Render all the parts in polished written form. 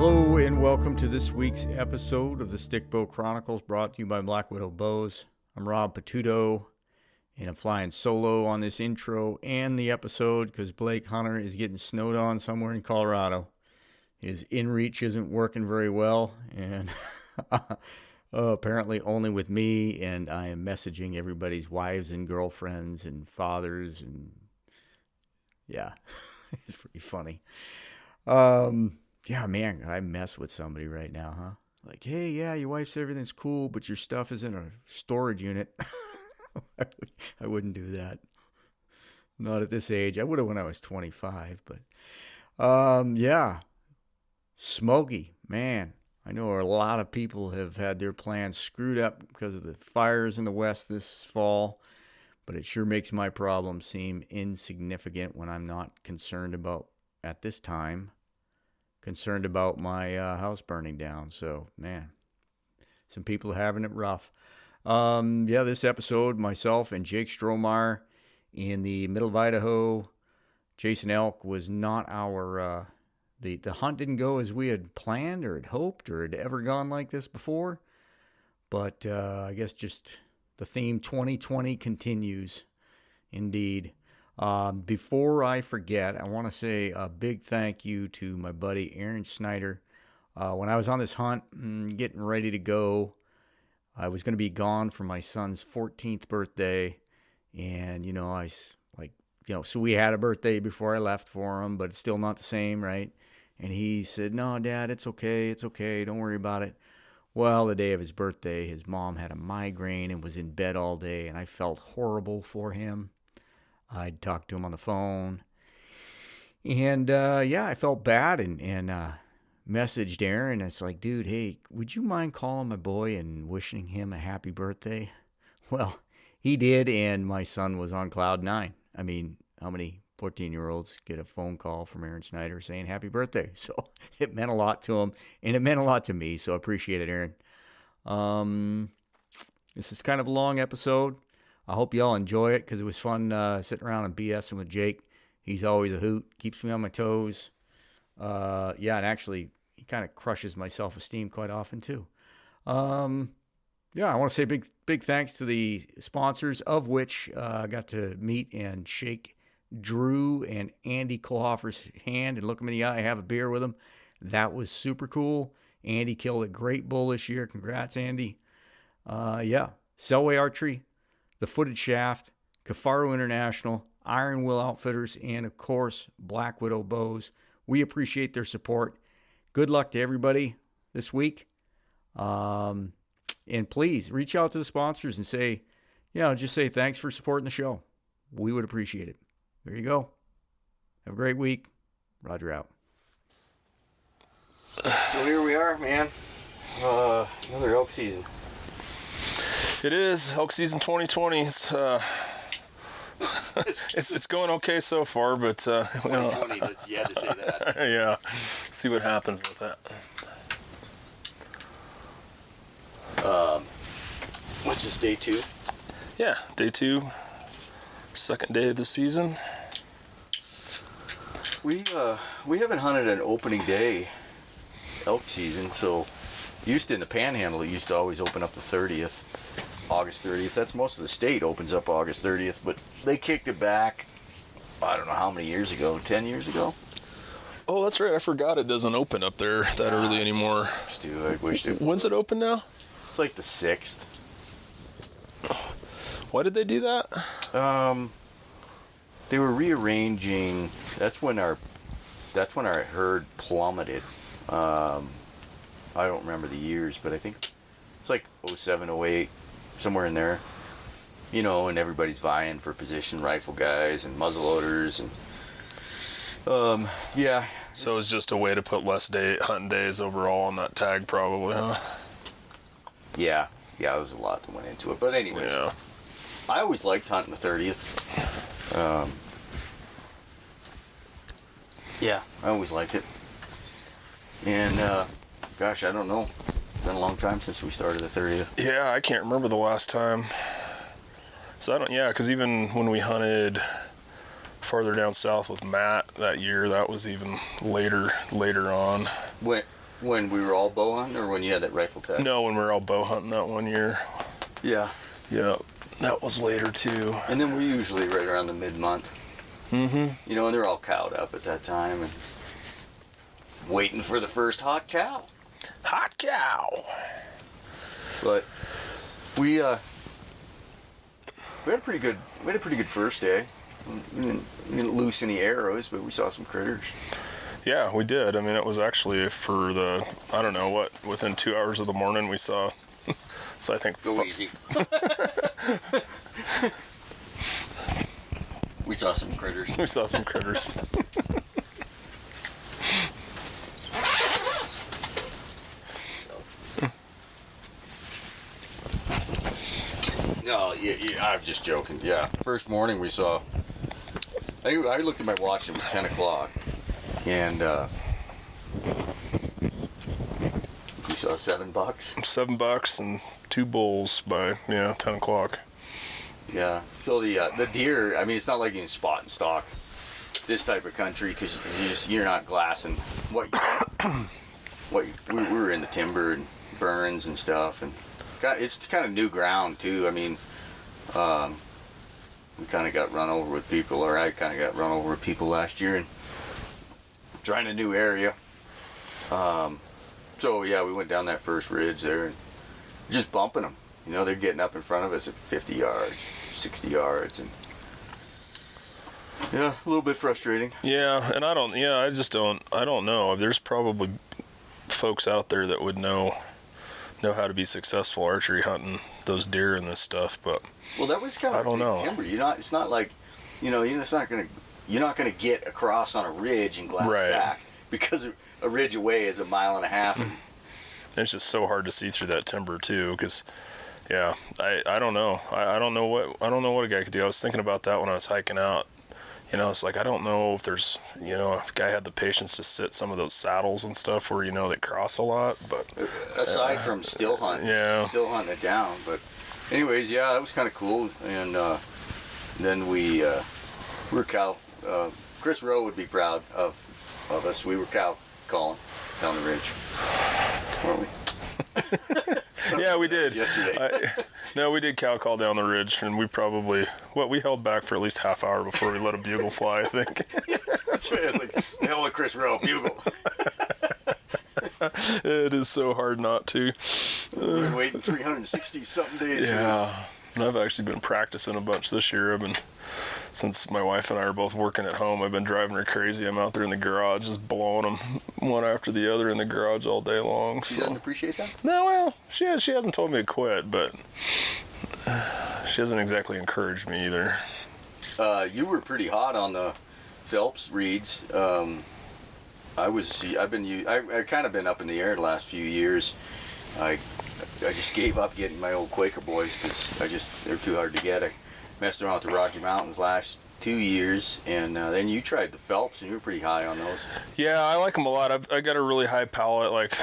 Hello and welcome to this week's episode of the Stickbow Chronicles, brought to you by Blackwidow Bows. I'm Rob Patuto, and I'm flying solo on this intro and the episode because Blake Hunter is getting snowed on somewhere in Colorado. His inReach isn't working very well, and apparently only with me, and I am messaging everybody's wives and girlfriends and fathers, and yeah, it's pretty funny. Yeah, man, I mess with somebody right now, huh? Like, hey, yeah, your wife's everything's cool, but your stuff is in a storage unit. I wouldn't do that. Not at this age. I would have when I was 25, but yeah. Smokey, man. I know a lot of people have had their plans screwed up because of the fires in the West this fall, but it sure makes my problem seem insignificant when I'm not concerned about, at this time, concerned about my house burning down. So, man, some people are having it rough. Yeah, this episode, myself and Jake Strohmeyer in the middle of Idaho, chasing elk, was not our, the hunt didn't go as we had planned or had hoped or had ever gone like this before. But I guess just the theme 2020 continues, indeed. Before I forget, I want to say a big thank you to my buddy Aaron Snyder. When I was on this hunt, getting ready to go, I was going to be gone for my son's 14th birthday, and so we had a birthday before I left for him, but it's still not the same, right? And he said, "No, Dad, it's okay, don't worry about it." Well, the day of his birthday, his mom had a migraine and was in bed all day, and I felt horrible for him. I'd talked to him on the phone, and I felt bad and messaged Aaron. It's like, dude, hey, would you mind calling my boy and wishing him a happy birthday? Well, he did, and my son was on cloud nine. I mean, how many 14-year-olds get a phone call from Aaron Snyder saying happy birthday? So it meant a lot to him, and it meant a lot to me, so I appreciate it, Aaron. This is kind of a long episode. I hope y'all enjoy it because it was fun sitting around and BSing with Jake. He's always a hoot, keeps me on my toes. And actually, he kind of crushes my self-esteem quite often too. I want to say big thanks to the sponsors, of which I got to meet and shake Drew and Andy Kohlhofer's hand and look him in the eye, have a beer with him. That was super cool. Andy killed a great bull this year. Congrats, Andy. Selway Archery, The Footed Shaft, Kifaru International, Ironwill Outfitters, and, of course, Blackwidow Bows. We appreciate their support. Good luck to everybody this week. And please reach out to the sponsors and just say thanks for supporting the show. We would appreciate it. There you go. Have a great week. Roger out. So here we are, man. Another elk season. It is elk season 2020. It's going okay so far, but 2020. You had to say that. Yeah. See what happens with that. What's this, day 2? Yeah, day 2, second day of the season. We haven't hunted an opening day elk season, so used to in the Panhandle, it used to always open up the 30th. August 30th. That's most of the state opens up August 30th, but they kicked it back, I don't know how many years ago, 10 years ago? Oh, that's right. I forgot it doesn't open up there that early anymore. Dude, I wished it. When's it open now? It's like the 6th. Why did they do that? They were rearranging. That's when our herd plummeted. I don't remember the years, but I think it's like 07, 08. Somewhere in there, and everybody's vying for position, rifle guys and muzzleloaders, and So it's just a way to put less hunting days overall on that tag, probably, huh? Yeah, there was a lot that went into it, but anyways, yeah. I always liked hunting the 30th. I always liked it, and gosh, I don't know. It's been a long time since we started the 30th. Yeah, I can't remember the last time. So because even when we hunted farther down south with Matt that year, that was even later on. When we were all bow hunting, or when you had that rifle tag? No, when we were all bow hunting that one year. Yeah. Yeah, that was later too. And then we're usually right around the mid-month. Mm-hmm. You know, and they're all cowed up at that time and waiting for the first hot cow. Hot cow. But we had a pretty good first day. We didn't loose any arrows, but we saw some critters. Yeah, we did. I mean, it was actually for the, I don't know what, within 2 hours of the morning we saw, so I think... Go easy. We saw some critters. We saw some critters. No, yeah, I'm just joking. Yeah, first morning we saw... I looked at my watch and it was 10 o'clock. And we saw $7. $7 and 2 bulls by 10 o'clock. Yeah. So the deer, I mean, it's not like you can spot and stalk this type of country because you're not glassing we were in the timber and burns and stuff, and it's kind of new ground too. I mean, we kind of got run over with people, or I kind of got run over with people last year and trying a new area. So yeah, we went down that first ridge there and just bumping them. You know, they're getting up in front of us at 50 yards, 60 yards, and yeah, a little bit frustrating. Yeah, and I don't know. There's probably folks out there that would know how to be successful archery hunting those deer and this stuff, but well, that was kind of a big timber. It's not like, you're not gonna get across on a ridge and glass back, because a ridge away is 1.5 miles. And it's just so hard to see through that timber too, because yeah, I don't know. I don't know what a guy could do. I was thinking about that when I was hiking out. It's like, I don't know if there's, if a guy had the patience to sit some of those saddles and stuff where, they cross a lot, but... Aside from still hunting. Yeah. Still hunting it down, but... Anyways, yeah, that was kind of cool, and then we were cow... Chris Rowe would be proud of us. We were cow calling down the ridge, weren't we? Yeah, we did. Yesterday. No, we did cow call down the ridge, and we probably... we held back for at least half hour before we let a bugle fly, I think. That's right. I was like, the hell with Chris Rowe, bugle. It is so hard not to. We've been waiting 360-something days. Yeah. And I've actually been practicing a bunch this year. Since my wife and I are both working at home, I've been driving her crazy. I'm out there in the garage just blowing them one after the other in the garage all day long. She doesn't appreciate that? No, well, she hasn't told me to quit, but she hasn't exactly encouraged me either. You were pretty hot on the Phelps reeds. I've kind of been up in the air the last few years. I just gave up getting my old Quaker boys because they're too hard to get. I messed around with the Rocky Mountains last 2 years, and then you tried the Phelps, and you were pretty high on those. Yeah, I like them a lot. I got a really high palate, like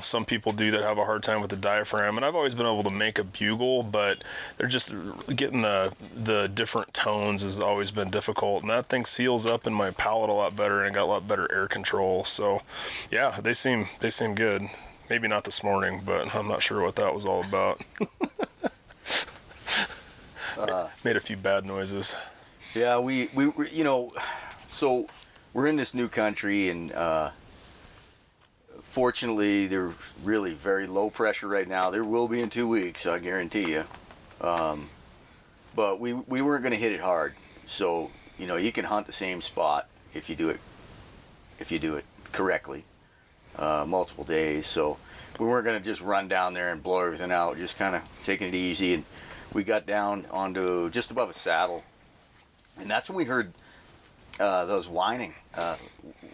some people do that have a hard time with the diaphragm, and I've always been able to make a bugle, but they're just getting the different tones has always been difficult, and that thing seals up in my palate a lot better, and I got a lot better air control. So yeah, they seem good. Maybe not this morning, but I'm not sure what that was all about. Made a few bad noises. Yeah, we so we're in this new country, and fortunately they're really very low pressure right now. There will be in 2 weeks, I guarantee you. But we weren't going to hit it hard. So, you can hunt the same spot if you do it correctly, multiple days. So we weren't going to just run down there and blow everything out, just kind of taking it easy. And we got down onto just above a saddle, and that's when we heard those whining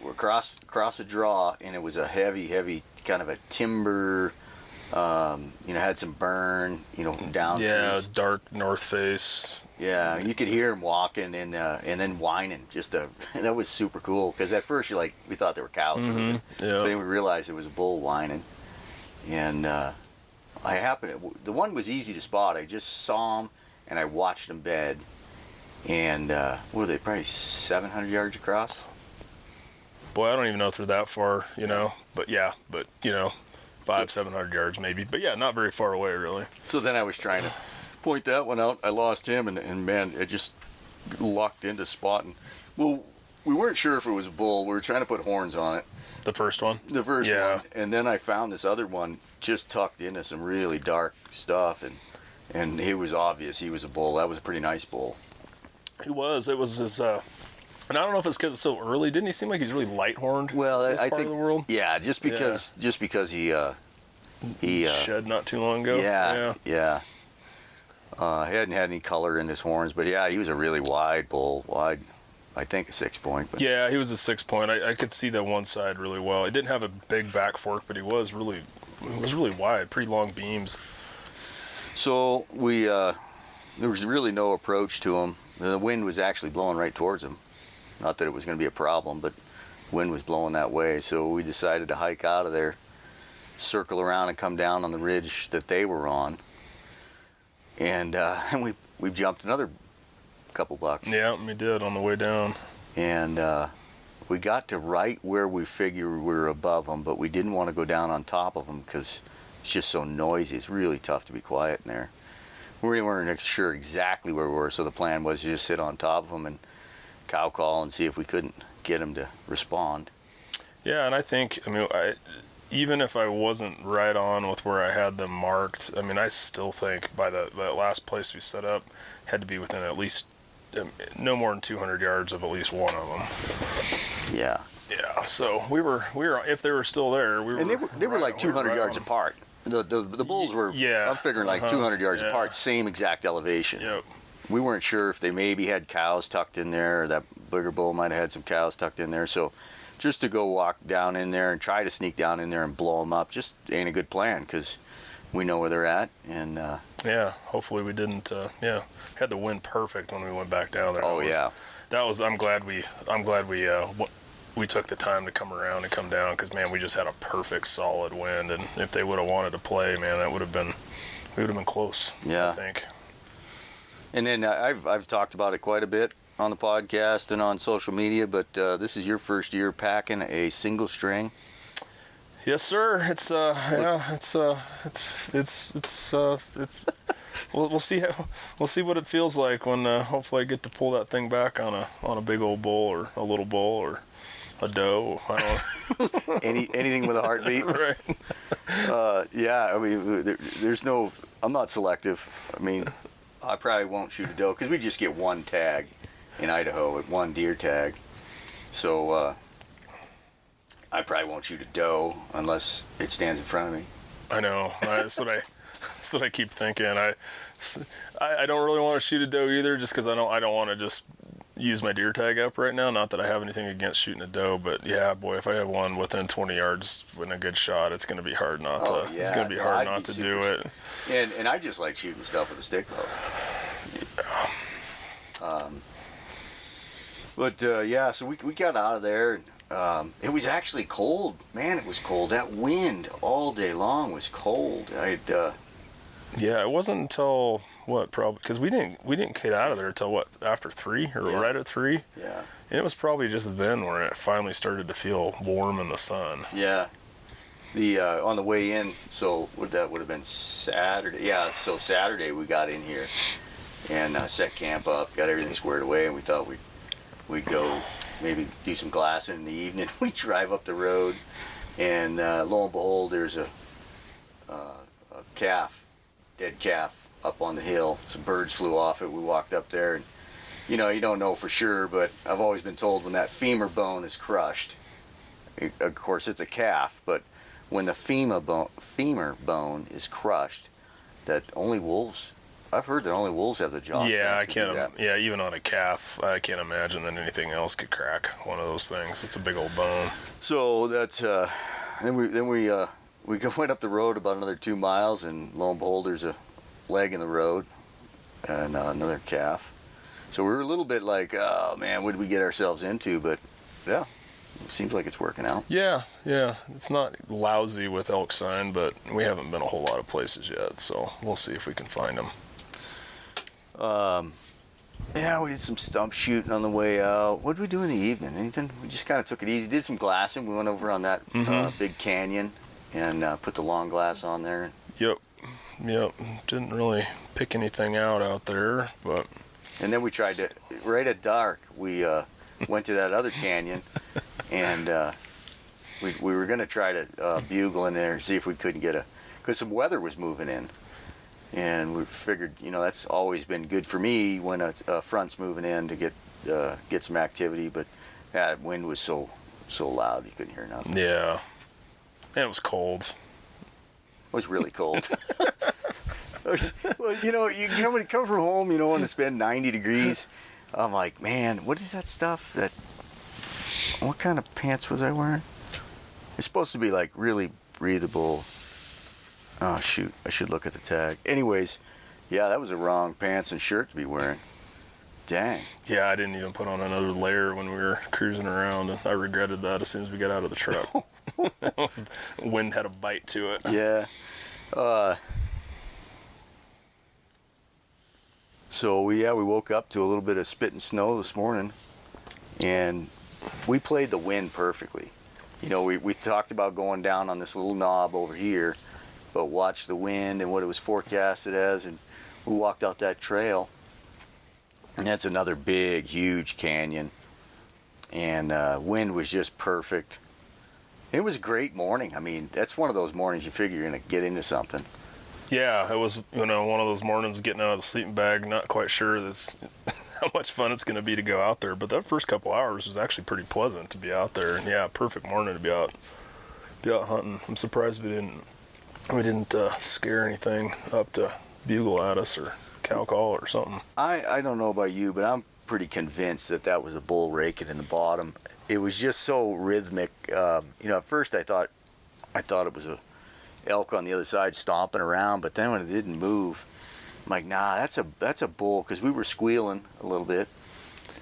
across a draw, and it was a heavy kind of a timber, had some burn, down. Yeah, trees. Dark north face. Yeah, you could hear them walking and then whining. That was super cool, because at first we thought they were cows, Yeah. but then we realized it was a bull whining, and the one was easy to spot. I just saw him and I watched him bed, and what were they, probably 700 yards across? Boy, I don't even know if they're that far, you know. But yeah, but 700 yards maybe. But yeah, not very far away really. So then I was trying to point that one out. I lost him, and man, it just locked into spotting. Well, we weren't sure if it was a bull. We were trying to put horns on it. The first one? The first one. And then I found this other one just tucked into some really dark stuff, and it was obvious he was a bull. That was a pretty nice bull. He was. It was his. And I don't know if it's because it's so early. Didn't he seem like he's really light horned? Well, in this I part think of the world. Yeah, just because he shed not too long ago. Yeah. He hadn't had any color in his horns, but yeah, he was a really wide bull. Wide, I think a 6-point. But yeah, he was a 6-point. I could see that one side really well. He didn't have a big back fork, but he was really wide, pretty long beams. So there was really no approach to him. The wind was actually blowing right towards him. Not that it was going to be a problem, but wind was blowing that way. So we decided to hike out of there, circle around, and come down on the ridge that they were on. And we jumped another couple bucks. Yeah, we did on the way down. And we got to right where we figured we were above them, but we didn't want to go down on top of them because it's just so noisy. It's really tough to be quiet in there. We weren't sure exactly where we were, so the plan was to just sit on top of them and cow call and see if we couldn't get them to respond. Yeah, and I think, even if I wasn't right on with where I had them marked, I still think by the last place we set up had to be within at least no more than 200 yards of at least one of them. Yeah. Yeah. So we were if they were still there, and they were like 200 yards apart. The bulls were. Yeah. I'm figuring like 200 yards apart, same exact elevation. Yep. We weren't sure if they maybe had cows tucked in there, or that bigger bull might have had some cows tucked in there. So just to go walk down in there and try to sneak down in there and blow them up just ain't a good plan because we know where they're at. And yeah, hopefully we didn't. Had the wind perfect when we went back down there. I'm glad we took the time to come around and come down because man, we just had a perfect solid wind. And if they would have wanted to play, man, we would have been close. Yeah. I think. And then I've talked about it quite a bit on the podcast and on social media, but this is your first year packing a single string. Yes, sir. It's we'll see what it feels like when hopefully I get to pull that thing back on a big old bull or a little bull or a doe. I don't know. Anything with a heartbeat. Right. Yeah. There's no. I'm not selective. I probably won't shoot a doe because we just get one tag in Idaho at one deer tag. So I probably won't shoot a doe unless it stands in front of me. I know. That's what I keep thinking. I don't really want to shoot a doe either, just because I don't want to just use my deer tag up right now. Not that I have anything against shooting a doe, but yeah, boy, if I have one within 20 yards with a good shot, it's going to be hard not to. Yeah, it's going to be hard not to do it. And I just like shooting stuff with a stick bow. Yeah. So we got out of there. It was actually cold. Man, it was cold. That wind all day long was cold. Yeah, it wasn't until probably because we didn't get out of there until after 3 or right at 3. Yeah. And it was probably just then where it finally started to feel warm in the sun. Yeah. On the way in, so that would have been Saturday. Yeah, so Saturday we got in here and set camp up, got everything squared away, and we thought we'd go maybe do some glassing in the evening. We drive up the road, and lo and behold, there's a dead calf up on the hill. Some birds flew off it. We walked up there, and you don't know for sure, but I've always been told when that femur bone is crushed, of course it's a calf, but when the femur bone is crushed, that only wolves. I've heard that only wolves have the jaw. Yeah, I can't. Yeah, even on a calf, I can't imagine that anything else could crack one of those things. It's a big old bone. So that's then we went up the road about another 2 miles, and lo and behold, there's a leg in the road and another calf. So we were a little bit like, oh man, what did we get ourselves into? But yeah, it seems like it's working out. Yeah. It's not lousy with elk sign, but we haven't been a whole lot of places yet, so we'll see if we can find them. Yeah, we did some stump shooting on the way out. What did we do in the evening? Anything? We just kind of took it easy. Did some glassing. We went over on that big canyon and put the long glass on there. Yep. Didn't really pick anything out there, but. And then we tried to, right at dark, we went to that other canyon, and we were going to try to bugle in there and see if we couldn't get because some weather was moving in. And we figured, that's always been good for me when a front's moving in to get some activity. But that wind was so loud you couldn't hear nothing. Yeah, and it was cold. It was really cold. Well, you come from home, and it's been 90 degrees. I'm like, man, what is that stuff? What kind of pants was I wearing? It's supposed to be like really breathable. Oh, shoot. I should look at the tag. Anyways, yeah, that was the wrong pants and shirt to be wearing. Dang. Yeah, I didn't even put on another layer when we were cruising around, and I regretted that as soon as we got out of the truck. Wind had a bite to it. Yeah. So, we woke up to a little bit of spit and snow this morning, and we played the wind perfectly. We talked about going down on this little knob over here, but watched the wind and what it was forecasted as, and we walked out that trail, and that's another big, huge canyon, and wind was just perfect. It was a great morning. I mean, that's one of those mornings you figure you're going to get into something. Yeah, it was, one of those mornings getting out of the sleeping bag, not quite sure how much fun it's going to be to go out there, but that first couple hours was actually pretty pleasant to be out there, and yeah, perfect morning to be out hunting. I'm surprised we didn't scare anything up to bugle at us or cow call or something. I don't know about you, but I'm pretty convinced that was a bull raking in the bottom. It was just so rhythmic. At first I thought it was a elk on the other side stomping around, but then when it didn't move, I'm like, nah, that's a bull, because we were squealing a little bit,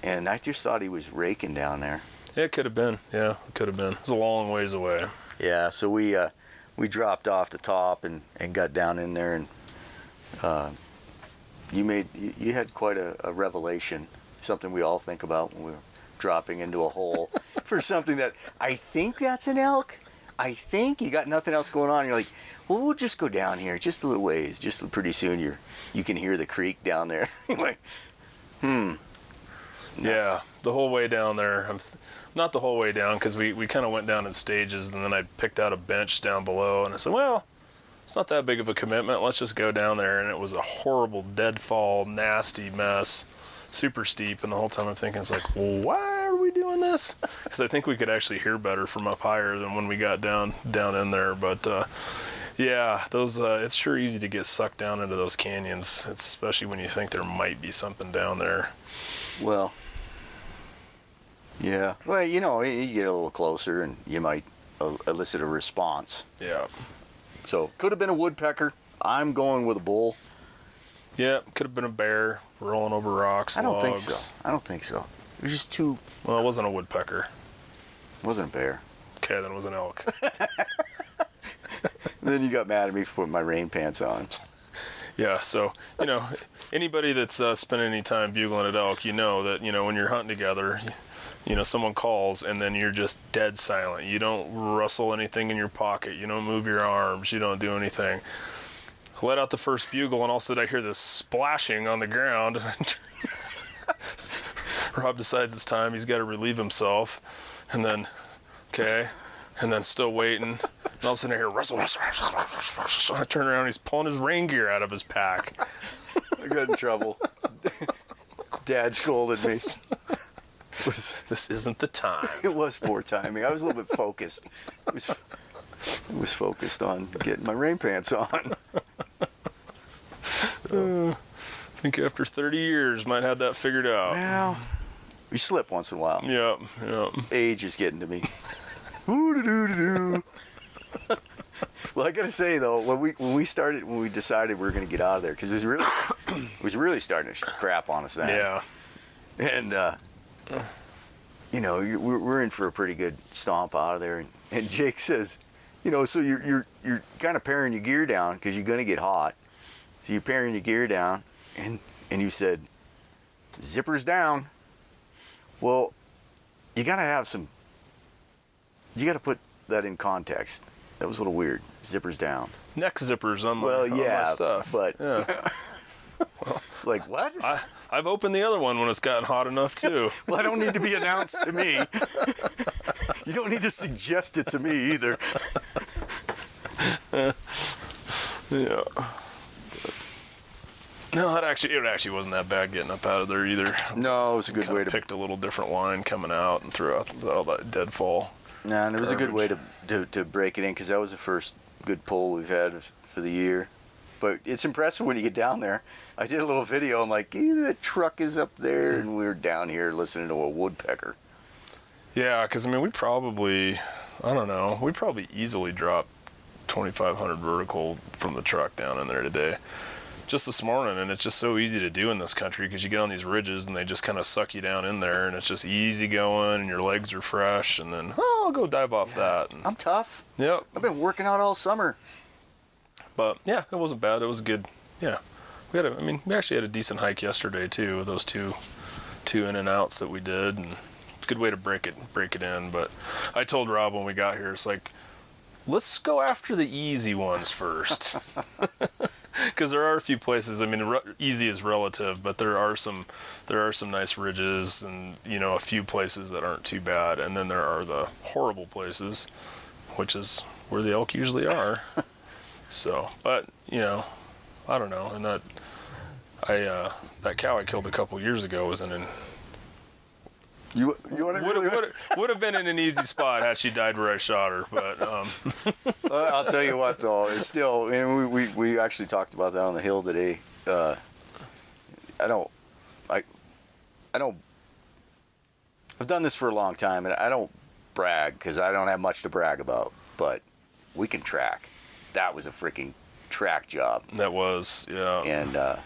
and I just thought he was raking down there. Yeah, it could have been. Yeah, it could have been. It was a long ways away. Yeah, so we dropped off the top and got down in there, and you had quite a revelation, something we all think about when we're dropping into a hole for something that I think that's an elk. I think you got nothing else going on. You're like, well, we'll just go down here just a little ways. Just pretty soon you can hear the creek down there. Like, Yeah, the whole way down there. Not the whole way down, because we kind of went down in stages, and then I picked out a bench down below, and I said, well, it's not that big of a commitment. Let's just go down there. And it was a horrible deadfall, nasty mess, super steep. And the whole time I'm thinking, it's like, well, why are we doing this? Because I think we could actually hear better from up higher than when we got down in there. But yeah, those it's sure easy to get sucked down into those canyons, especially when you think there might be something down there. Well, yeah. Well, you get a little closer and you might elicit a response. Yeah. So, could have been a woodpecker. I'm going with a bull. Yeah, could have been a bear rolling over rocks. I don't think logs. so. It was just too... Well, it wasn't a woodpecker. It wasn't a bear. Okay, then it was an elk. Then you got mad at me for putting my rain pants on. Yeah, so, anybody that's spent any time bugling at elk, that, when you're hunting together, someone calls and then you're just dead silent. You don't rustle anything in your pocket. You don't move your arms. You don't do anything. Let out the first bugle, and all of a sudden I hear this splashing on the ground. Rob decides it's time. He's got to relieve himself. And then, and then still waiting. And all of a sudden I hear rustle, rustle, rustle, rustle, rustle. I turn around, he's pulling his rain gear out of his pack. I got in trouble. Dad scolded me. This isn't the time. It was poor timing. I was a little bit focused. It was focused on getting my rain pants on. I think after 30 years, might have that figured out. Well, we slip once in a while. Yep. Age is getting to me. Well, I gotta say though, when we decided we were gonna get out of there, because it was really starting to crap on us then. Yeah. And we're in for a pretty good stomp out of there, and Jake says, so you're kind of paring your gear down because you're gonna get hot, so you're paring your gear down, and you said, zippers down. Well, you got to have some, you got to put that in context. That was a little weird. Zippers down. Neck zippers on my, on my stuff. But yeah. like what? I've opened the other one when it's gotten hot enough too. Well, I don't need to be announced to me. You don't need to suggest it to me either. Yeah. No, it actually wasn't that bad getting up out of there either. No, it was a good way to picked a little different line coming out and threw out all that deadfall. Nah, and it was a good way to break it in, because that was the first good pull we've had for the year. But it's impressive when you get down there. I did a little video. I'm like, the truck is up there, and we were down here listening to a woodpecker. Yeah, because I mean, we probably easily dropped 2,500 vertical from the truck down in there today. Just this morning, and it's just so easy to do in this country because you get on these ridges and they just kind of suck you down in there, and it's just easy going, and your legs are fresh, and then I'll go dive off that. And, I'm tough. Yep. I've been working out all summer. But yeah, it wasn't bad. It was good. Yeah, we actually had a decent hike yesterday too. With those two in and outs that we did, and good way to break it in. But I told Rob when we got here, it's like, let's go after the easy ones first. Because there are a few places. I mean, easy is relative, but there are some nice ridges, and a few places that aren't too bad. And then there are the horrible places, which is where the elk usually are. So, but I don't know. And that cow I killed a couple years ago was in an. Would have been in an easy spot had she died where I shot her, but I'll tell you what though, it's still, and we actually talked about that on the hill today. I've done this for a long time, and I don't brag because I don't have much to brag about, but we can track. That was a freaking track job. That was, yeah. And a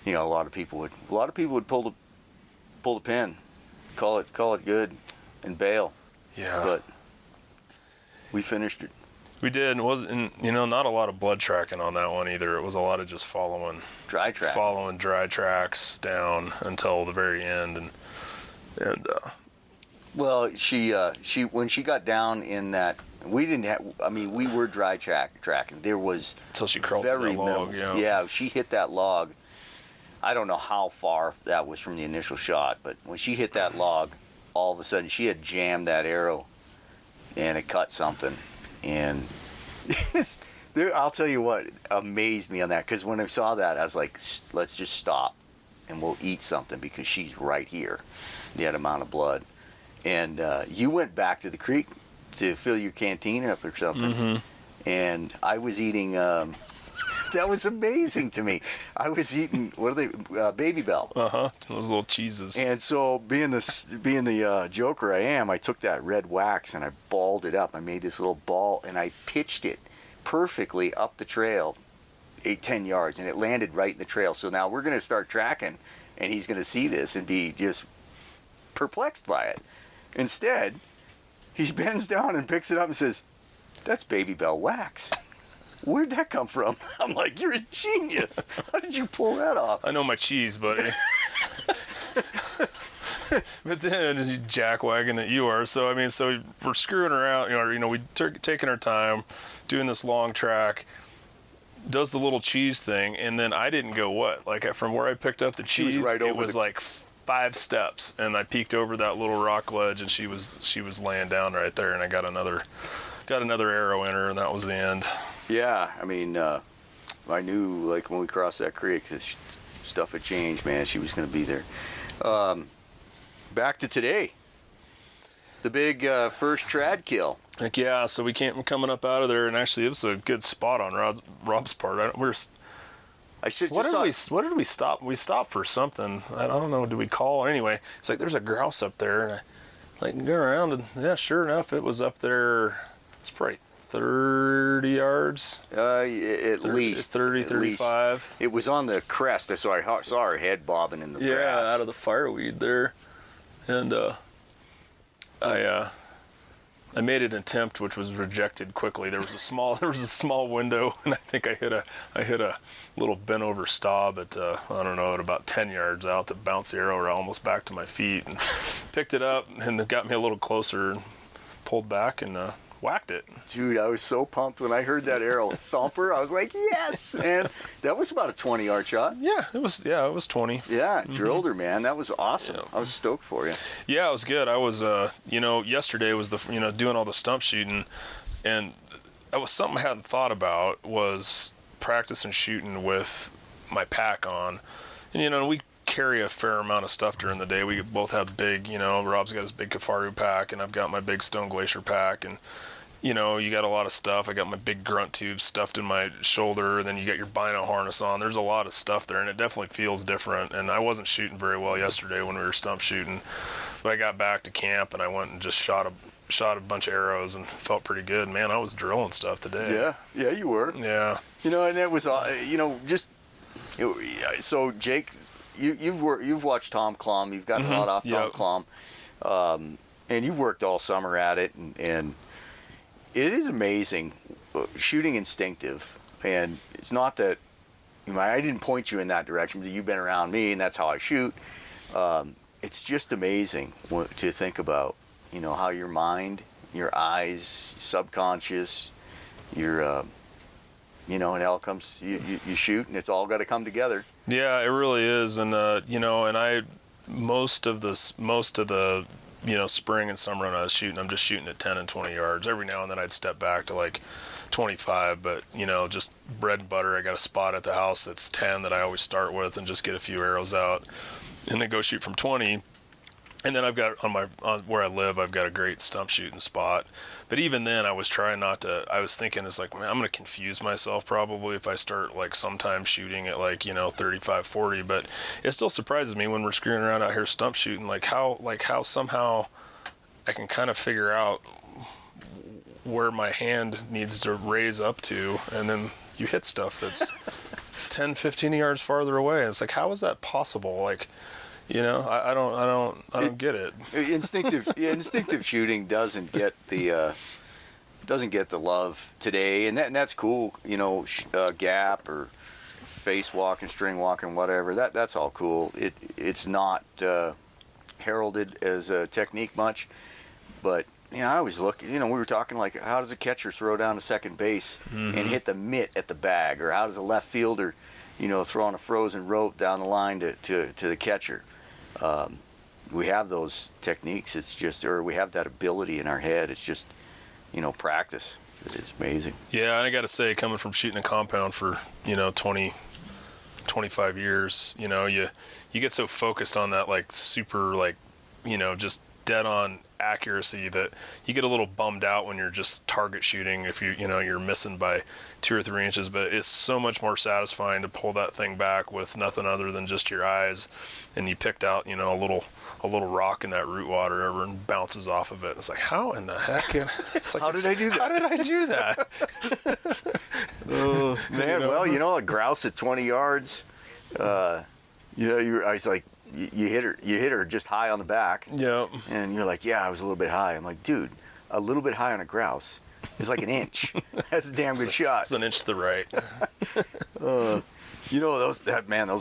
lot of people would pull the pin, call it good, and bail. Yeah. But we finished it. We did. It wasn't, not a lot of blood tracking on that one either. It was a lot of just following dry tracks down until the very end, and well, she when she got down in that, we didn't have. I mean, we were dry tracking. There was until she crawled very to the log. minimal. Yeah, she hit that log. I don't know how far that was from the initial shot, but when she hit that log, all of a sudden she had jammed that arrow, and it cut something. And I'll tell you what amazed me on that, because when I saw that, I was like, let's just stop, and we'll eat something, because she's right here, that amount of blood. And you went back to the creek to fill your canteen up or something, mm-hmm. and I was eating... that was amazing to me. I was eating, what are they, Baby Bell. Those little cheeses. And so, being the joker I am, I took that red wax and I balled it up. I made this little ball and I pitched it perfectly up the trail, 8-10 yards, and it landed right in the trail. So now we're going to start tracking, and he's going to see this and be just perplexed by it. Instead, he bends down and picks it up and says, "That's Baby Bell wax. Where'd that come from?" I'm like, "You're a genius. How did you pull that off?" I know my cheese, buddy. But then you jackwagon that you are. So, I mean, so we're screwing around, we taking our time, doing this long track, does the little cheese thing, and then I didn't go from where I picked up the cheese, it was like 5 steps, and I peeked over that little rock ledge, and she was laying down right there, and I got another arrow in her, and that was the end. Yeah, I mean, I knew, like, when we crossed that creek, that stuff had changed, man. She was going to be there. Back to today. The big first trad kill. Heck yeah, so we coming up out of there, and actually it was a good spot on Rob's part. What did we stop? We stopped for something. I don't know. Did we call? Anyway, it's like there's a grouse up there, and I go around, and yeah, sure enough, it was up there. It's probably 30 yards. At least 30, 35. Least. It was on the crest, so I saw her head bobbing in the grass. Yeah, out of the fireweed there, and I I made an attempt which was rejected quickly. There was a small window, and I think I hit a little bent over stub at I don't know, at about 10 yards out that bounced the arrow almost back to my feet, and picked it up and it got me a little closer and pulled back and whacked it. Dude, I was so pumped when I heard that arrow thumper. I was like, yes! And that was about a 20-yard shot. Yeah, it was 20. Yeah, drilled her, man. That was awesome. Yeah. I was stoked for you. Yeah, it was good. I was, yesterday was doing all the stump shooting, and that was something I hadn't thought about, was practicing shooting with my pack on. And, we carry a fair amount of stuff during the day. We both have big, Rob's got his big Kifaru pack, and I've got my big Stone Glacier pack, and you got a lot of stuff. I got my big grunt tube stuffed in my shoulder, and then you got your bino harness on. There's a lot of stuff there, and it definitely feels different. And I wasn't shooting very well yesterday when we were stump shooting, but I got back to camp and I went and just shot a bunch of arrows and felt pretty good. Man, I was drilling stuff today. Yeah, you were. Yeah. And it was, so Jake, you've watched Tom Klum. You've gotten a lot off Tom Klum, and you've worked all summer at it, and it is amazing, shooting instinctive. And it's not that I didn't point you in that direction, but you've been around me, and that's how I shoot. It's just amazing to think about, how your mind, your eyes, subconscious, your, and it all comes, you shoot, and it's all got to come together. Yeah, it really is. And, and I, most of the spring and summer when I was shooting, I'm just shooting at 10 and 20 yards. Every now and then I'd step back to like 25, but just bread and butter. I got a spot at the house that's 10 that I always start with and just get a few arrows out and then go shoot from 20. And then I've got on where I live, I've got a great stump shooting spot. But even then I was trying not to, I was thinking it's like, man, I'm going to confuse myself probably if I start like sometimes shooting at like, 35, 40, but it still surprises me when we're screwing around out here stump shooting, like how somehow I can kind of figure out where my hand needs to raise up to, and then you hit stuff that's 10, 15 yards farther away. It's like, how is that possible? Like, I don't get it. Instinctive shooting doesn't get the love today, and that's cool. Gap or face walking, string walking, whatever. That's all cool. It's not heralded as a technique much, but I always look. We were talking like, how does a catcher throw down to second base and hit the mitt at the bag, or how does a left fielder, throw on a frozen rope down the line to the catcher. We have those techniques. It's just, or we have that ability in our head. It's just, practice. It's amazing. Yeah, and I got to say, coming from shooting a compound for 20, 25 years, you get so focused on that like super like just dead on accuracy that you get a little bummed out when you're just target shooting if you're missing by 2 or 3 inches. But it's so much more satisfying to pull that thing back with nothing other than just your eyes, and you picked out a little rock in that root water and bounces off of it. It's like, how in the heck? It's like, how did I do that? Oh man, well, a grouse at 20 yards, I was like, you hit her just high on the back. Yeah. And you're like, yeah, I was a little bit high. I'm like, dude, a little bit high on a grouse is like an inch. That's a damn good shot. It's an inch to the right. Those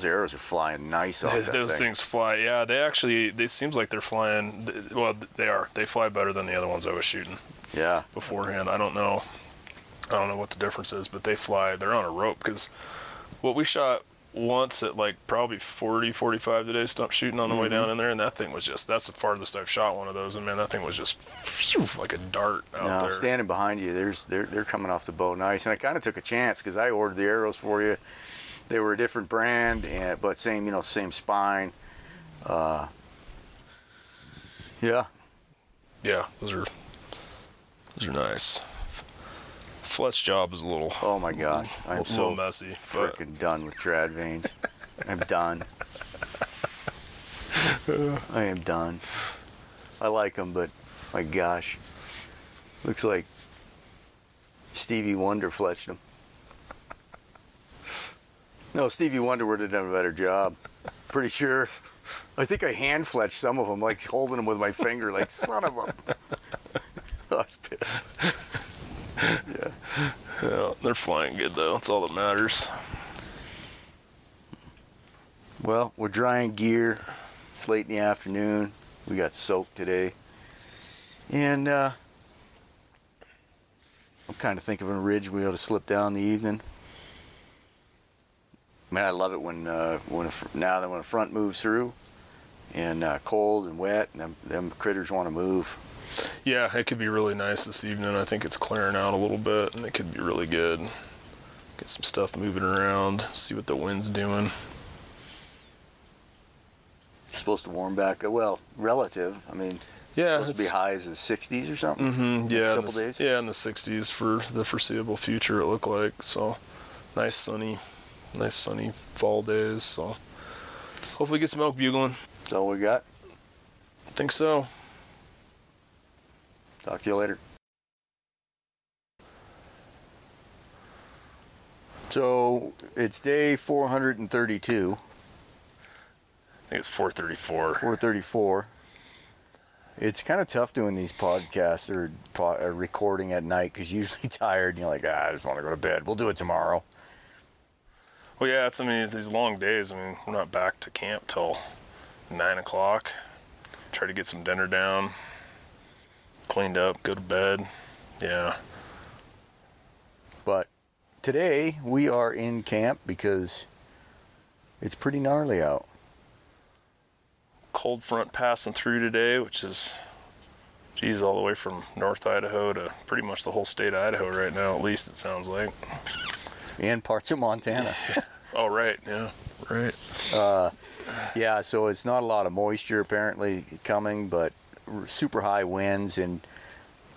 arrows are flying nice off that thing. Those things fly. Yeah, they seems like they're flying. Well, they are. They fly better than the other ones I was shooting. Yeah. Beforehand, I don't know what the difference is, but they fly. They're on a rope, because what we shot once at like probably 40, 45 today, stump shooting on the way down in there, and that thing was that's the farthest I've shot one of those, and man, that thing was just like a dart out there. Standing behind you, they're coming off the bow nice, and I kind of took a chance because I ordered the arrows for you. They were a different brand, but same spine. Yeah, those are nice. Fletch job is a little. Oh my gosh, I'm so messy. Freaking done with trad veins. I'm done. I am done. I like them, but my gosh, looks like Stevie Wonder fletched them. No, Stevie Wonder would have done a better job. Pretty sure. I think I hand fletched some of them, like holding them with my finger, like son of a. I was pissed. Yeah, they're flying good though. That's all that matters. Well, we're drying gear. It's late in the afternoon. We got soaked today. And I'm kind of thinking of a ridge we ought to slip down in the evening. Man, I love it when a front moves through and cold and wet, and them critters want to move. Yeah, it could be really nice this evening. I think it's clearing out a little bit, and it could be really good. Get some stuff moving around, see what the wind's doing. It's supposed to warm back. Well, relative. I mean, yeah, supposed to be highs in the 60s or something. Mm-hmm, yeah, couple days. Yeah, in the 60s for the foreseeable future. It looked like so. Nice sunny fall days. So hopefully get some elk bugling. That's all we got. I think so. Talk to you later. So it's day 432. I think it's 434. 434. It's kind of tough doing these podcasts or recording at night because you're usually tired and you're like, I just want to go to bed. We'll do it tomorrow. Well, yeah, these long days. We're not back to camp till 9 o'clock. Try to get some dinner down, cleaned up, go to bed. Yeah. But today we are in camp because it's pretty gnarly out. Cold front passing through today, which is, all the way from North Idaho to pretty much the whole state of Idaho right now, at least it sounds like. And parts of Montana. Oh, right, yeah, right. Yeah, so it's not a lot of moisture apparently coming, but super high winds. And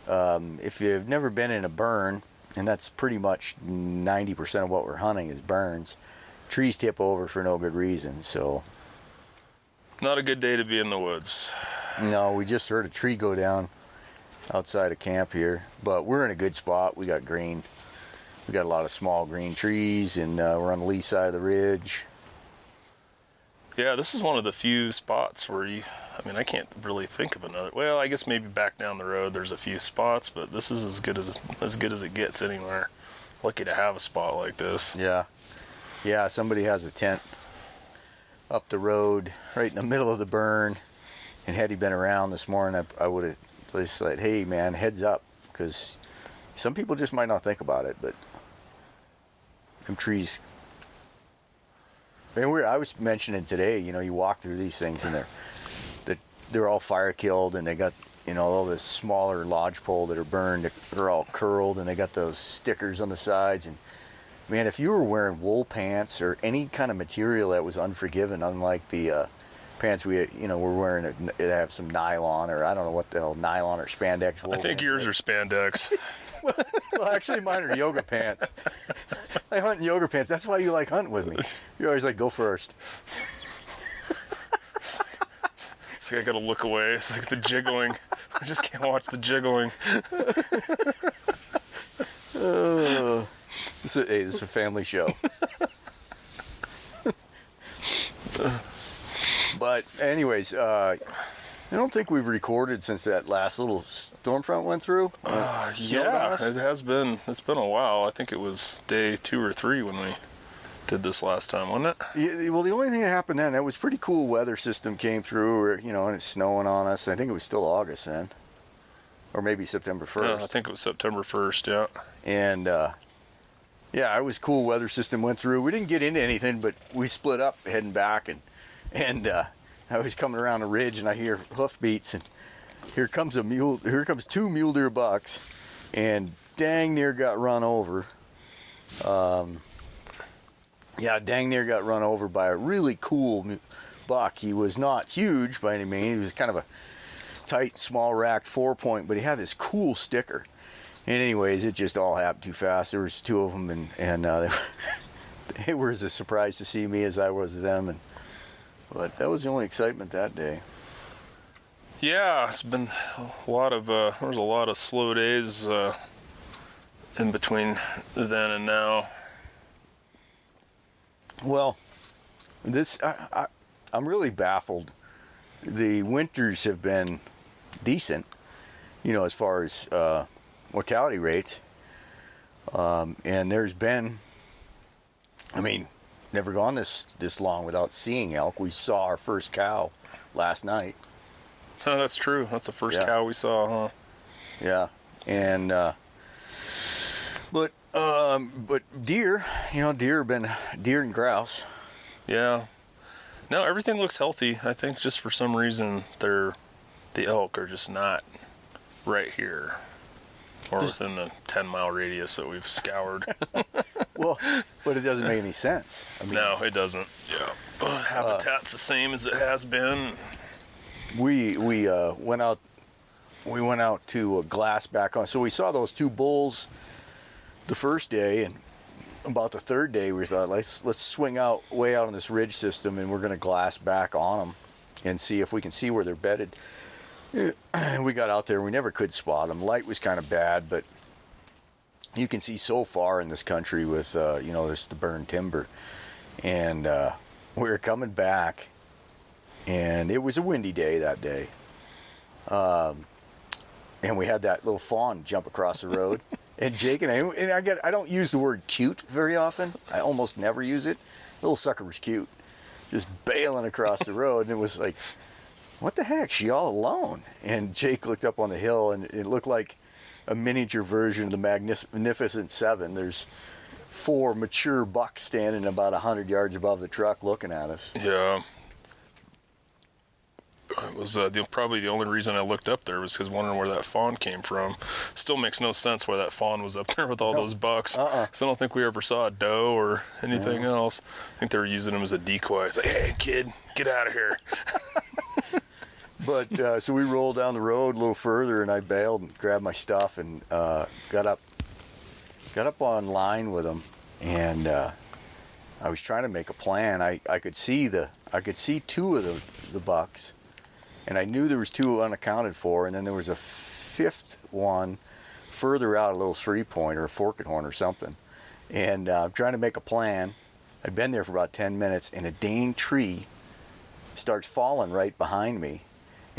if you've never been in a burn, and that's pretty much 90% of what we're hunting is burns, trees tip over for no good reason, so. Not a good day to be in the woods. No, we just heard a tree go down outside of camp here, but we're in a good spot. We got green. We got a lot of small green trees, and we're on the lee side of the ridge. Yeah, this is one of the few spots where I can't really think of another. Well, I guess maybe back down the road there's a few spots, but this is as good as it gets anywhere. Lucky to have a spot like this. Yeah, somebody has a tent up the road right in the middle of the burn, and had he been around this morning, I would have just said, hey man, heads up, because some people just might not think about it, but them trees. And I was mentioning today, you walk through these things and they're all fire killed, and they got all this smaller lodgepole that are burned, they're all curled, and they got those stickers on the sides. And man, if you were wearing wool pants or any kind of material that was unforgiving, unlike the pants we're wearing, that have some nylon, or I don't know what the hell, nylon or spandex wool. I think yours are spandex. Well, actually, mine are yoga pants. I hunt in yoga pants. That's why you like hunting with me. You're always like, go first. It's like I gotta look away. It's like the jiggling. I just can't watch the jiggling. This is a family show. But anyways, I don't think we've recorded since that last little storm front went through. Yeah, it has been. It's been a while. I think it was day 2 or 3 when we did this last time, wasn't it? Yeah, well, the only thing that happened then, that was pretty cool weather system came through, and it's snowing on us. I think it was still August then, or maybe September 1st. Yeah, I think it was September 1st. Yeah. And it was cool weather system went through. We didn't get into anything, but we split up heading back, and I was coming around a ridge, and I hear hoofbeats, and here comes 2 mule deer bucks, and dang near got run over. Dang near got run over by a really cool buck. He was not huge by any means. He was kind of a tight, small racked 4-point, but he had this cool sticker. And anyways, it just all happened too fast. There was 2 of them, and they were as a surprise to see me as I was to them. But that was the only excitement that day. Yeah, it's been a lot of there was a lot of slow days in between then and now. Well, I'm really baffled. The winters have been decent. as far as mortality rates. And there's been, never gone this long without seeing elk. We saw our first cow last night. Oh, that's true. That's the first cow we saw, huh? Yeah, and but deer, deer and grouse. Yeah. No, everything looks healthy. I think just for some reason the elk are just not right here, or within the 10-mile radius that we've scoured. Well, but it doesn't make any sense. No, it doesn't. Yeah, habitat's the same as it has been. We went out to glass back on. So we saw those two bulls the first day, and about the third day we thought let's swing out way out on this ridge system, and we're going to glass back on them and see if we can see where they're bedded. We got out there, we never could spot them. Light was kind of bad, but you can see so far in this country with there's the burned timber, and we were coming back, and it was a windy day that day, and we had that little fawn jump across the road. And Jake and I don't use the word cute very often. I almost never use it. Little sucker was cute, just bailing across the road, and it was like, what the heck? She all alone? And Jake looked up on the hill, and it looked like a miniature version of the Magnificent Seven. There's 4 mature bucks standing about 100 yards above the truck looking at us. Yeah. It was probably the only reason I looked up there was because wondering where that fawn came from. Still makes no sense why that fawn was up there with all those bucks. So I don't think we ever saw a doe or anything else. I think they were using them as a decoy. It's like, hey, kid, get out of here. But so we rolled down the road a little further, and I bailed and grabbed my stuff and got up on line with them, and I was trying to make a plan. I could see 2 of the bucks, and I knew there was 2 unaccounted for, and then there was a 5th one further out, a little 3-point or a forked horn or something. And I'm trying to make a plan. I'd been there for about 10 minutes, and a dang tree starts falling right behind me.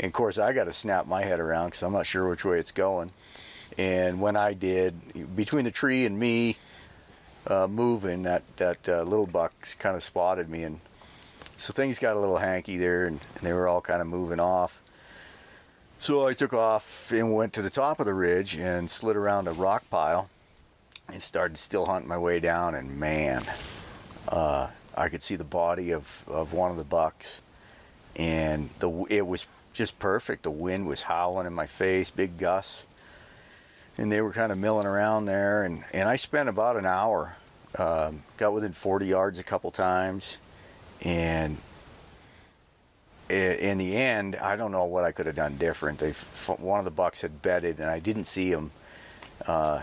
And of course, I got to snap my head around because I'm not sure which way it's going. And when I did, between the tree and me moving, that little buck kind of spotted me, and so things got a little hanky there, and they were all kind of moving off. So I took off and went to the top of the ridge and slid around a rock pile and started still hunting my way down. And man, I could see the body of one of the bucks, and it was just perfect. The wind was howling in my face, big gusts, and they were kind of milling around there. And I spent about an hour, got within 40 yards a couple times. And in the end, I don't know what I could have done different. One of the bucks had bedded, and I didn't see him.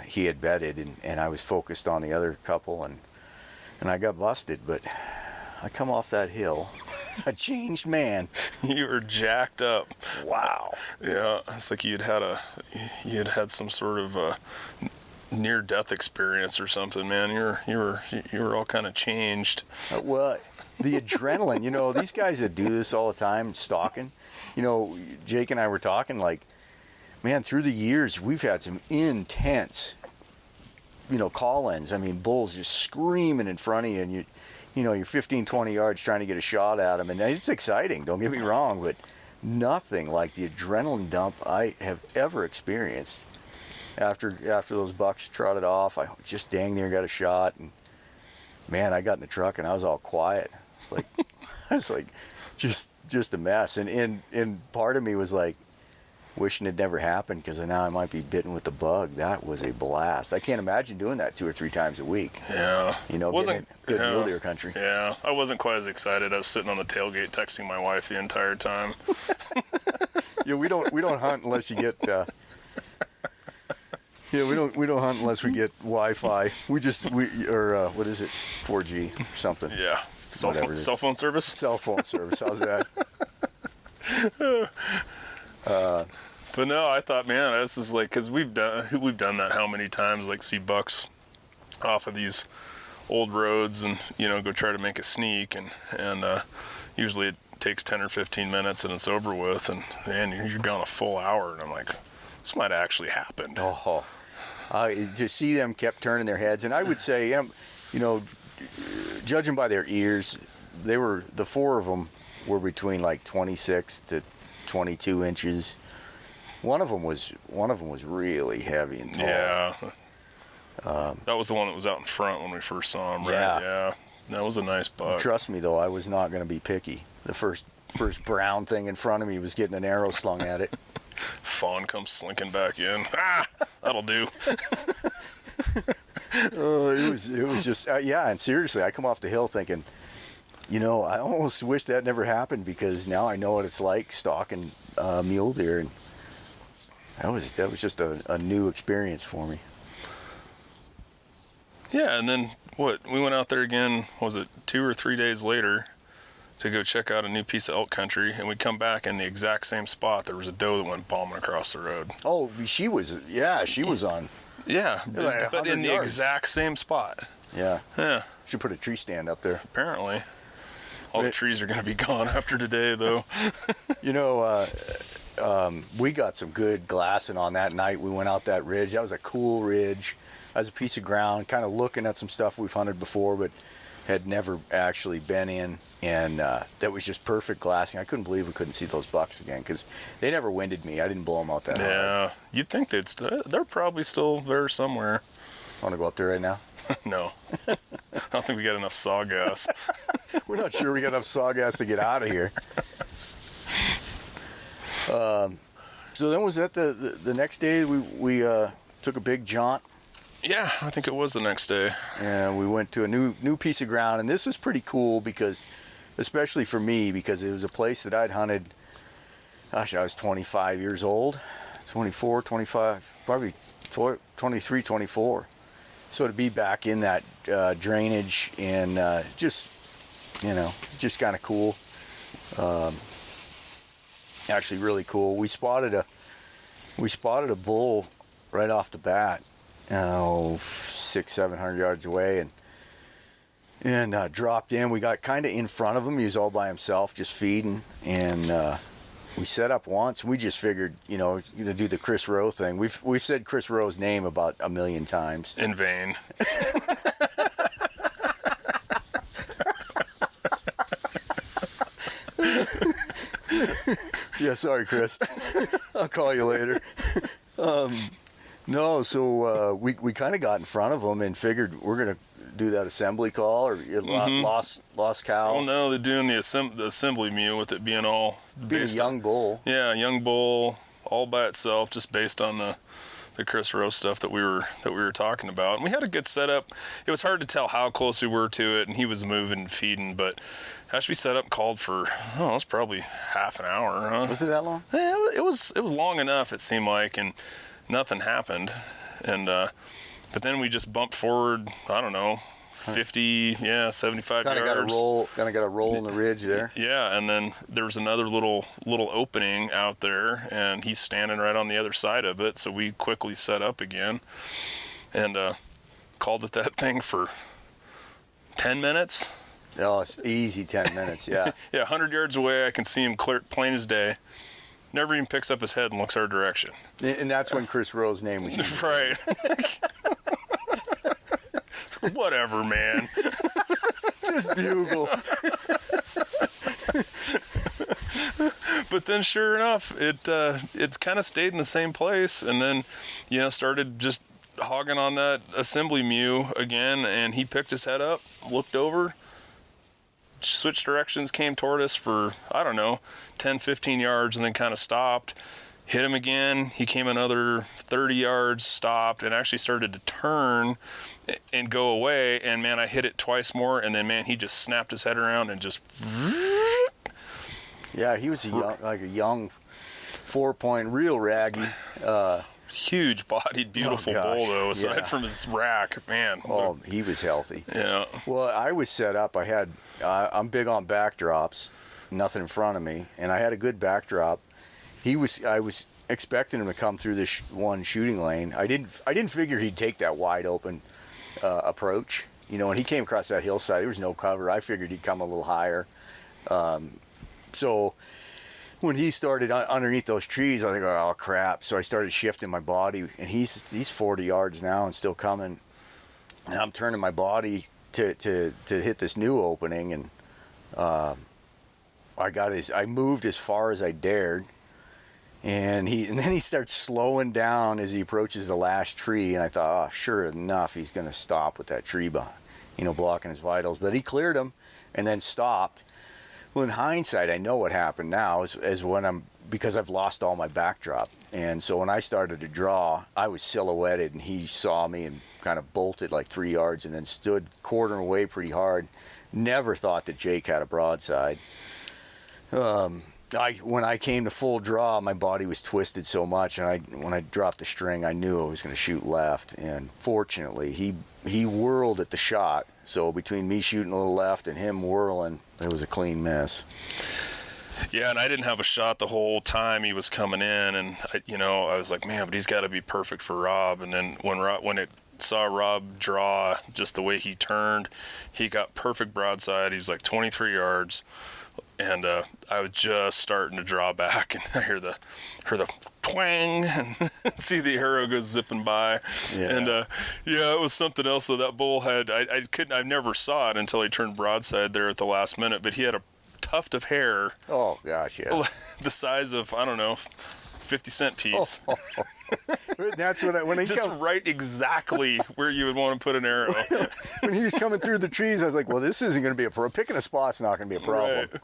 He had bedded, and I was focused on the other couple, and I got busted. But I come off that hill, a changed man. You were jacked up. Wow. Yeah, it's like you had had some sort of near-death experience or something, man. You were all kind of changed. Well, the adrenaline, these guys that do this all the time, stalking, Jake and I were talking, like, man, through the years, we've had some intense, call-ins. I mean, bulls just screaming in front of you, and you're 15, 20 yards trying to get a shot at them, and it's exciting, don't get me wrong, but nothing like the adrenaline dump I have ever experienced. After those bucks trotted off, I just dang near got a shot, and man, I got in the truck and I was all quiet. It's like just a mess, and part of me was like wishing it never happened, because now I might be bitten with the bug. That was a blast. I can't imagine doing that 2 or 3 times a week. Yeah, wasn't good mule deer country. Yeah, I wasn't quite as excited. I was sitting on the tailgate texting my wife the entire time. Yeah, we don't hunt unless you get. Yeah, we don't hunt unless we get Wi-Fi. What is it, 4G or something? Yeah, cell phone service. Cell phone service. How's that? But no, I thought, man, this is like, because we've done that how many times? Like, see bucks off of these old roads and go try to make a sneak, and usually it takes 10 or 15 minutes and it's over with, and man, you're gone a full hour, and I'm like, this might have actually happened. Oh, to see them kept turning their heads, and I would say, judging by their ears, the 4 of them were between like 26 to 22 inches. One of them was really heavy and tall. Yeah. That was the one that was out in front when we first saw him, right? Yeah. That was a nice buck. Trust me, though, I was not going to be picky. The first brown thing in front of me was getting an arrow slung at it. Fawn comes slinking back in. Ah, that'll do. It was just, and seriously, I come off the hill thinking, I almost wish that never happened, because now I know what it's like stalking mule deer, and that was just a new experience for me. Yeah, and then we went out there again, was it 2 or 3 days later, to go check out a new piece of elk country, and we'd come back in the exact same spot. There was a doe that went bombing across the road. Oh, she was on. Yeah, like but in the yards. exact same spot. Yeah. Yeah. Should put a tree stand up there. Apparently. All the trees are going to be gone after today, though. We got some good glassing on that night. We went out that ridge. That was a cool ridge. That was a piece of ground, kind of looking at some stuff we've hunted before, but had never actually been in. And that was just perfect glassing. I couldn't believe we couldn't see those bucks again, because they never winded me. I didn't blow them out that hard. Yeah, you'd think they're probably still there somewhere. Want to go up there right now? No. I don't think we got enough sawgas. We're not sure we got enough sawgas to get out of here. So then was that the next day we took a big jaunt? Yeah, I think it was the next day. And we went to a new piece of ground, and this was pretty cool, because, especially for me, because it was a place that I'd hunted, gosh, I was 25 years old, 24, 25, probably 23, 24. So to be back in that drainage and just kind of cool. Actually really cool. We spotted a bull right off the bat, 600-700 yards away, and dropped in. We got kind of in front of him. He was all by himself, just feeding, and we set up once. We just figured, do the Chris Rowe thing. We've said Chris Rowe's name about 1 million times. In vain. Yeah, sorry, Chris. I'll call you later. No, so we kind of got in front of them and figured we're gonna do that assembly call, or lost cow. Oh no, they're doing the assembly mule with it being all being a young bull. Yeah, young bull all by itself, just based on the Chris Rowe stuff that we were talking about. And we had a good setup. It was hard to tell how close we were to it, and he was moving and feeding, but as we set up, called for, it was probably half an hour, huh? Was it that long? Yeah, it was long enough, it seemed like, and nothing happened. And but then we just bumped forward, I don't know, 50, 75 yards. Kind of got a roll in the ridge there. Yeah, and then there was another little opening out there, and he's standing right on the other side of it. So we quickly set up again, and called it that thing for 10 minutes. Oh, it's easy 10 minutes, yeah. Yeah, 100 yards away, I can see him clear, plain as day. Never even picks up his head and looks our direction. And that's when Chris Rowe's name was used. Right. Whatever, man. Just bugle. But then, sure enough, it's kind of stayed in the same place, and then, started just hogging on that assembly mew again, and he picked his head up, looked over, switched directions, came toward us for, I don't know, 10, 15 yards, and then kind of stopped. Hit him again. He came another 30 yards, stopped, and actually started to turn and go away. And man, I hit it twice more, and then man, he just snapped his head around and just. Yeah, he was a young 4-point, real raggy. Huge bodied, beautiful bull though, aside from his rack, man. Oh, he was healthy. Yeah. Well, I was set up. I'm big on backdrops, nothing in front of me, and I had a good backdrop. I was expecting him to come through this one shooting lane. I didn't figure he'd take that wide open approach. When he came across that hillside, there was no cover. I figured he'd come a little higher. So when he started underneath those trees, I think, oh crap. So I started shifting my body, and he's 40 yards now and still coming. And I'm turning my body to hit this new opening, and I moved as far as I dared, and then he starts slowing down as he approaches the last tree, and I thought, oh, sure enough, he's going to stop with that tree behind, blocking his vitals. But he cleared him and then stopped. Well, in hindsight, I know what happened now is because I've lost all my backdrop. And so when I started to draw, I was silhouetted, and he saw me and kind of bolted like 3 yards and then stood quartering away pretty hard. Never thought that Jake had a broadside. When I came to full draw, my body was twisted so much, and when I dropped the string, I knew I was going to shoot left. And fortunately, he whirled at the shot. So between me shooting a little left and him whirling, it was a clean miss. Yeah, and I didn't have a shot the whole time he was coming in, and I was like, man, but he's got to be perfect for Rob. And then when it saw Rob draw, just the way he turned, he got perfect broadside. He was like 23 yards, and I was just starting to draw back, and I heard the twang, and see the arrow go zipping by. Yeah. And it was something else. So that bull had I never saw it until he turned broadside there at the last minute, but he had a tuft of hair. Oh gosh, yeah. The size of, I don't know, 50-cent piece. Oh. That's when he just right exactly where you would want to put an arrow. When he was coming through the trees, I was like, well, this isn't going to be a problem. Picking a spot's not going to be a problem. Right.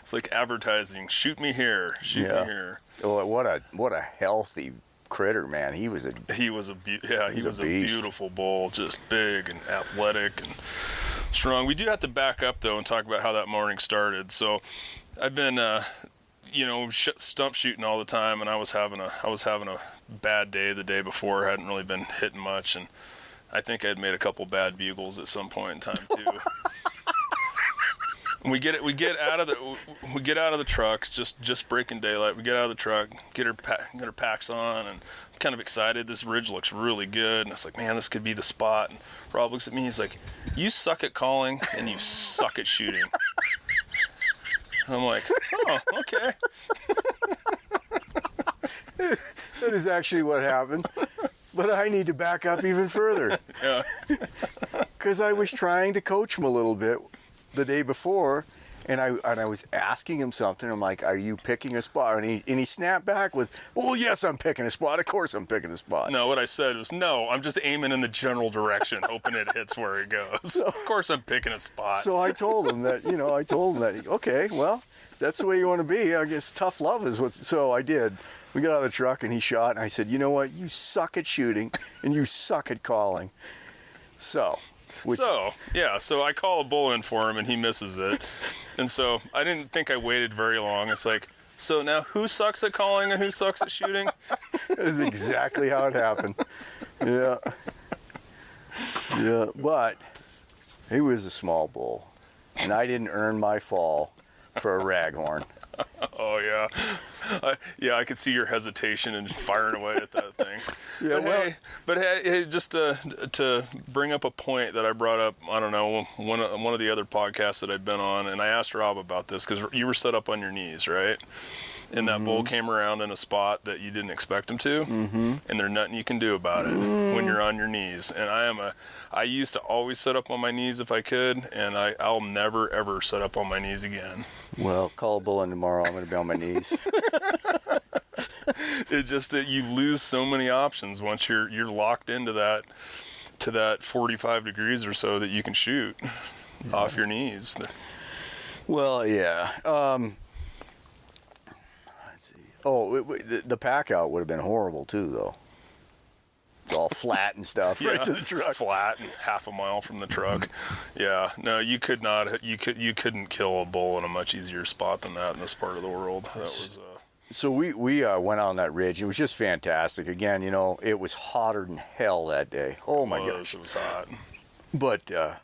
It's like advertising. Shoot me here. Shoot me here. Oh, what a healthy critter, man. He was a beautiful bull, just big and athletic and strong. We do have to back up though and talk about how that morning started. So I've been stump shooting all the time, and I was having a bad day the day before. I hadn't really been hitting much, and I think I'd made a couple bad bugles at some point in time too. We get out of the truck, just breaking daylight. We get out of the truck, get our packs on, and I'm kind of excited. This ridge looks really good, and it's like, man, this could be the spot. And Rob looks at me, he's like, you suck at calling and you suck at shooting. And I'm like, oh, okay. That is actually what happened. But I need to back up even further. Yeah. Because I was trying to coach him a little bit the day before, and I was asking him something. I'm like, are you picking a spot? And he snapped back with, well, yes, I'm picking a spot. Of course I'm picking a spot. No, what I said was, no, I'm just aiming in the general direction, hoping it hits where it goes. So, of course I'm picking a spot. So I told him that, okay, well, if that's the way you want to be, I guess tough love is what's, so I did. We got out of the truck, and he shot, and I said, you know what, you suck at shooting, and you suck at calling. So I call a bull in for him, and he misses it. And so I didn't think I waited very long. It's like, so now who sucks at calling and who sucks at shooting? That is exactly how it happened. Yeah. Yeah, but he was a small bull, and I didn't earn my fall for a raghorn. Oh, yeah. I could see your hesitation and just firing away at that thing. Yeah, but hey, just to bring up a point that I brought up, I don't know, one of the other podcasts that I'd been on, and I asked Rob about this because you were set up on your knees, right? And that bull came around in a spot that you didn't expect him to, and there's nothing you can do about it when you're on your knees. And I used to always set up on my knees if I could, and I'll never ever set up on my knees again. Well, call a bull in tomorrow. I'm going to be on my knees. It's just that you lose so many options once you're locked into that 45 degrees or so that you can shoot off your knees. Well, yeah. Let's see. Oh, the pack out would have been horrible too, though. It's all flat and stuff right to the truck. Flat and half a mile from the truck. Yeah. No, you could not. You couldn't kill a bull in a much easier spot than that in this part of the world. That was. So we went on that ridge. It was just fantastic. Again, it was hotter than hell that day. Oh my gosh, it was hot. But to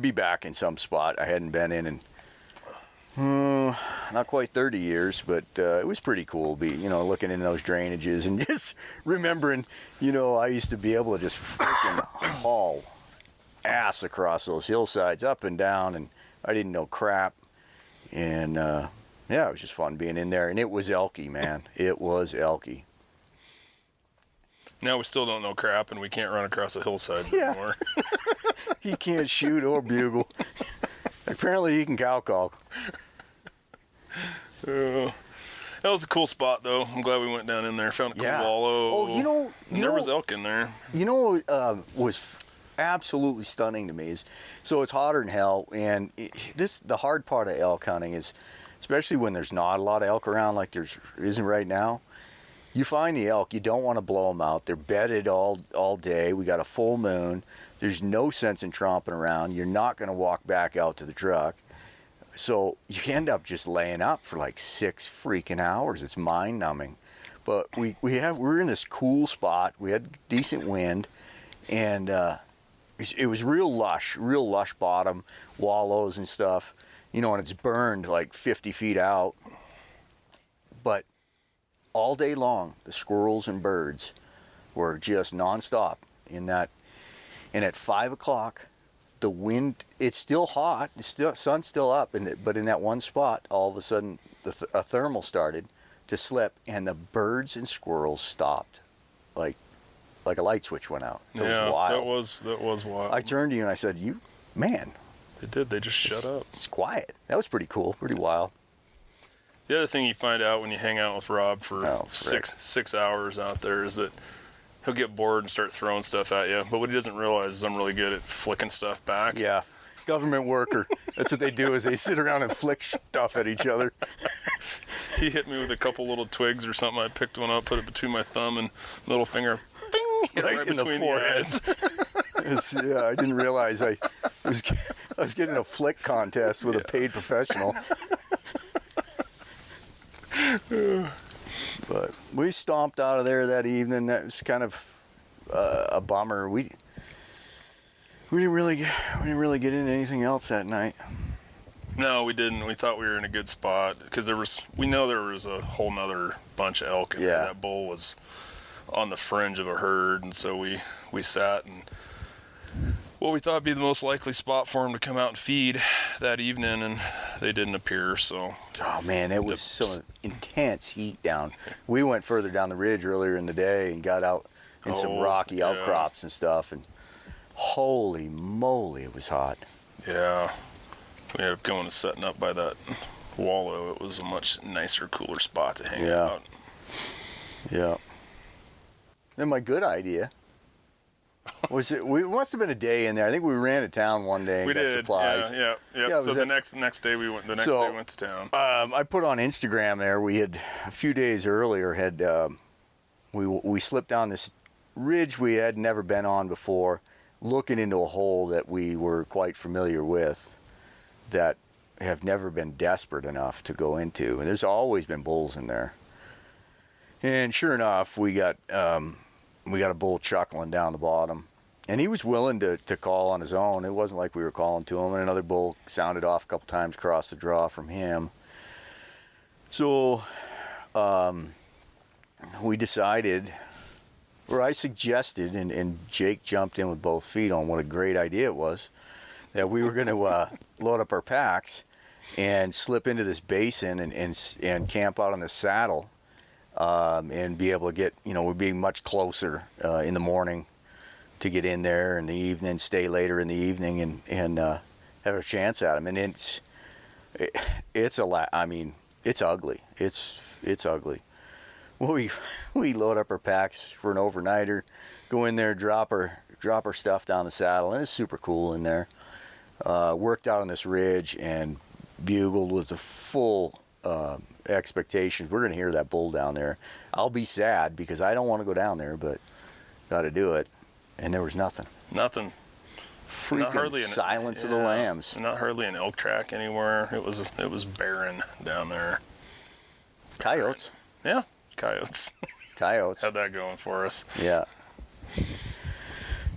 be back in some spot I hadn't been in not quite 30 years, but it was pretty cool. Looking in those drainages and just remembering, I used to be able to just freaking haul ass across those hillsides, up and down, and I didn't know crap. And Yeah, it was just fun being in there, and it was elky, man. It was elky. Now we still don't know crap, and we can't run across the hillsides Yeah. anymore. He can't shoot or bugle. Apparently, he can cow call. That was a cool spot, though. I'm glad we went down in there. Found a cool wallow. Oh, there was elk in there. You know what was absolutely stunning to me is, so it's hotter than hell, and the hard part of elk hunting is, especially when there's not a lot of elk around like there isn't right now. You find the elk, you don't want to blow them out. They're bedded all day. We got a full moon. There's no sense in tromping around. You're not going to walk back out to the truck. So you end up just laying up for like 6 freaking hours. It's mind-numbing. But we're in this cool spot. We had decent wind, and it was real lush bottom, wallows and stuff. You know, and it's burned like 50 feet out. But all day long, the squirrels and birds were just nonstop in that. And at 5 o'clock, the wind, it's still hot, sun's still up, but in that one spot, all of a sudden, a thermal started to slip, and the birds and squirrels stopped, like a light switch went out. It was wild. That was wild. I turned to you and I said, man. They did. They just shut up. It's quiet. That was pretty cool, pretty wild. The other thing you find out when you hang out with Rob for 6 hours out there is that he'll get bored and start throwing stuff at you. But what he doesn't realize is I'm really good at flicking stuff back. Yeah, government worker. That's what they do, is they sit around and flick stuff at each other. He hit me with a couple little twigs or something. I picked one up, put it between my thumb and little finger. Bing! Right in the forehead. Yeah, I didn't realize I was getting a flick contest with a paid professional. But we stomped out of there that evening. That was kind of a bummer. We didn't really get into anything else that night. No, we didn't. We thought we were in a good spot because we know there was a whole nother bunch of elk in there. That bull was on the fringe of a herd, and so we sat and we thought would be the most likely spot for him to come out and feed that evening, and they didn't appear. So, oh man, it was so intense heat down. We went further down the ridge earlier in the day and got out in some rocky outcrops and stuff, and holy moly, it was hot. Yeah, we ended up going and setting up by that wallow. It was a much nicer, cooler spot to hang out. Yeah. Then my good idea was it? We must have been a day in there. I think we ran to town one day and got supplies. Yeah. So the next day we went. The next day we went to town. I put on Instagram there. We had a few days earlier we slipped down this ridge we had never been on before, looking into a hole that we were quite familiar with, that have never been desperate enough to go into. And there's always been bulls in there. And sure enough, we got a bull chuckling down the bottom, and he was willing to call on his own. It wasn't like we were calling to him, and another bull sounded off a couple times across the draw from him. So we decided, or I suggested, and Jake jumped in with both feet on what a great idea it was, that we were going to load up our packs and slip into this basin and camp out on the saddle. And be able to get, we'd be much closer in the morning to get in there, in the evening, stay later in the evening, and have a chance at them. And it's ugly. It's ugly. Well, we load up our packs for an overnighter, go in there, drop our stuff down the saddle, and it's super cool in there. Worked out on this ridge and bugled with the full expectations. We're going to hear that bull down there. I'll be sad because I don't want to go down there, but got to do it. And there was nothing. Freaking silence of the lambs. Not hardly an elk track anywhere. It was barren down there. Coyotes. Yeah, coyotes. Had that going for us. Yeah.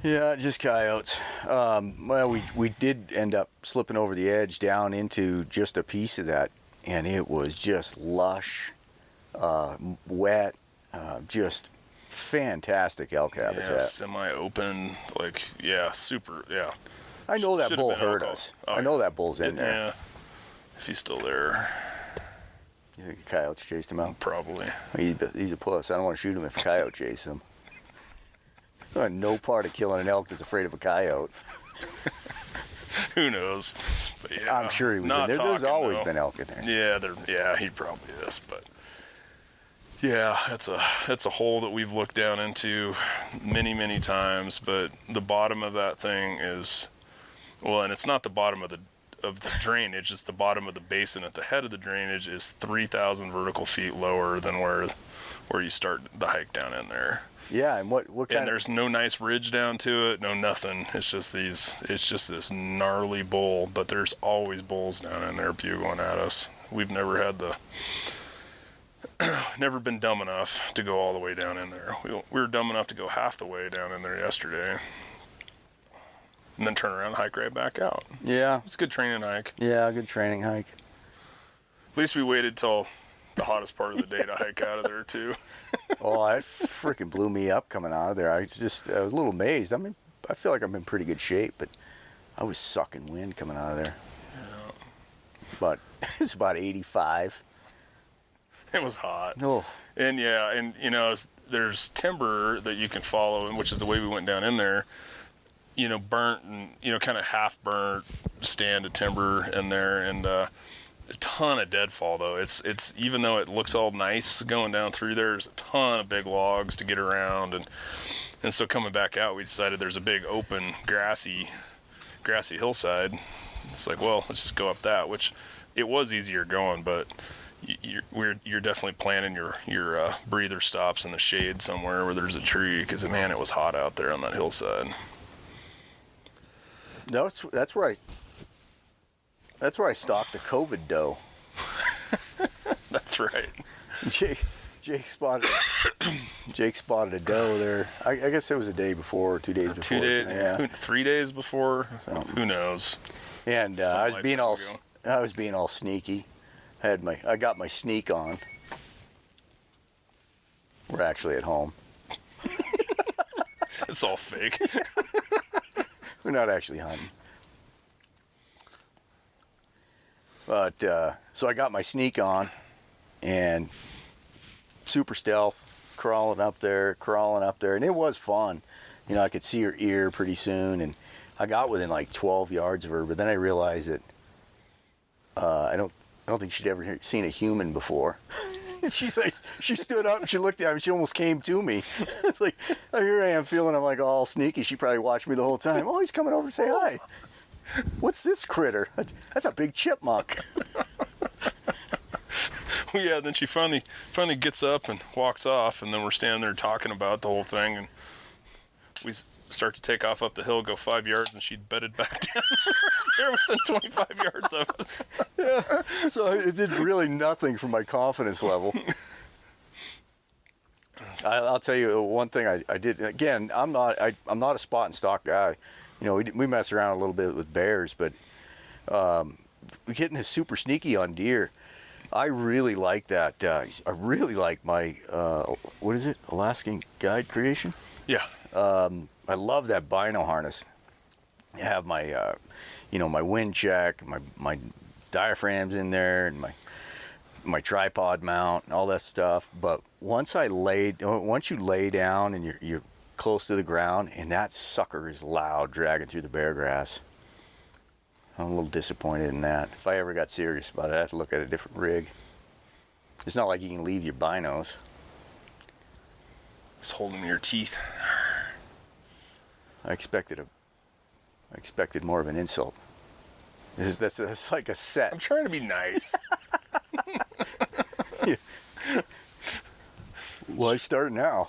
Yeah, just coyotes. Well, we did end up slipping over the edge down into just a piece of that, and it was just lush, wet, just fantastic elk habitat. Yeah, semi-open, super, yeah. I know that bull heard us. I know that bull's in there. Yeah, if he's still there. You think the coyotes chased him out? Probably. He's a puss. I don't want to shoot him if a coyote chases him. I want no part of killing an elk that's afraid of a coyote. Who knows? But yeah, I'm sure he was in there. There's always been elk in there. Yeah, he probably is. But yeah, it's a hole that we've looked down into many times. But the bottom of that thing is, well, and it's not the bottom of the drainage. It's the bottom of the basin. At the head of the drainage is 3,000 vertical feet lower than where you start the hike down in there. Yeah, and what kind and there's no nice ridge down to it, no nothing. It's just this gnarly bowl, but there's always bulls down in there bugling at us. We've never had never been dumb enough to go all the way down in there. We were dumb enough to go half the way down in there yesterday, and then turn around and hike right back out. Yeah. It's a good training hike. Yeah, good training hike. At least we waited till the hottest part of the day to hike out of there too. Oh, that freaking blew me up coming out of there. I was a little amazed. I mean, I feel like I'm in pretty good shape, but I was sucking wind coming out of there. Yeah. But it's about 85. It was hot. Oh. And yeah, and you know, there's timber that you can follow, which is the way we went down in there. You know, burnt and, you know, kind of half burnt stand of timber in there, and a ton of deadfall though. It's even though it looks all nice going down through there, there's a ton of big logs to get around, and so coming back out, we decided there's a big open grassy hillside. It's like, well, let's just go up that, which it was easier going, but you're definitely planning your breather stops in the shade somewhere where there's a tree, because man, it was hot out there on that hillside. That's where I stalked the COVID doe. That's right. Jake spotted a doe there. I guess it was a day before or 2 days before. 2 days, yeah. 3 days before. Who knows? And I was being all sneaky. I got my sneak on. We're actually at home. It's all fake. We're not actually hunting. But, so I got my sneak on and super stealth, crawling up there, and it was fun. You know, I could see her ear pretty soon, and I got within like 12 yards of her, but then I realized that I don't think she'd ever seen a human before. She stood up and she looked at me, she almost came to me. It's like, here I am feeling I'm like all sneaky. She probably watched me the whole time. Oh, he's coming over to say hi. What's this critter? That's a big chipmunk. Well, yeah, then she finally gets up and walks off, and then we're standing there talking about the whole thing, and we start to take off up the hill, go 5 yards, and she'd bedded back down there within 25 yards of us. Yeah. So it did really nothing for my confidence level. I'll tell you one thing I did. Again, I'm not a spot and stalk guy. You know, we mess around a little bit with bears, but getting this super sneaky on deer, I really like that. I really like my what is it? Alaskan Guide Creation. Yeah. I love that bino harness. I have my, my wind check, my diaphragms in there, and my tripod mount, and all that stuff. But once you lay down and you're close to the ground, and that sucker is loud dragging through the bear grass, I'm a little disappointed in that. If I ever got serious about it, I'd have to look at a different rig. It's not like you can leave your binos. It's holding your teeth. I expected more of an insult. That's like a set. I'm trying to be nice. Yeah. Why start now?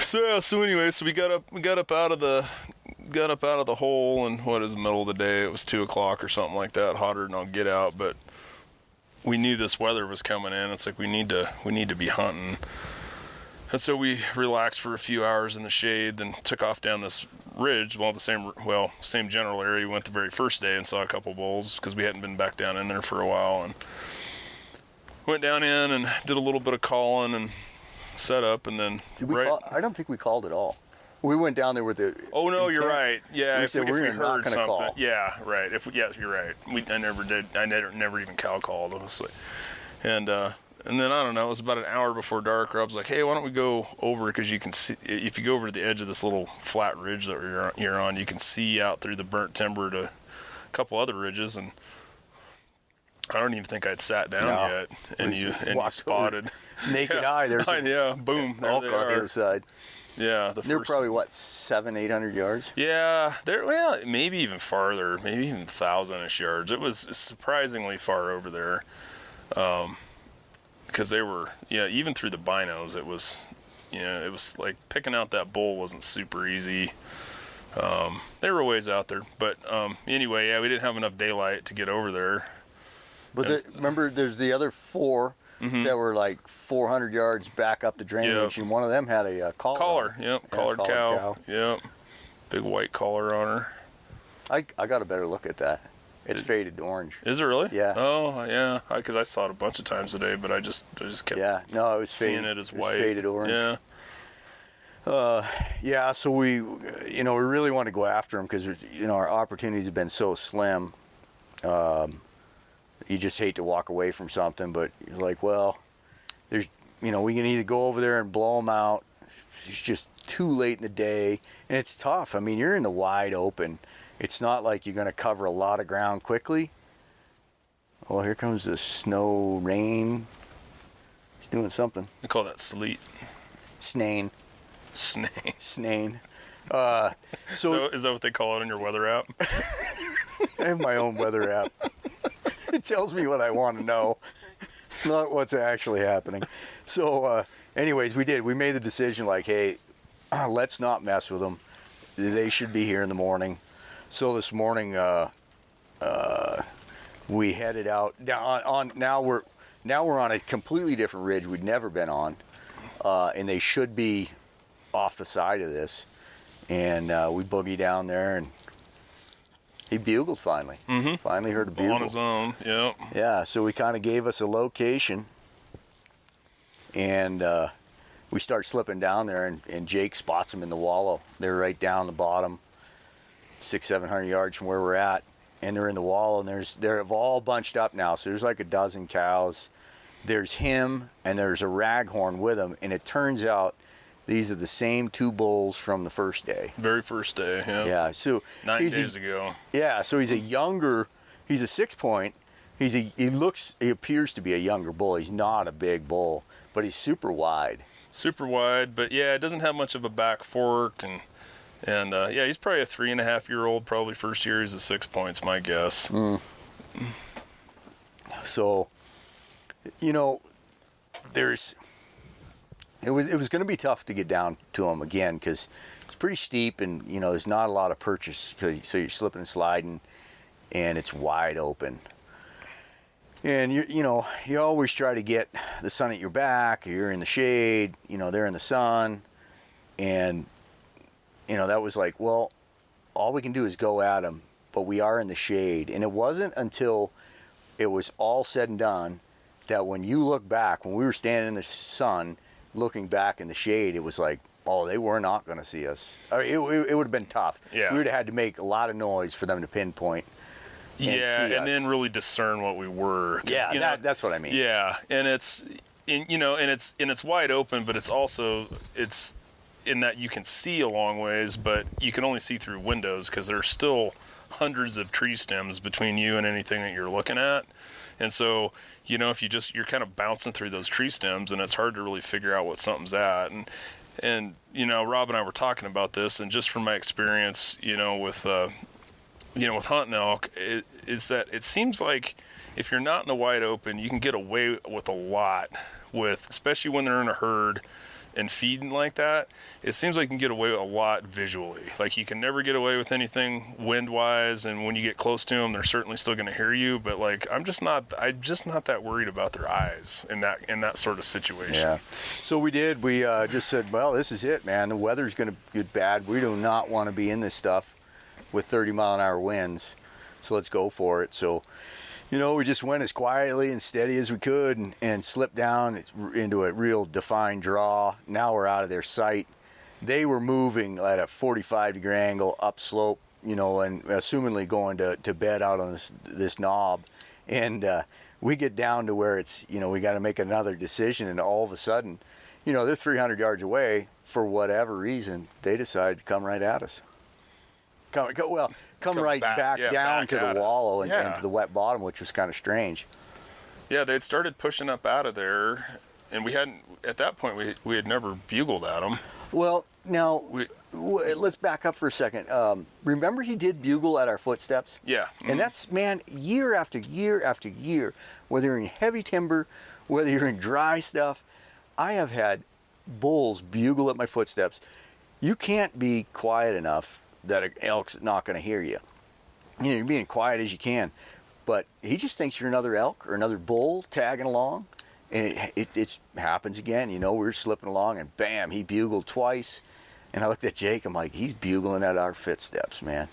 So anyway, we got up out of the hole, and what is the middle of the day? It was 2:00 or something like that, hotter than I'll get out. But we knew this weather was coming in. It's like we need to be hunting. And so we relaxed for a few hours in the shade, then took off down this ridge, same general area we went the very first day, and saw a couple bulls because we hadn't been back down in there for a while, and went down in and did a little bit of calling and set up, and then I don't think we called at all. We went down there with the. Oh no, intent. you're right. Yeah, We if said we we're heard not going to something. call. Yeah, right. Yes, you're right. I never did. I never even cow called, honestly. And then I don't know. It was about an hour before dark. Rob's like, "Hey, why don't we go over? Because you can see if you go over to the edge of this little flat ridge that you're on, you can see out through the burnt timber to a couple other ridges." And I don't even think I'd sat down yet, and you spotted naked eye. There's boom, there elk they on are. the other side. Yeah, they're probably what 700-800 yards. Yeah, they're maybe even farther, maybe even 1,000-ish yards. It was surprisingly far over there, because they were even through the binos. It was it was like picking out that bull wasn't super easy. They were a ways out there, but anyway, we didn't have enough daylight to get over there. But remember, there's the other 4 that were like 400 yards back up the drainage, and one of them had a collar. Collared cow. Yep, big white collar on her. I got a better look at that. It's faded orange. Is it really? Yeah. Oh, yeah. Because I saw it a bunch of times today, but I just kept. Yeah. No, it was seeing it as white. Faded orange. Yeah. So we really want to go after them because our opportunities have been so slim. You just hate to walk away from something, but you're like, well, there's, we can either go over there and blow them out. It's just too late in the day, and it's tough. I mean, you're in the wide open. It's not like you're going to cover a lot of ground quickly. Oh, here comes the snow, rain. He's doing something. They call that sleet. Snane. Snane. So is that what they call it in your weather app? I have my own weather app. It tells me what I want to know, not what's actually happening. So anyways, we made the decision like, hey, let's not mess with them. They should be here in the morning. So this morning we headed out now we're on a completely different ridge we'd never been on, and they should be off the side of this, and we boogie down there, and he bugled finally. Finally heard a bugle. On his own, yep. Yeah, so he kind of gave us a location, and we start slipping down there, and Jake spots them in the wallow. They're right down the bottom, 600-700 yards from where we're at, and they're in the wallow, and they're all bunched up now. So there's like a dozen cows. There's him, and there's a raghorn with him, and it turns out these are the same 2 bulls from the first day. Very first day, yeah. Yeah, so 9 days ago. Yeah, so he's a 6-point. He appears to be a younger bull. He's not a big bull, but he's super wide. Super wide, but yeah, it doesn't have much of a back fork, and he's probably a 3.5-year-old, probably first year he's a 6 points, my guess. So, it was going to be tough to get down to him again because it's pretty steep, and there's not a lot of purchase, so you're slipping and sliding, and it's wide open. And you always try to get the sun at your back, or you're in the shade, they're in the sun, and that was like, well, all we can do is go at them, but we are in the shade. And it wasn't until it was all said and done that when you look back, when we were standing in the sun looking back in the shade, it was like, oh, they were not going to see us. It would have been tough. Yeah. We would have had to make a lot of noise for them to pinpoint and see us. And then really discern what we were. Yeah, that's what I mean. Yeah, and it's wide open, but it's in that you can see a long ways, but you can only see through windows because there's still hundreds of tree stems between you and anything that you're looking at. And so, if you're kind of bouncing through those tree stems, and it's hard to really figure out what something's at. And Rob and I were talking about this, and just from my experience, with hunting elk, is that it seems like if you're not in the wide open, you can get away with a lot especially when they're in a herd and feeding like that. It seems like you can get away with a lot visually. Like you can never get away with anything wind-wise, and when you get close to them, they're certainly still going to hear you. But like I'm just not that worried about their eyes in that sort of situation. Yeah. So we just said, well, this is it, man. The weather's going to get bad. We do not want to be in this stuff with 30-mile-an-hour winds. So let's go for it. So, we just went as quietly and steady as we could and slipped down into a real defined draw. Now we're out of their sight. they were moving at a 45-degree angle upslope, you know, and assumingly going to bed out on this knob. And we get down to where it's, you know, we got to make another decision, and all of a sudden, you know, they're 300 yards away. For whatever reason, they decided to come right at us. Come right back down to the wallow and to the wet bottom, which was kind of strange. Yeah, they'd started pushing up out of there, and we hadn't, at that point, we had never bugled at them. Well, now, let's back up for a second. Remember he did bugle at our footsteps? Yeah. Mm-hmm. And that's, man, year after year after year, whether you're in heavy timber, whether you're in dry stuff, I have had bulls bugle at my footsteps. You can't be quiet enough that an elk's not going to hear you. You know, you're being quiet as you can, but he just thinks you're another elk or another bull tagging along, and it happens again. You know, we're slipping along, and bam, he bugled twice, and I looked at Jake. I'm like, he's bugling at our footsteps, man.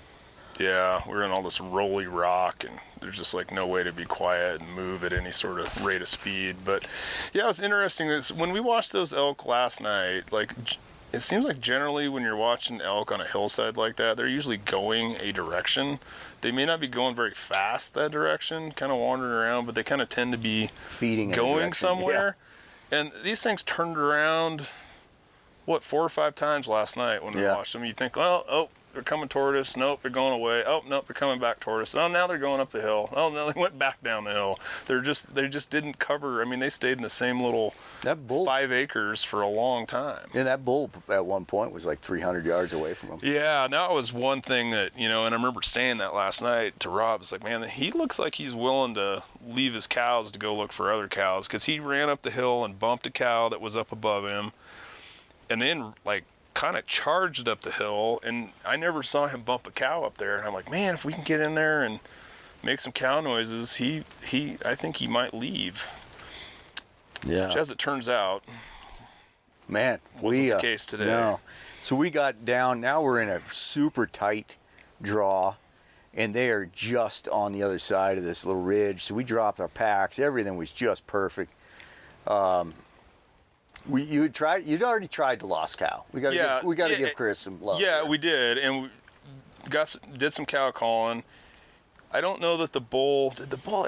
Yeah, we're in all this rolly rock, and there's just like no way to be quiet and move at any sort of rate of speed. But yeah, it was interesting. When we watched those elk last night, like, it seems like generally when you're watching elk on a hillside like that, they're usually going a direction. They may not be going very fast that direction, kind of wandering around, but they kind of tend to be feeding going somewhere. Yeah. And these things turned around, 4 or 5 times last night when we watched them. You think, well, they're coming toward us. Nope, they're going away. Oh, nope, they're coming back toward us. Oh, now they're going up the hill. Oh, no, they went back down the hill. They just didn't cover. I mean, they stayed in the same little 5 acres for a long time. And that bull at one point was like 300 yards away from them. Yeah, that was one thing that, you know, and I remember saying that last night to Rob. It's like, man, he looks like he's willing to leave his cows to go look for other cows, because he ran up the hill and bumped a cow that was up above him, and then, like, kind of charged up the hill, and I never saw him bump a cow up there. And I'm like, man, if we can get in there and make some cow noises, I think he might leave. Yeah. Which, as it turns out, man, wasn't the case today. No. So we got down. Now we're in a super tight draw, and they are just on the other side of this little ridge. So we dropped our packs. Everything was just perfect. You'd already tried the lost cow. We got to give Chris some love. Yeah, we did, and we did some cow calling. I don't know that the bull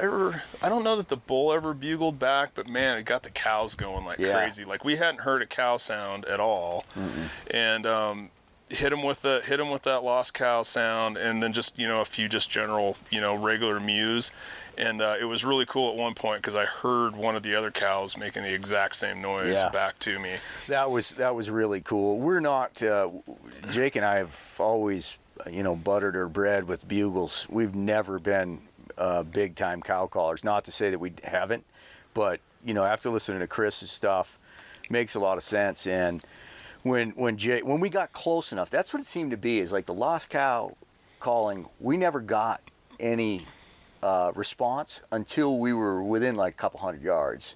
ever bugled back, but man, it got the cows going like crazy. Like, we hadn't heard a cow sound at all. Mm-mm. And hit him with that lost cow sound, and then just, you know, a few just general, you know, regular mews. And it was really cool at one point, because I heard one of the other cows making the exact same noise back to me. That was really cool. We're not Jake and I have always, you know, buttered or bred with bugles. We've never been big time cow callers. Not to say that we haven't, but, you know, after listening to Chris's stuff, makes a lot of sense. And when we got close enough, that's what it seemed to be, is like the lost cow calling. We never got any response until we were within like a couple hundred yards,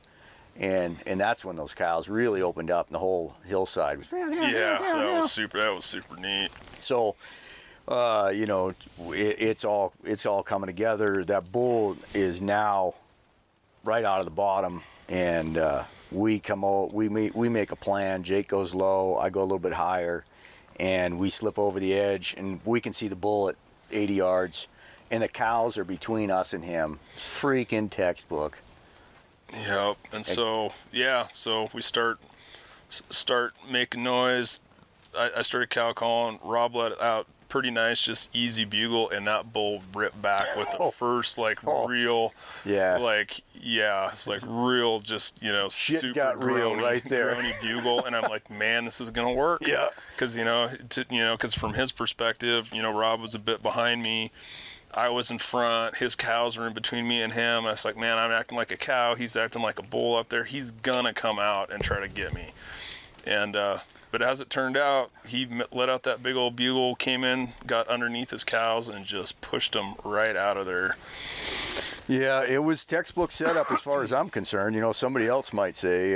and that's when those cows really opened up, and the whole hillside was that was super neat. So you know, it's all coming together. That bull is now right out of the bottom, and we make a plan. Jake goes low, I go a little bit higher, and we slip over the edge, and we can see the bull at 80 yards. And the cows are between us and him. Freaking textbook. Yep. And so we start making noise. I started cow calling. Rob let out pretty nice, just easy bugle, and that bull ripped back with the first real, it's like real, just, you know, shit super got real groany, right there. Groany bugle, and I'm like, man, this is gonna work. Yeah. Because because from his perspective, you know, Rob was a bit behind me. I was in front, his cows were in between me and him. I was like, man, I'm acting like a cow. He's acting like a bull up there. He's gonna come out and try to get me. And, but as it turned out, he let out that big old bugle, came in, got underneath his cows, and just pushed them right out of there. Yeah, it was textbook setup as far as I'm concerned. You know, somebody else might say,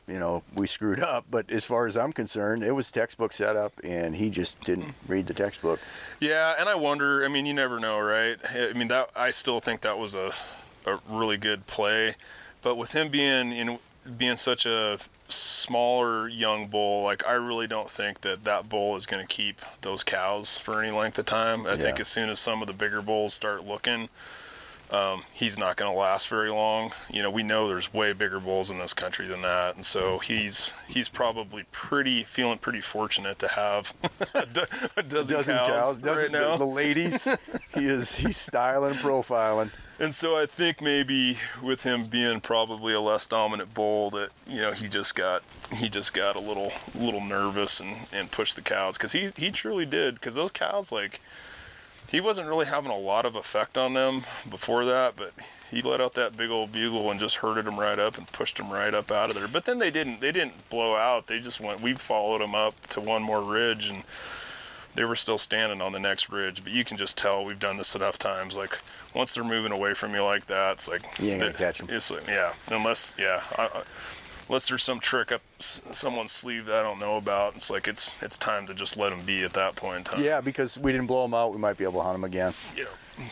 you know, we screwed up, but as far as I'm concerned, it was textbook setup, and he just didn't read the textbook. Yeah, and I wonder, I mean, you never know, right? I mean, I still think that was a really good play, but with him being, you know, being such a smaller young bull, like I really don't think that bull is going to keep those cows for any length of time. I think as soon as some of the bigger bulls start looking, he's not going to last very long. We know there's way bigger bulls in this country than that, and so he's probably feeling pretty fortunate to have a dozen cows right now. The ladies, he's styling and profiling. And so I think maybe with him being probably a less dominant bull, that he just got a little nervous and pushed the cows, because he truly did, because those cows, like, he wasn't really having a lot of effect on them before that, but he let out that big old bugle and just herded them right up and pushed them right up out of there. But then they didn't blow out. They just went. We followed them up to one more ridge, and they were still standing on the next ridge. But you can just tell, we've done this enough times. Like, once they're moving away from you like that, it's like you ain't gonna catch them. It's like, unless there's some trick up someone's sleeve that I don't know about. It's like it's time to just let them be at that point in time. Yeah, because we didn't blow them out, we might be able to hunt them again.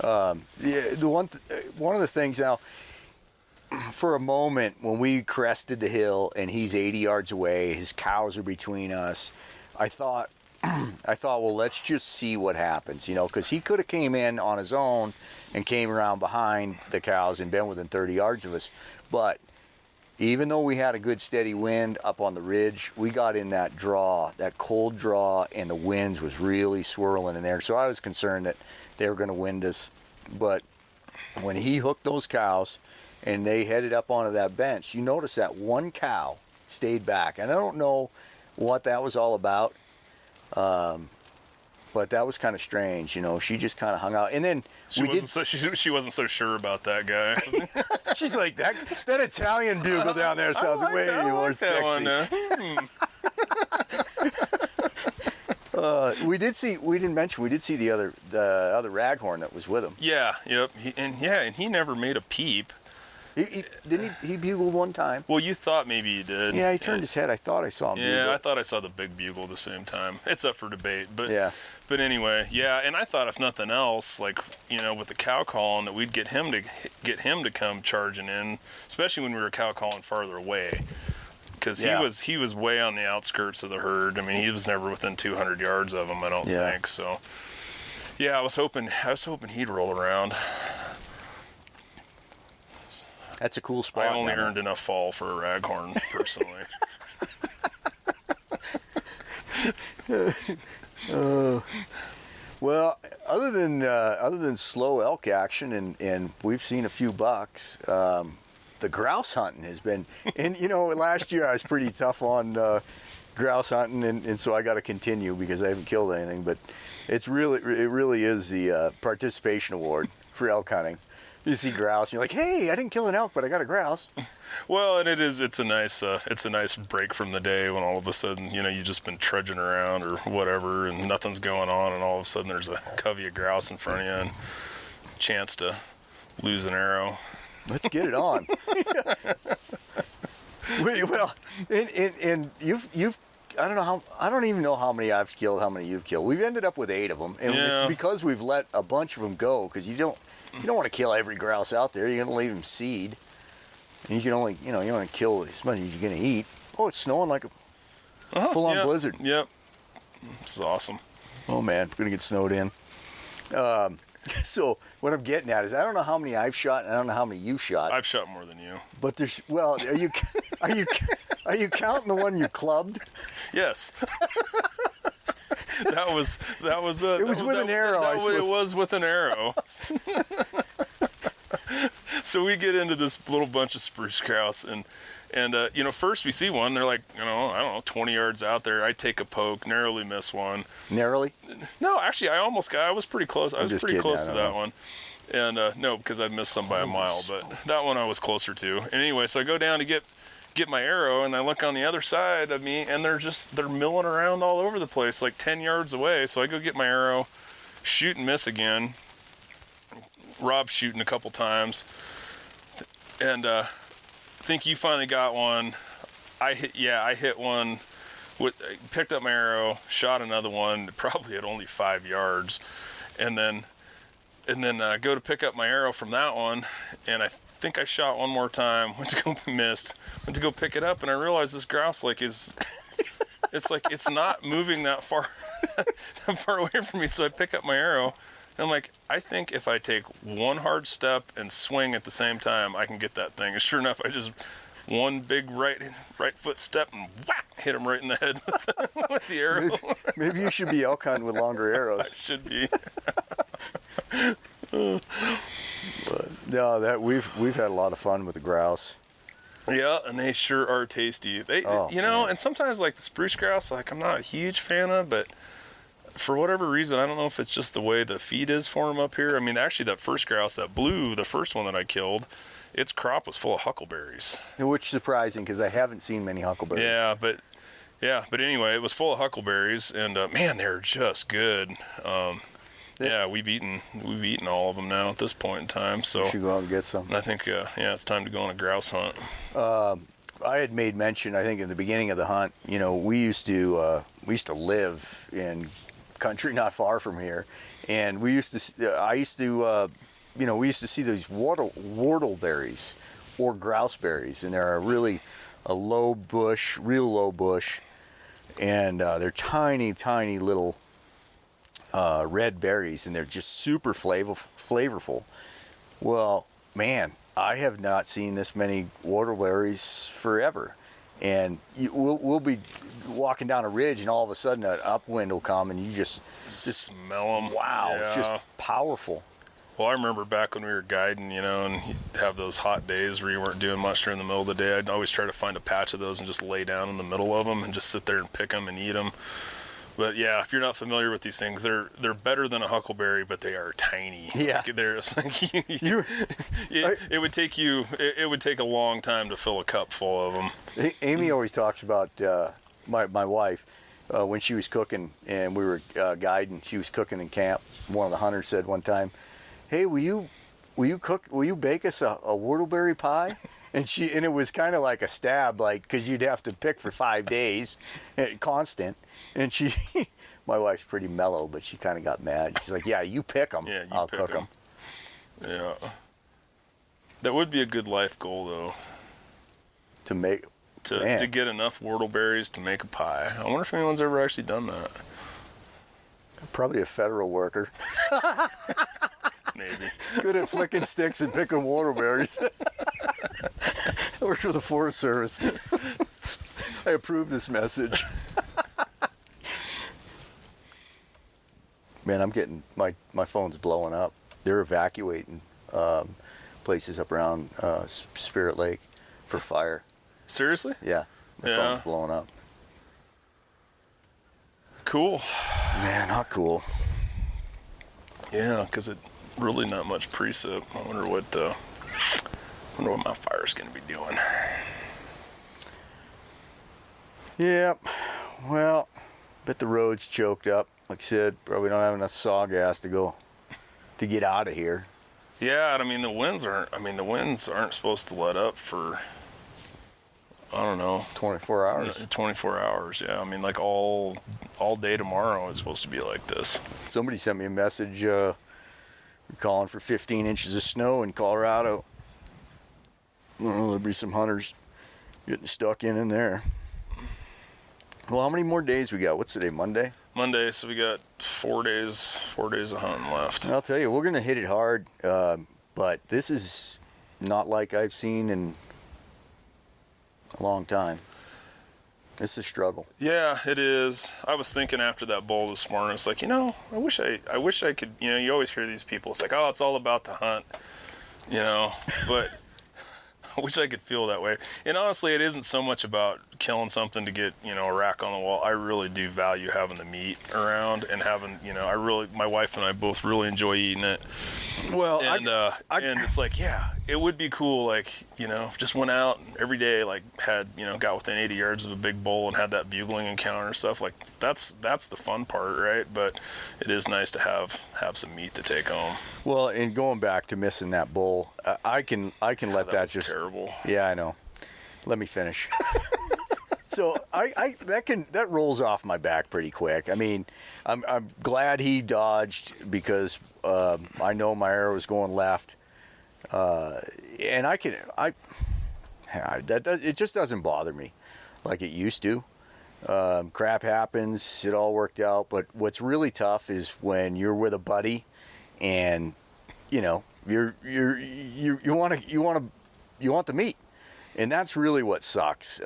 The one of the things now, for a moment when we crested the hill and he's 80 yards away, his cows are between us, I thought, well, let's just see what happens, because he could have came in on his own and came around behind the cows and been within 30 yards of us. But even though we had a good steady wind up on the ridge, we got in that cold draw, and the winds was really swirling in there. So I was concerned that they were going to wind us. But when he hooked those cows and they headed up onto that bench, you notice that one cow stayed back. And I don't know what that was all about. But that was kind of strange, she just kind of hung out. And then she wasn't so sure about that guy. She's like, that Italian bugle down there sounds way more sexy. We did see the other raghorn that was with him. Yeah, yep. And he never made a peep. He bugled one time. Well, you thought maybe he did. Yeah, he turned his head. I thought I saw him bugle. Yeah, I thought I saw the big bugle at the same time. It's up for debate, but yeah. But anyway, yeah, and I thought if nothing else, like, with the cow calling, that we'd get him to come charging in, especially when we were cow calling farther away, because he was way on the outskirts of the herd. I mean, he was never within 200 yards of them, I don't think. So, yeah, I was hoping he'd roll around. That's a cool spot. I only earned enough fall for a raghorn, personally. Well, other than slow elk action, and we've seen a few bucks, the grouse hunting has been, and last year I was pretty tough on grouse hunting, and so I got to continue because I haven't killed anything. But it really is the participation award for elk hunting. You see grouse, and you're like, hey, I didn't kill an elk, but I got a grouse. Well, and it's a nice break from the day when all of a sudden, you've just been trudging around or whatever, and nothing's going on, and all of a sudden there's a covey of grouse in front of you and a chance to lose an arrow. Let's get it on. Well, and you've I don't even know how many I've killed, how many you've killed. We've ended up with 8 of them, and it's because we've let a bunch of them go, because you don't want to kill every grouse out there. You're going to leave them seed. And you can only, you want to kill as much as you're going to eat. Oh, it's snowing like a full-on blizzard. Yep. This is awesome. Oh, man. We're going to get snowed in. So what I'm getting at is I don't know how many I've shot, and I don't know how many you've shot. I've shot more than you. But are you counting the one you clubbed? Yes. That was It was with an arrow, I suppose. It was with an arrow. So we get into this little bunch of spruce grouse, and first we see one. They're like, I don't know, 20 yards out there. I take a poke, narrowly miss one. Narrowly? No, actually, I was pretty close. I was pretty close to that one. And no, because I missed some by a mile, but that one I was closer to. And anyway, so I go down to get my arrow, and I look on the other side of me, and they're milling around all over the place, like 10 yards away. So I go get my arrow, shoot and miss again. Rob's shooting a couple times, and think you finally got one. I hit one. Picked up my arrow, shot another one, probably at only 5 yards, and then go to pick up my arrow from that one, and I think I shot one more time, went to go missed, went to go pick it up, and I realized this grouse is it's like it's not moving that far away from me. So I pick up my arrow, and I'm like, I think if I take one hard step and swing at the same time, I can get that thing. And sure enough, I just one big right foot step and whack, hit him right in the head with the arrow. Maybe you should be elk hunting with longer arrows. I should be. But no, we've had a lot of fun with the grouse. Yeah, and they sure are tasty. And sometimes like the spruce grouse, like I'm not a huge fan of, but for whatever reason, I don't know if it's just the way the feed is for them up here. I mean, actually, that first grouse, that blue, the first one that I killed, its crop was full of huckleberries. Which is surprising because I haven't seen many huckleberries. But anyway, it was full of huckleberries, and man, they're just good. Yeah, we've eaten all of them now at this point in time. So we should go out and get some. I think it's time to go on a grouse hunt. I had made mention, I think, in the beginning of the hunt. We used to live in country not far from here, and we used to see these whortleberries or grouseberries, and they're real low bush, and they're tiny little red berries, and they're just super flavorful. Well, man, I have not seen this many whortleberries forever. And we'll be walking down a ridge, and all of a sudden an upwind will come, and you just smell them. Wow, yeah. It's just powerful. Well, I remember back when we were guiding, and you'd have those hot days where you weren't doing much during the middle of the day. I'd always try to find a patch of those and just lay down in the middle of them and just sit there and pick them and eat them. But yeah, if you're not familiar with these things, they're better than a huckleberry, but they are tiny. Yeah, it would take a long time to fill a cup full of them. Amy always talks about my wife when she was cooking, and we were guiding. She was cooking in camp. One of the hunters said one time, "Hey, will you bake us a whortleberry pie?" And it was kind of like a stab, like, because you'd have to pick for 5 days, constant. And my wife's pretty mellow, but she kind of got mad. She's like, "Yeah, you pick them. Yeah, I'll cook them." Yeah, that would be a good life goal, though. To get enough whortleberries to make a pie. I wonder if anyone's ever actually done that. Probably a federal worker. Maybe. Good at flicking sticks and picking whortleberries. Works for the Forest Service. I approve this message. Man, I'm getting my phone's blowing up. They're evacuating places up around Spirit Lake for fire. Seriously? Yeah, my phone's blowing up. Cool. Man, not cool. Yeah, because it really not much precip. I wonder what my fire's gonna be doing. Yeah, well, bet the road's choked up. Like I said, probably don't have enough saw gas to get out of here. Yeah, I mean the winds aren't supposed to let up for, I don't know, 24 hours. 24 hours, yeah. I mean, like all day tomorrow it's supposed to be like this. Somebody sent me a message calling for 15 inches of snow in Colorado. I don't know, there'll be some hunters getting stuck in there. Well, how many more days we got? What's today, Monday? Monday, so we got 4 days of hunting left. And I'll tell you, we're going to hit it hard, but this is not like I've seen in a long time. It's a struggle. Yeah, it is. I was thinking after that bowl this morning, it's like, I wish I could, you always hear these people, it's like, oh, it's all about the hunt, but I wish I could feel that way. And honestly, it isn't so much about killing something to get, a rack on the wall. I really do value having the meat around and having, my wife and I both really enjoy eating it. Well, and it's like, yeah, it would be cool, like, just went out every day, like had, got within 80 yards of a big bull and had that bugling encounter and stuff. Like that's the fun part, right? But it is nice to have some meat to take home. Well, and going back to missing that bull, I can let that just terrible. Yeah, I know. Let me finish. So that rolls off my back pretty quick. I mean, I'm glad he dodged because I know my arrow was going left, And it just doesn't bother me like it used to. Crap happens, it all worked out, but what's really tough is when you're with a buddy and you want the meat, and that's really what sucks,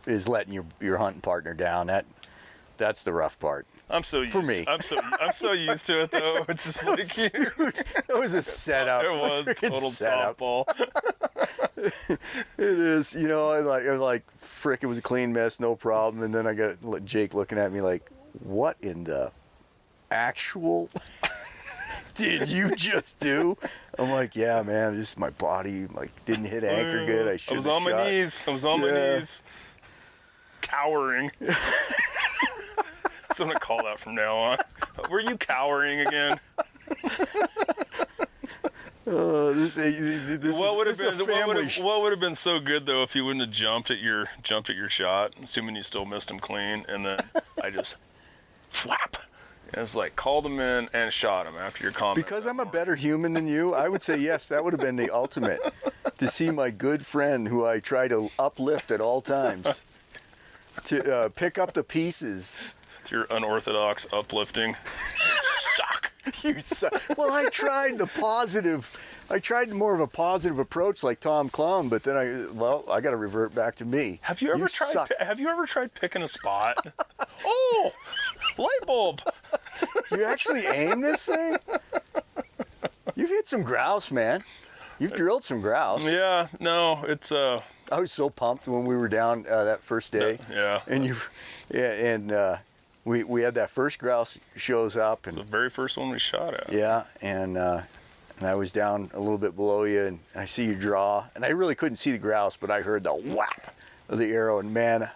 is letting your hunting partner down. That's the rough part. I'm so used used to it though. It's just like Dude, it was a setup. It was total softball. It is, I'm like, frick, it was a clean mess, no problem. And then I got Jake looking at me like, what in the actual did you just do? I'm like, yeah, man, just my body didn't hit anchor good. I was on my knees. I was on my knees, cowering. So I'm gonna call that from now on. Were you cowering again? What would have been so good though if you wouldn't have jumped at your shot, assuming you still missed him clean, and then I just flap. And it's like called him in and shot him after your comment. Because I'm a better human than you, I would say yes. That would have been the ultimate, to see my good friend who I try to uplift at all times, to pick up the pieces. It's your unorthodox uplifting. Suck. You suck. Well, I tried more of a positive approach like Tom Clown, but then I got to revert back to me. Have you ever tried picking a spot? Oh, light bulb. You actually aim this thing? You've hit some grouse, man. You've drilled some grouse. Yeah, no, it's I was so pumped when we were down that first day. Yeah. And we had that first grouse shows up, and it's the very first one we shot at. Yeah, and I was down a little bit below you, and I see you draw, and I really couldn't see the grouse, but I heard the whap of the arrow, and man,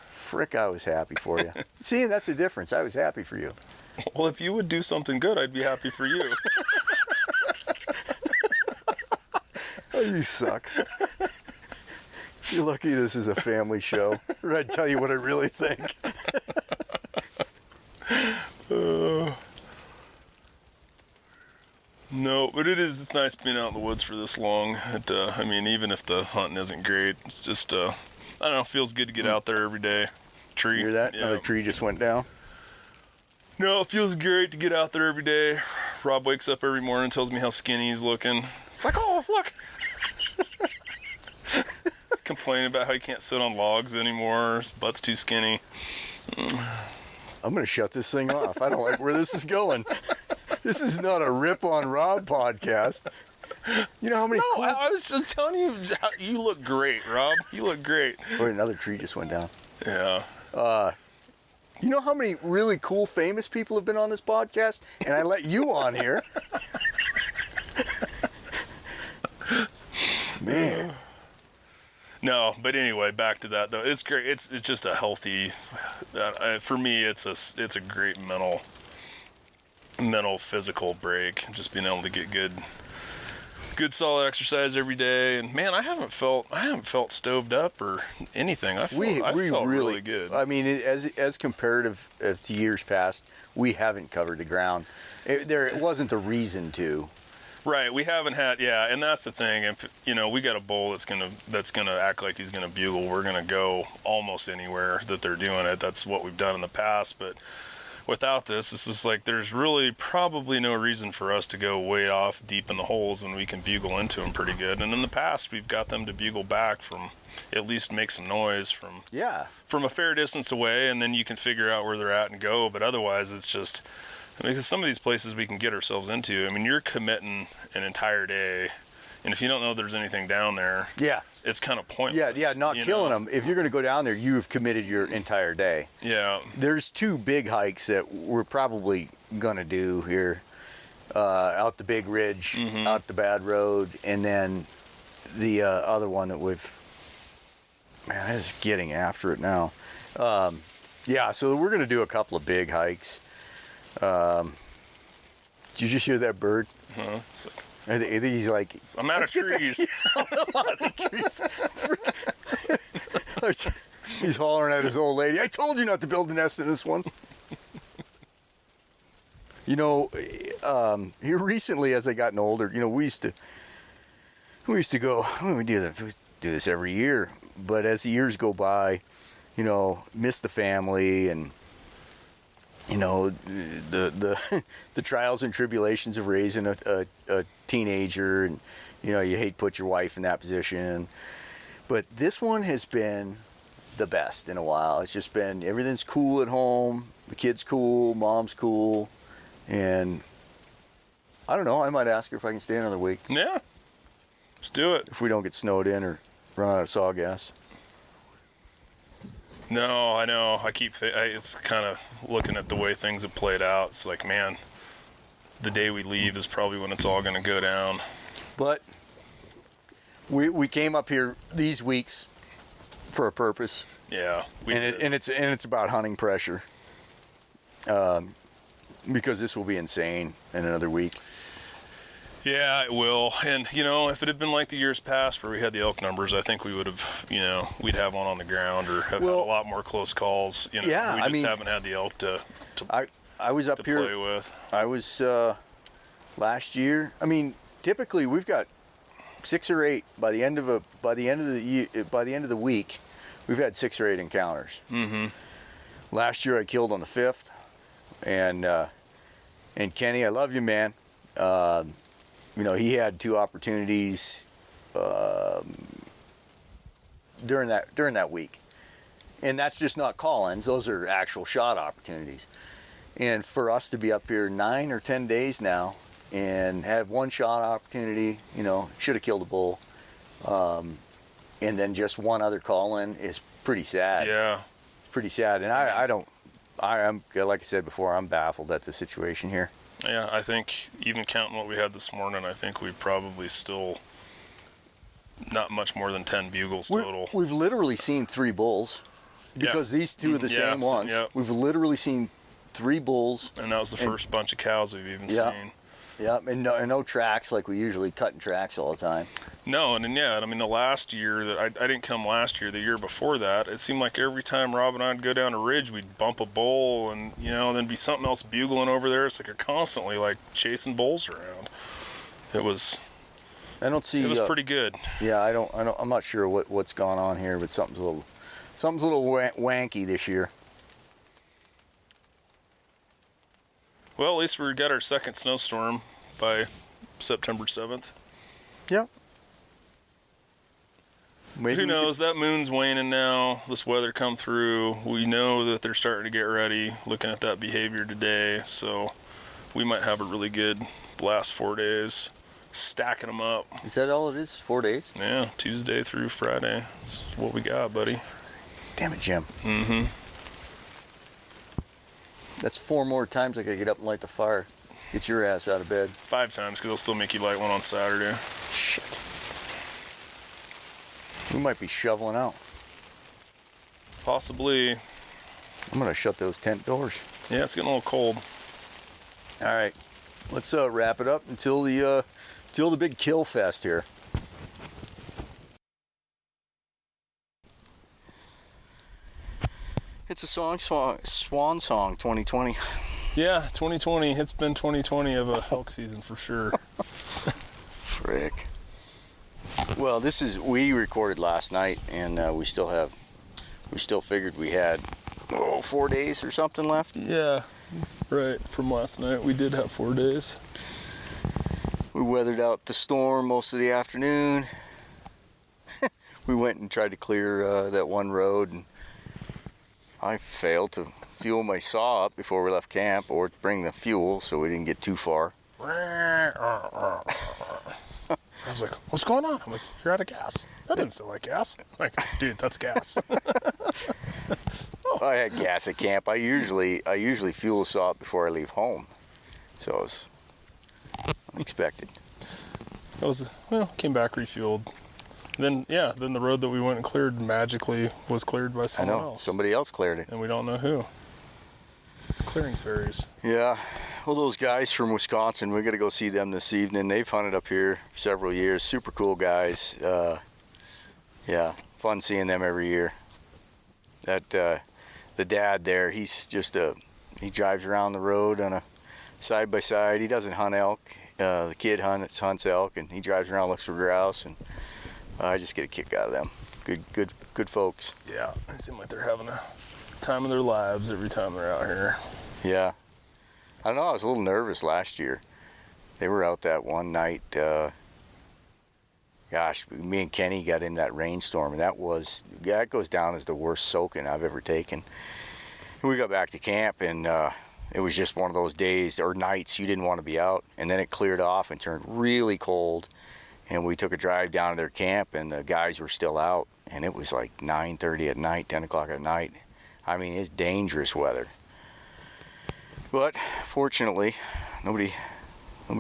frick, I was happy for you. See, that's the difference. I was happy for you. Well, if you would do something good, I'd be happy for you. Oh, you suck. You're lucky this is a family show, or I'd tell you what I really think. No, but it's nice being out in the woods for this long. I mean, even if the hunting isn't great, it's just, I don't know, feels good to get out there every day. Tree. You hear that? Yeah. Another tree just went down. No, it feels great to get out there every day. Rob wakes up every morning and tells me how skinny he's looking. It's like, oh, look. Complaining about how he can't sit on logs anymore. His butt's too skinny. I'm going to shut this thing off. I don't like where this is going. This is not a Rip on Rob podcast. You know how many No, I was just telling you, you look great, Rob. You look great. Wait, another tree just went down. Yeah. You know how many really cool, famous people have been on this podcast? And I let you on here. Man. No, but anyway, back to that though. It's great. It's just a healthy. For me, it's a great mental, physical break. Just being able to get good solid exercise every day. And man, I haven't felt stoved up or anything. I felt really good. I mean, as comparative to years past, we haven't covered the ground. There wasn't a reason to. Right, we haven't had, yeah, and that's the thing. If, we got a bull that's gonna act like he's gonna bugle. We're gonna go almost anywhere that they're doing it. That's what we've done in the past. But without this is like there's really probably no reason for us to go way off deep in the holes when we can bugle into them pretty good. And in the past, we've got them to bugle back from at least make some noise from a fair distance away, and then you can figure out where they're at and go. But otherwise, it's just. Because some of these places we can get ourselves into, I mean, you're committing an entire day, and if you don't know there's anything down there, it's kind of pointless. Yeah, not killing them. If you're going to go down there, you've committed your entire day. Yeah. There's two big hikes that we're probably going to do here, out the Big Ridge, out the Bad Road, and then the other one that man, it's getting after it now. So we're going to do a couple of big hikes. Did you just hear that bird? Huh? I think he's like, I'm out of trees. I'm out of trees. He's hollering at his old lady. I told you not to build a nest in this one. You know, here recently, as I gotten older, you know, we used to go. We do this every year, but as the years go by, you know, miss the family and, you know, the the trials and tribulations of raising a teenager, and, you know, you hate to put your wife in that position. But this one has been the best in a while. It's just been, everything's cool at home, the kid's cool, mom's cool, and I don't know, I might ask her if I can stay another week. Yeah. Let's do it. If we don't get snowed in or run out of saw gas. No, I know. It's kind of looking at the way things have played out. It's like, man, the day we leave is probably when it's all going to go down. But we came up here these weeks for a purpose. Yeah. And it's about hunting pressure. Because this will be insane in another week. Yeah, it will. And, you know, if it had been like the years past where we had the elk numbers, I think we would have, you know, we'd have one on the ground or have had a lot more close calls. You know, yeah, we just haven't had the elk to I was up here. Play with. I was last year. I mean, typically we've got 6 or 8 by the end of the week. We've had 6 or 8 encounters. Mm-hmm. Last year I killed on the 5th, and Kenny, I love you, man. You know, he had 2 opportunities during that week, and that's just not call-ins; those are actual shot opportunities. And for us to be up here 9 or 10 days now and have 1 shot opportunity, you know, should have killed a bull, and then just 1 other call-in is pretty sad. Yeah, it's pretty sad. And I'm like I said before, I'm baffled at the situation here. Yeah, I think even counting what we had this morning, I think we probably still not much more than 10 bugles total. We've literally seen 3 bulls because these 2 are the same ones. Yeah. We've literally seen 3 bulls. And that was the first bunch of cows we've even seen. Yeah, and no tracks like we usually cutting tracks all the time. No, and yeah, I mean, the last year that I didn't come last year, the year before that, it seemed like every time Rob and I'd go down a ridge, we'd bump a bull and, you know, then be something else bugling over there. It's like you're constantly like chasing bulls around. It was pretty good. Yeah, I'm not sure what's gone on here, but something's a little wanky this year. Well, at least we got our second snowstorm by September 7th. Yep. Maybe who knows? That moon's waning now. This weather come through. We know that they're starting to get ready, looking at that behavior today. So we might have a really good last 4 days, stacking them up. Is that all it is? 4 days? Yeah, Tuesday through Friday. That's what we got, buddy. Damn it, Jim. Mm-hmm. That's 4 more times I gotta get up and light the fire. Get your ass out of bed. 5 times, because they'll still make you light one on Saturday. Shit. We might be shoveling out. Possibly. I'm gonna shut those tent doors. Yeah, it's getting a little cold. All right, let's wrap it up until the big kill fest here. It's a swan song 2020. Yeah, 2020. It's been 2020 of a elk season for sure. Frick. Well, we recorded last night, and we still figured we had 4 days or something left. Yeah, right. From last night, we did have 4 days. We weathered out the storm most of the afternoon. We went and tried to clear that one road, and I failed to fuel my saw up before we left camp, or bring the fuel, so we didn't get too far. I was like, what's going on? I'm like, you're out of gas. That doesn't sound like gas. I'm like, dude, that's gas. I had gas at camp. I usually fuel saw up before I leave home, so it was unexpected. Came back refueled. Then the road that we went and cleared magically was cleared by someone else. Somebody else cleared it. And we don't know who. Clearing fairies. Yeah. Well, those guys from Wisconsin, we got to go see them this evening. They've hunted up here for several years. Super cool guys. Yeah, fun seeing them every year. That the dad there, he's just he drives around the road on a side by side. He doesn't hunt elk. The kid hunts elk, and he drives around, looks for grouse, and I just get a kick out of them. Good folks. Yeah, they seem like they're having a time of their lives every time they're out here. Yeah. I don't know, I was a little nervous last year. They were out that one night. Gosh, me and Kenny got in that rainstorm, and that goes down as the worst soaking I've ever taken. And we got back to camp, and it was just one of those days or nights you didn't want to be out. And then it cleared off and turned really cold. And we took a drive down to their camp, and the guys were still out. And it was like 9:30 at night, 10 o'clock at night. I mean, it's dangerous weather. But fortunately, nobody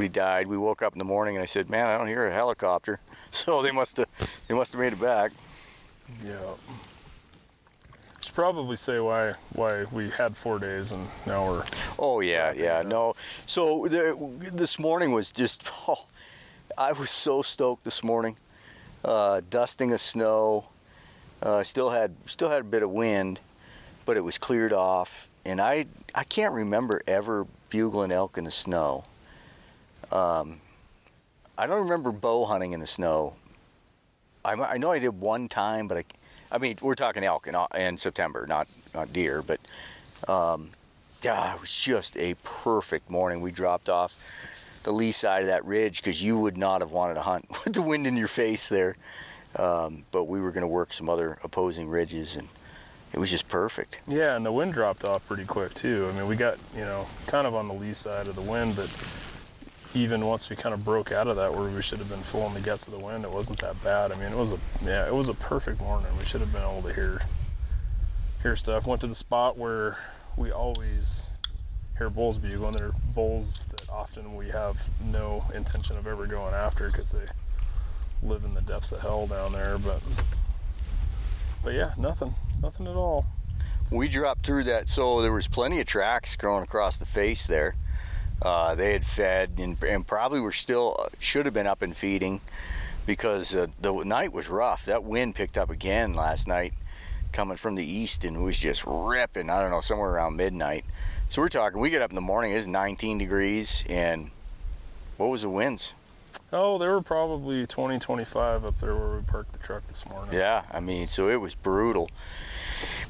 died. We woke up in the morning, and I said, "Man, I don't hear a helicopter." So they must have made it back. Yeah. Should probably say why we had 4 days and now we're. Oh yeah. No. So this morning was just. I was so stoked this morning. Dusting of snow. Still had a bit of wind, but it was cleared off. And I can't remember ever bugling elk in the snow. I don't remember bow hunting in the snow. I know I did one time, but I mean, we're talking elk in September, not deer. But yeah, it was just a perfect morning. We dropped off the lee side of that ridge because you would not have wanted to hunt with the wind in your face there. But we were going to work some other opposing ridges, and it was just perfect. Yeah, and the wind dropped off pretty quick too. I mean, we got, kind of on the lee side of the wind, but even once we kind of broke out of that where we should have been full in the guts of the wind, it wasn't that bad. I mean, it was a perfect morning. We should have been able to hear stuff. Went to the spot where we always hear bulls bugle, and they're bulls that often we have no intention of ever going after because they live in the depths of hell down there. But yeah, nothing at all. We dropped through that, so there was plenty of tracks growing across the face there. They had fed and probably should have been up and feeding because the night was rough. That wind picked up again last night coming from the east and was just ripping, I don't know, somewhere around midnight. So we get up in the morning, it was 19 degrees, and what was the winds? Oh, they were probably 20, 25 up there where we parked the truck this morning. Yeah, I mean, so it was brutal.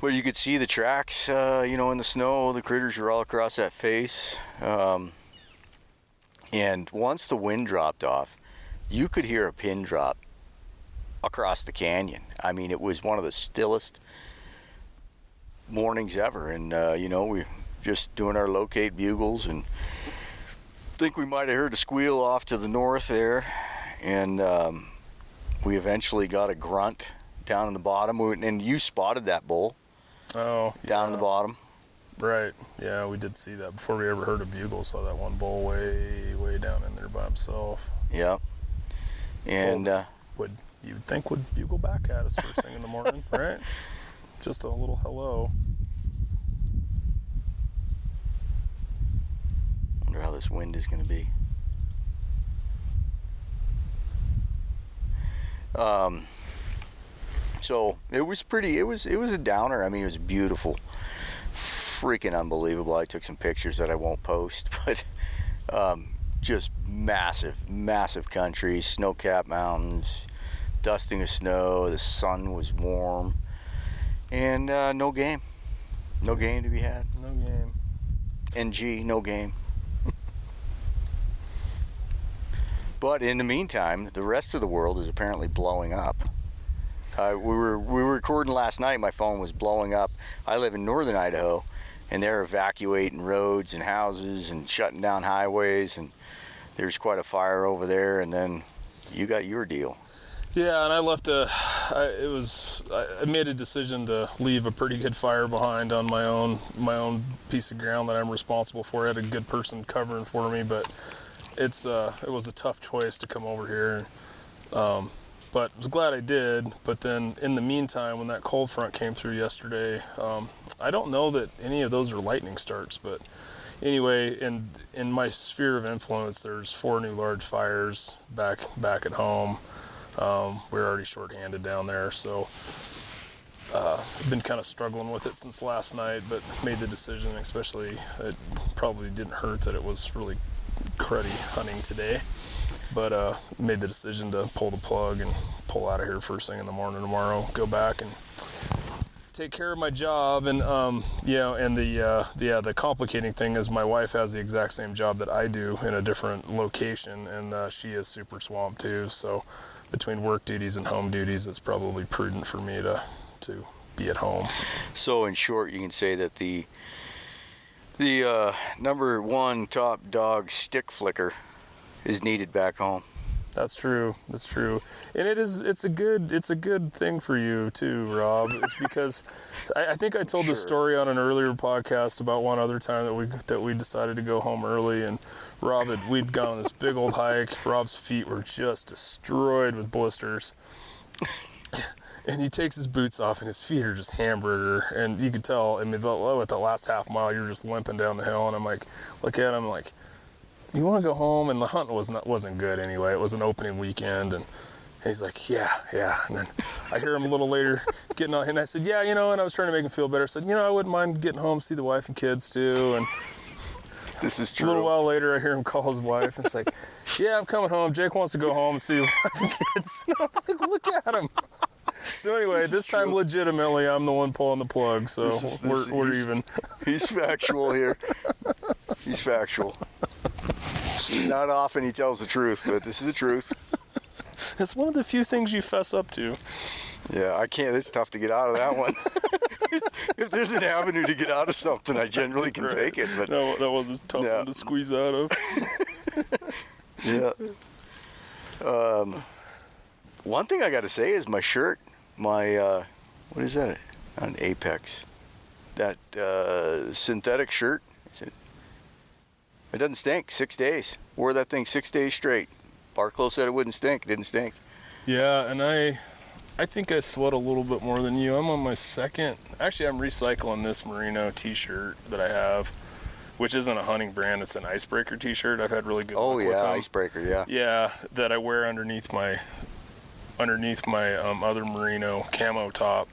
But you could see the tracks, in the snow. The critters were all across that face. And once the wind dropped off, you could hear a pin drop across the canyon. I mean, it was one of the stillest mornings ever. And, we just doing our locate bugles, and think we might have heard a squeal off to the north there. And we eventually got a grunt down in the bottom. And you spotted that bull. Oh, down in the bottom. Right. Yeah, we did see that before we ever heard a bugle. Saw that one bull way down in there by himself. Yep. And you'd think would bugle back at us first thing in the morning, right? Just a little hello. Wonder how this wind is going to be. So it was a downer. I mean, it was beautiful, freaking unbelievable. I took some pictures that I won't post, but just massive country, snow-capped mountains, dusting of snow. The sun was warm, and no game to be had. No game. NG, no game. But in the meantime, the rest of the world is apparently blowing up. We were recording last night. My phone was blowing up. I live in northern Idaho, and they're evacuating roads and houses and shutting down highways. And there's quite a fire over there. And then you got your deal. Yeah, and I left I made a decision to leave a pretty good fire behind on my own piece of ground that I'm responsible for. I had a good person covering for me, but it was a tough choice to come over here. But I was glad I did. But then in the meantime, when that cold front came through yesterday, I don't know that any of those are lightning starts. But anyway, in my sphere of influence, there's 4 new large fires back at home. We're already shorthanded down there. So been kind of struggling with it since last night, but made the decision, especially it probably didn't hurt that it was really cruddy hunting today, but made the decision to pull the plug and pull out of here first thing in the morning tomorrow, go back and take care of my job. And the complicating thing is my wife has the exact same job that I do in a different location, and she is super swamped too, so between work duties and home duties, it's probably prudent for me to be at home. So in short, you can say that the number one top dog stick flicker is needed back home. That's true. That's true. And it's a good thing for you too, Rob. It's because I think I told the story on an earlier podcast about one other time that we decided to go home early, and we'd gone on this big old hike. Rob's feet were just destroyed with blisters. And he takes his boots off, and his feet are just hamburger. And you could tell, I mean, at the last half mile, you're just limping down the hill. And I'm like, look at him, like, you want to go home? And the hunt wasn't good anyway. It was an opening weekend. And he's like, yeah. And then I hear him a little later getting on. And I said, yeah, and I was trying to make him feel better. I said, I wouldn't mind getting home, see the wife and kids too. And this is true. A little while later, I hear him call his wife. And it's like, yeah, I'm coming home. Jake wants to go home and see the wife and kids. And I'm like, look at him. So anyway, this time legitimately, I'm the one pulling the plug, so we're even. He's factual here. He's factual. Not often he tells the truth, but this is the truth. It's one of the few things you fess up to. Yeah, I can't. It's tough to get out of that one. If there's an avenue to get out of something, I generally can take it. But no, that was a tough one to squeeze out of. Yeah. One thing I got to say is my shirt, what is that? An Apex. That synthetic shirt. It doesn't stink. 6 days. Wore that thing 6 days straight. Barclow said it wouldn't stink. It didn't stink. Yeah, and I think I sweat a little bit more than you. I'm on my second. Actually, I'm recycling this merino t-shirt that I have, which isn't a hunting brand. It's an icebreaker t-shirt. I've had really good luck with them. Icebreaker, yeah. Yeah, that I wear underneath my other merino camo top.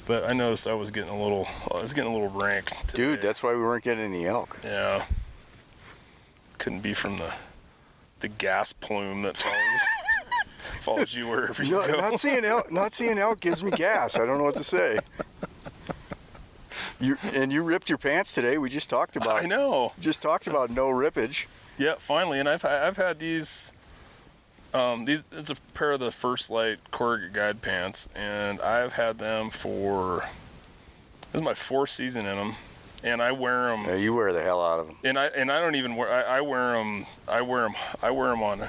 But I noticed I was getting a little rank today. Dude, that's why we weren't getting any elk. Yeah. Couldn't be from the gas plume that follows you wherever you go. Not seeing elk gives me gas. I don't know what to say. You ripped your pants today. We just talked about. I know. Just talked about no rippage. Yeah, finally, and I've had these. This is a pair of the First Light corrugate guide pants, and I've had them for. This is my fourth season in them, and I wear them. Yeah, you wear the hell out of them. And I don't even wear. I wear them. I wear them on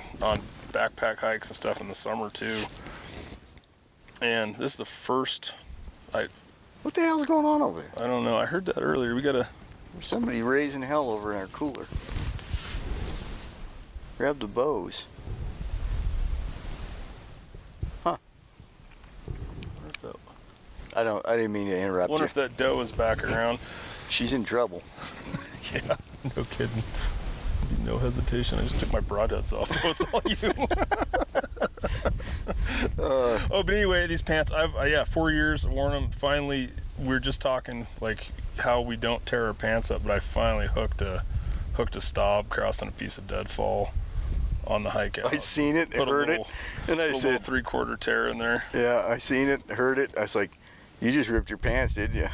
backpack hikes and stuff in the summer too. And this is the first. What the hell's going on over there? I don't know. I heard that earlier. We gotta. There's somebody raising hell over in our cooler. Grab the bows. Huh. I didn't mean to interrupt you. Wonder if that doe is back around. She's in trouble. Yeah, no kidding. No hesitation. I just took my broadheads off. So it's all you. But anyway, these pants, 4 years worn them. Finally, we were just talking like how we don't tear our pants up, but I finally hooked a stob crossing a piece of deadfall on the hike out. I seen it, heard it, and I said 3/4 tear in there. Yeah, I seen it, heard it. I was like, "You just ripped your pants, didn't you?"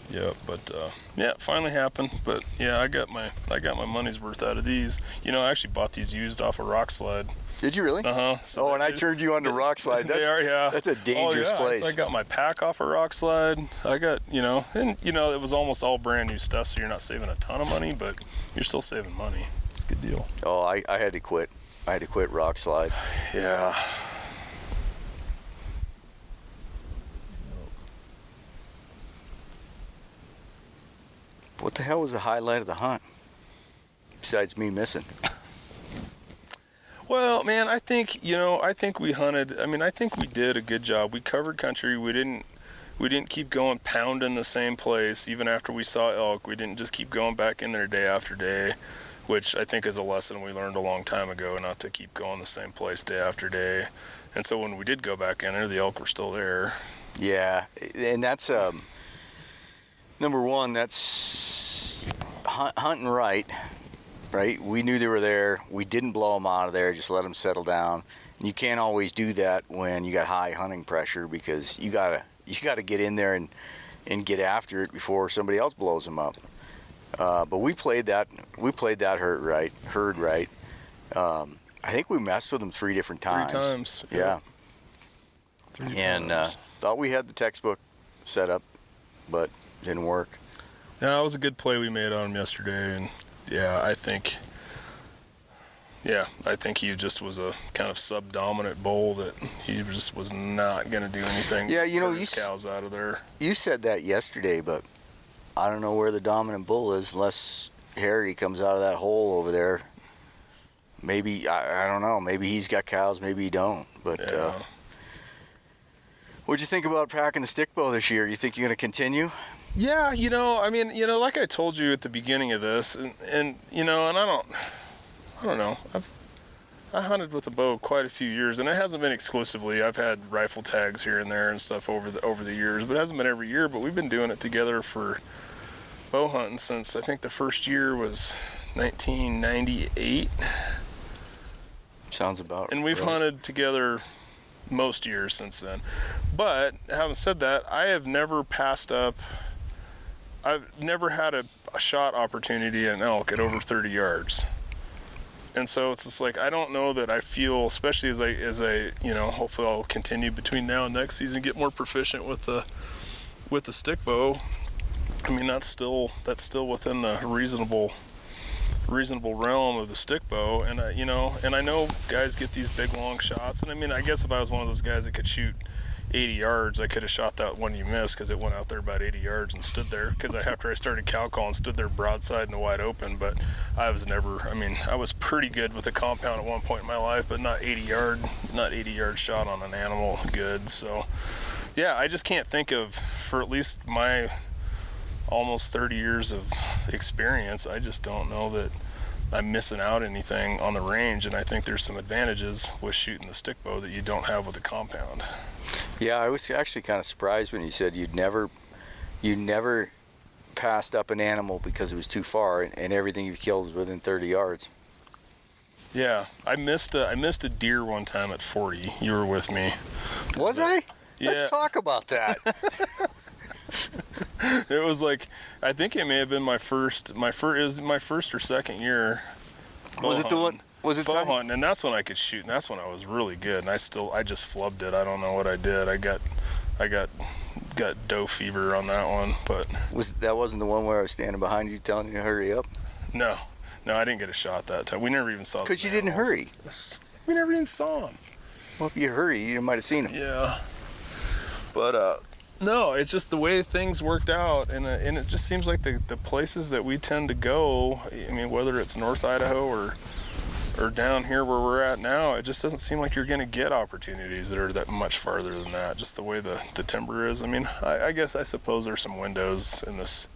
Yeah, but it finally happened. But yeah, I got my money's worth out of these. I actually bought these used off a rock slide. Did you really? So and I turned you on to rock slide. That's a dangerous place. So I got my pack off a rock slide. I got, it was almost all brand new stuff, so you're not saving a ton of money, but you're still saving money. It's a good deal. Oh, I had to quit. I had to quit rock slide. Yeah. What the hell was the highlight of the hunt? Besides me missing. Well, man, I think we hunted. I mean, I think we did a good job. We covered country. We didn't keep going pounding the same place even after we saw elk. We didn't just keep going back in there day after day, which I think is a lesson we learned a long time ago, not to keep going the same place day after day. And so when we did go back in there, the elk were still there. Yeah, and that's number one. That's hunting right. We knew they were there. We didn't blow them out of there. Just let them settle down. And you can't always do that when you got high hunting pressure, because you gotta get in there and get after it before somebody else blows them up. But we played that herd right. I think we messed with them 3 different times. 3 times. Yeah. 3 And times. thought we had the textbook set up, but didn't work. No, it was a good play we made on him yesterday, and I think he just was a kind of subdominant bull that he just was not going to do anything. Yeah, you know, his cows out of there. You said that yesterday, but I don't know where the dominant bull is unless Harry comes out of that hole over there. Maybe, I don't know, maybe he's got cows, maybe he don't. But what'd you think about packing the stick bow this year? You think you're going to continue? Yeah, like I told you at the beginning of this, and I don't know. I hunted with a bow quite a few years, and it hasn't been exclusively. I've had rifle tags here and there and stuff over the years, but it hasn't been every year. But we've been doing it together for bow hunting since I think the first year was 1998. Sounds about right. And we've hunted together most years since then. But having said that, I have never passed up. I've never had a shot opportunity at an elk at over 30 yards. And so it's just like, I don't know that I feel, especially as I hopefully I'll continue between now and next season, get more proficient with the stick bow. I mean, that's still within the reasonable realm of the stick bow, and I know guys get these big long shots, and I mean, I guess if I was one of those guys that could shoot 80 yards, I could have shot that one you missed, because it went out there about 80 yards and stood there, because after I started cow calling, stood there broadside in the wide open. But I was pretty good with a compound at one point in my life, but not 80 yard shot on an animal good. So yeah, I just can't think of, for at least my almost 30 years of experience, I just don't know that I'm missing out anything on the range, and I think there's some advantages with shooting the stick bow that you don't have with a compound. Yeah, I was actually kind of surprised when you said you never passed up an animal because it was too far, and everything you killed was within 30 yards. Yeah, I missed a deer one time at 40. You were with me. Was I? Yeah. Let's talk about that. It was like, I think it may have been my first or second year. Was it the one? Was it bow hunting? And that's when I could shoot, and that's when I was really good. And I just flubbed it. I don't know what I did. I got doe fever on that one, but that wasn't the one where I was standing behind you telling you to hurry up? No, I didn't get a shot that time. We never even saw. Because you didn't hurry. We never even saw him. Well, if you hurry, you might have seen him. Yeah. But no, it's just the way things worked out, and it just seems like the places that we tend to go, I mean, whether it's North Idaho or down here where we're at now, it just doesn't seem like you're going to get opportunities that are that much farther than that, just the way the timber is. I mean, I suppose there's some windows in this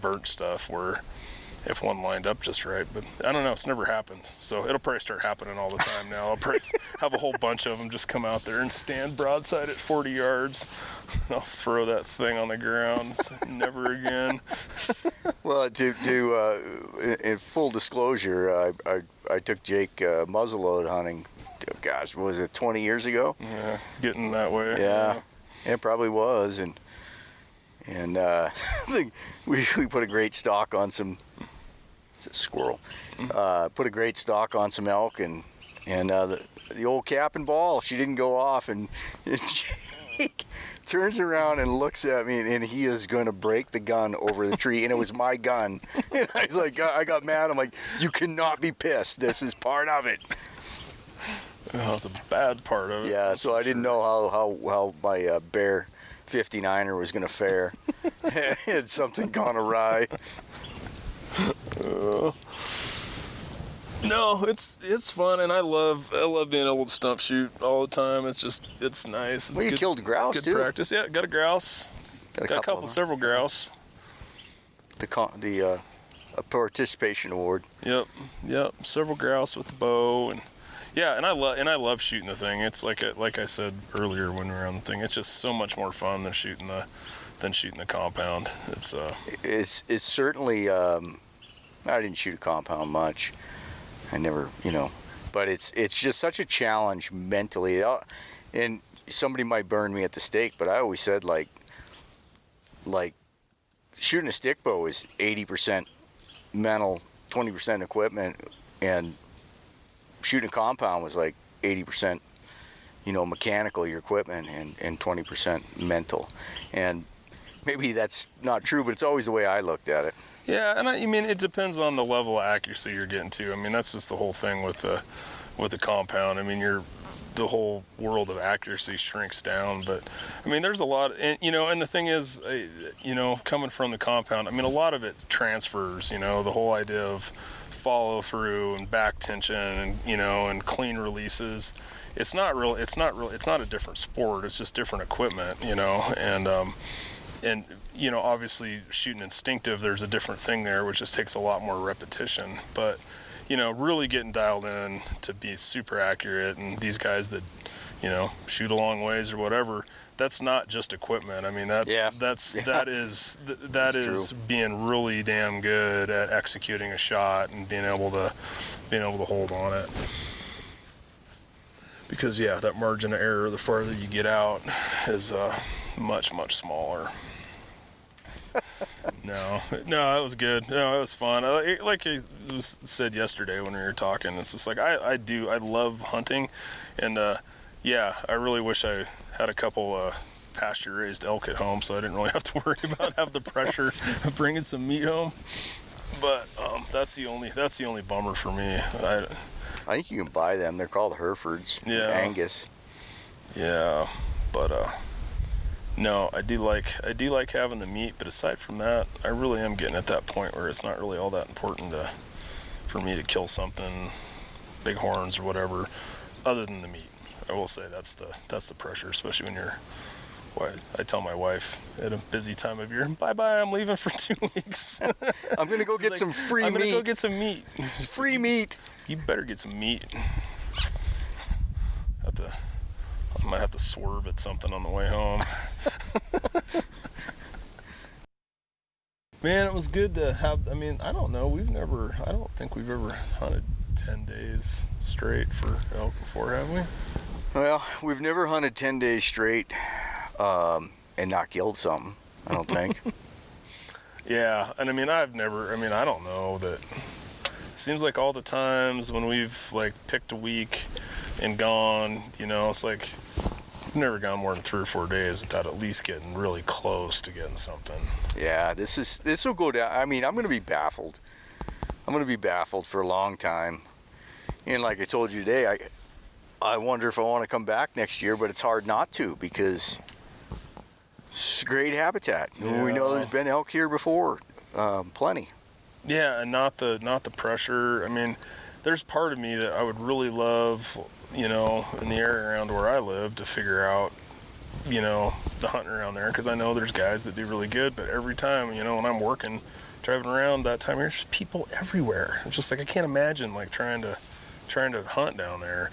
burnt stuff where if one lined up just right, but I don't know, it's never happened. So it'll probably start happening all the time now. I'll probably have a whole bunch of them just come out there and stand broadside at 40 yards. And I'll throw that thing on the ground. Never again. Well, in full disclosure, I took Jake muzzleload hunting, gosh, was it 20 years ago? Yeah, getting that way. Yeah, it probably was. And I think we put a great stock on some, it's a squirrel, put a great stock on some elk, and the old cap and ball, she didn't go off, and Jake turns around and looks at me, and he is going to break the gun over the tree, and it was my gun. And I was like, I got mad. I'm like, you cannot be pissed. This is part of it. Well, that's a bad part of it. Yeah, so I didn't know how my Bear 59er was going to fare. Had something gone awry. No, it's fun, and I love being able to stump shoot all the time. It's nice. Well, you killed grouse too. Good practice. Yeah, got a grouse. Got several grouse. A participation award. Yep. Several grouse with the bow, and Yeah, and I love shooting the thing. It's like I said earlier when we were on the thing. It's just so much more fun than shooting the compound. It's certainly. I didn't shoot a compound much. I never, but it's just such a challenge mentally. And somebody might burn me at the stake, but I always said like shooting a stick bow is 80% mental, 20% equipment, and shooting a compound was like 80%, mechanical, your equipment, and 20% mental. And maybe that's not true, but it's always the way I looked at it. Yeah, and I mean, it depends on the level of accuracy you're getting to. I mean, that's just the whole thing with the compound. I mean, the whole world of accuracy shrinks down. But I mean, there's a lot, and the thing is, coming from the compound, I mean, a lot of it transfers. The whole idea of follow through and back tension, and and clean releases. It's not a different sport. It's just different equipment. And obviously shooting instinctive, there's a different thing there, which just takes a lot more repetition. But really getting dialed in to be super accurate, and these guys that shoot a long ways or whatever, that's not just equipment. I mean, that is true. being really damn good at executing a shot and being able to hold on it. Because that margin of error, the farther you get out, is much smaller. No, that was good. No, it was fun. Like I said yesterday when we were talking, it's just like I love hunting, and I really wish I had a couple pasture-raised elk at home, so I didn't really have to worry about have the pressure of bringing some meat home. But that's the only bummer for me. I think you can buy them. They're called Herefords. Yeah. Angus. Yeah, but no, I do like having the meat, but aside from that, I really am getting at that point where it's not really all that important for me to kill something, big horns or whatever, other than the meat. I will say that's the pressure, especially when you're. I tell my wife at a busy time of year, bye, I'm leaving for 2 weeks. I'm gonna go get some free meat. I'm gonna go get some meat. Free meat. You better get some meat. I might have to swerve at something on the way home. Man, it was good to have. I mean, I don't know. I don't think we've ever hunted 10 days straight for elk before, have we? Well, we've never hunted 10 days straight and not killed something, I don't think. Yeah, and I don't know that. It seems like all the times when we've picked a week and gone, it's like I've never gone more than 3 or 4 days without at least getting really close to getting something. Yeah, this will go down. I mean, I'm going to be baffled. I'm going to be baffled for a long time. And like I told you today, I wonder if I want to come back next year, but it's hard not to because it's great habitat. Yeah. We know there's been elk here before, plenty. Yeah, and not the pressure. I mean, there's part of me that I would really love, in the area around where I live to figure out, the hunting around there, because I know there's guys that do really good, but every time, when I'm working, driving around that time, there's just people everywhere. It's just like I can't imagine trying to hunt down there.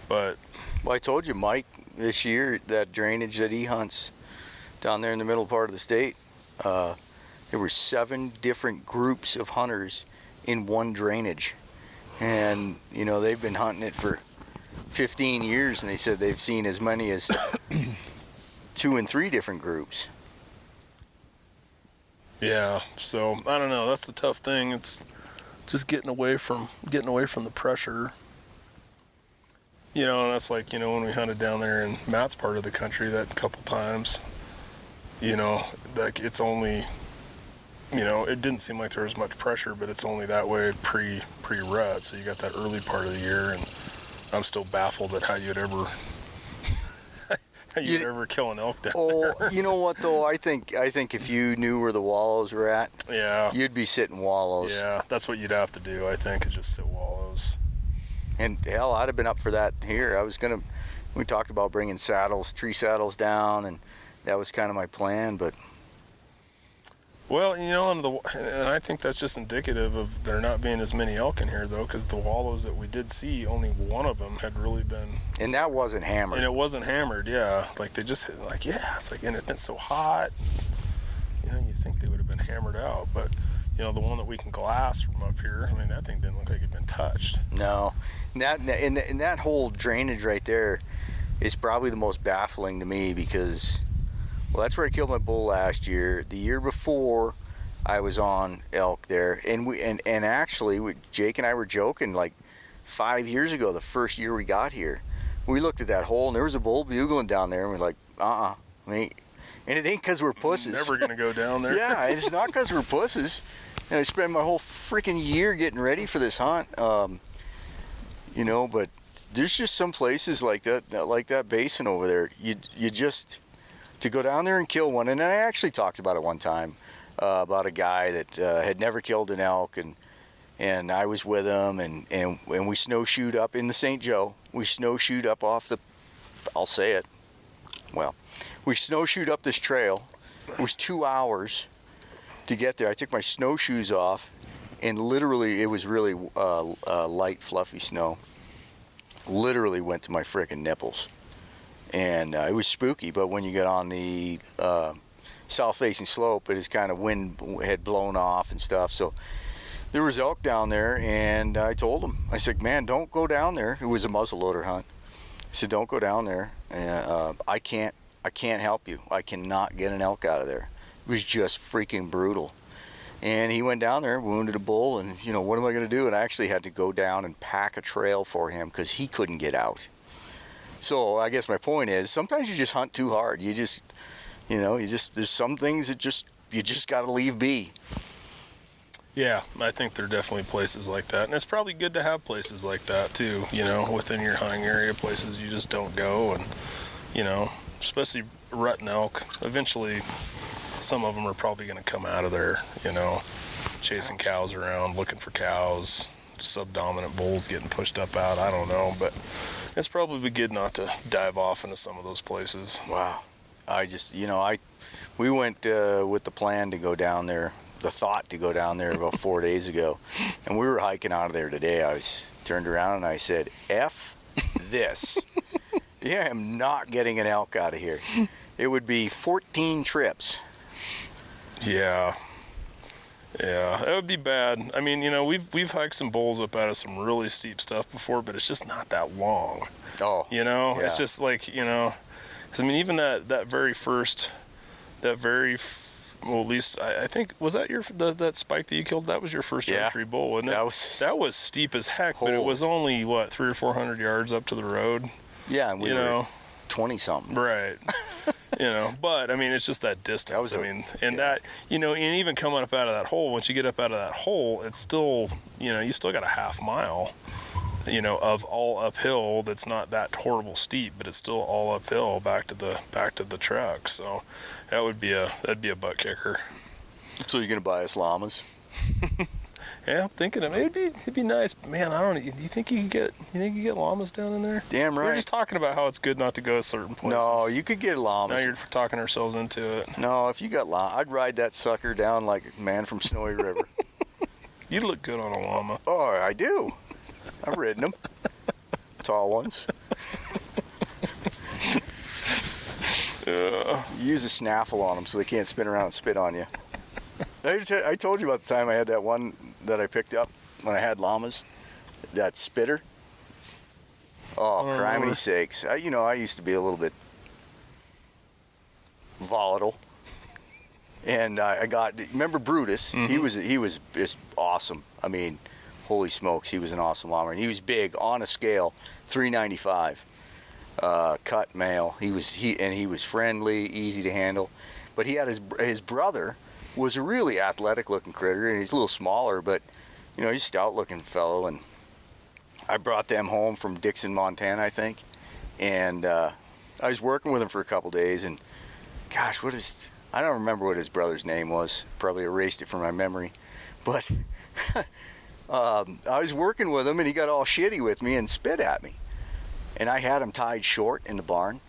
But well, I told you, Mike, this year that drainage that he hunts down there in the middle part of the state, there were 7 different groups of hunters in one drainage, and they've been hunting it for 15 years, and they said they've seen as many as 2 and 3 different groups. Yeah, so I don't know. That's the tough thing. It's just getting away from the pressure. And that's when we hunted down there in Matt's part of the country that couple times. It's only, it didn't seem like there was much pressure, but it's only that way pre-rut. So you got that early part of the year, and I'm still baffled at how you'd ever kill an elk down there. Oh, you know what though? I think if you knew where the wallows were at, yeah, you'd be sitting wallows. Yeah, that's what you'd have to do. I think is just sit wallows. And hell, I'd have been up for that here. We talked about bringing tree saddles down, and that was kind of my plan, but Well, and I think that's just indicative of there not being as many elk in here, though, because the wallows that we did see, only one of them had really been. And that wasn't hammered. And it wasn't hammered, yeah. Like they just, it's like, and it's been so hot. You think they would have been hammered out, but the one that we can glass from up here, I mean, that thing didn't look like it'd been touched. No, and that whole drainage right there is probably the most baffling to me because. Well, that's where I killed my bull last year. The year before, I was on elk there, and actually, Jake and I were joking like 5 years ago, the first year we got here, we looked at that hole and there was a bull bugling down there, and we're like, and it ain't because we're pussies. Never gonna go down there. Yeah, it's not because we're pussies. And I spent my whole freaking year getting ready for this hunt, but there's just some places like that basin over there. You just. To go down there and kill one, and I actually talked about it one time about a guy that had never killed an elk, and I was with him, and we snowshoed up in the St. Joe. We snowshoed up I'll say it. Well, we snowshoed up this trail. It was 2 hours to get there. I took my snowshoes off, and literally it was really light, fluffy snow. Literally went to my frickin' nipples. And it was spooky, but when you get on the south-facing slope, it is kind of wind had blown off and stuff. So there was elk down there, and I told him, I said, man, don't go down there. It was a muzzleloader hunt. I said, don't go down there. I can't help you. I cannot get an elk out of there. It was just freaking brutal. And he went down there, wounded a bull, and what am I going to do? And I actually had to go down and pack a trail for him because he couldn't get out. So I guess my point is, sometimes you just hunt too hard. You just, there's some things that you just got to leave be. Yeah, I think there are definitely places like that. And it's probably good to have places like that too, within your hunting area, places you just don't go. And, especially rut and elk, eventually some of them are probably going to come out of there, chasing cows around, looking for cows, subdominant bulls getting pushed up out. I don't know, but it's probably good not to dive off into some of those places. Wow. We went with the plan to go down there, the thought to go down there about 4 days ago, and we were hiking out of there today. I was turned around and I said, F this. Yeah, I am not getting an elk out of here. It would be 14 trips. Yeah, that would be bad. I mean, we've hiked some bulls up out of some really steep stuff before, but it's just not that long. Oh, yeah. It's just like, 'cause I mean, even that very first, at least I think, was that that spike that you killed? That was your first archery bull, wasn't it? That was steep as heck, but it was only 300 or 400 yards up to the road. Yeah, and we were 20 something. Right. But I mean, it's just that distance. That, and even coming up out of that hole, once you get up out of that hole, it's still, you still got a half mile, of all uphill. That's not that horrible steep, but it's still all uphill back to the truck. So that'd be a butt kicker. So you're gonna buy us llamas? Yeah, I'm thinking of it. It'd be nice, man. I don't know. Do you think you could get llamas down in there? Damn right. We're just talking about how it's good not to go to certain places. No, you could get llamas. Now you're talking ourselves into it. No, if you got llama, I'd ride that sucker down like a man from Snowy River. You look good on a llama. Oh, I do. I've ridden them. Tall ones. Use a snaffle on them so they can't spin around and spit on you. I told you about the time I had that one that I picked up when I had llamas, that spitter. Oh, criminy sakes. I used to be a little bit volatile. And remember Brutus? Mm-hmm. He was just awesome. I mean, holy smokes, he was an awesome llama. And he was big, on a scale, 395. Cut male. He was friendly, easy to handle. But he had his brother was a really athletic looking critter, and he's a little smaller, but he's a stout looking fellow. And I brought them home from Dixon, Montana, I think. And I was working with him for a couple days, and gosh, I don't remember what his brother's name was. Probably erased it from my memory. But I was working with him, and he got all shitty with me and spit at me. And I had him tied short in the barn,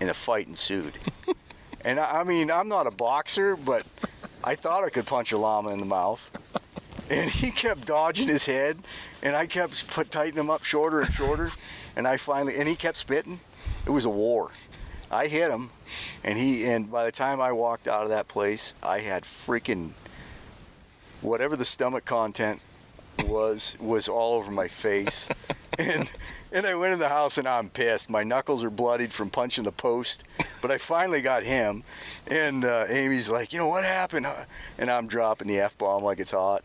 and a fight ensued. And I mean, I'm not a boxer, but I thought I could punch a llama in the mouth. And he kept dodging his head, and I kept tightening him up shorter and shorter. And he kept spitting. It was a war. I hit him, and by the time I walked out of that place, I had freaking whatever the stomach content was all over my face. And I went in the house, and I'm pissed. My knuckles are bloodied from punching the post, but I finally got him. And Amy's like, what happened? And I'm dropping the F-bomb like it's hot.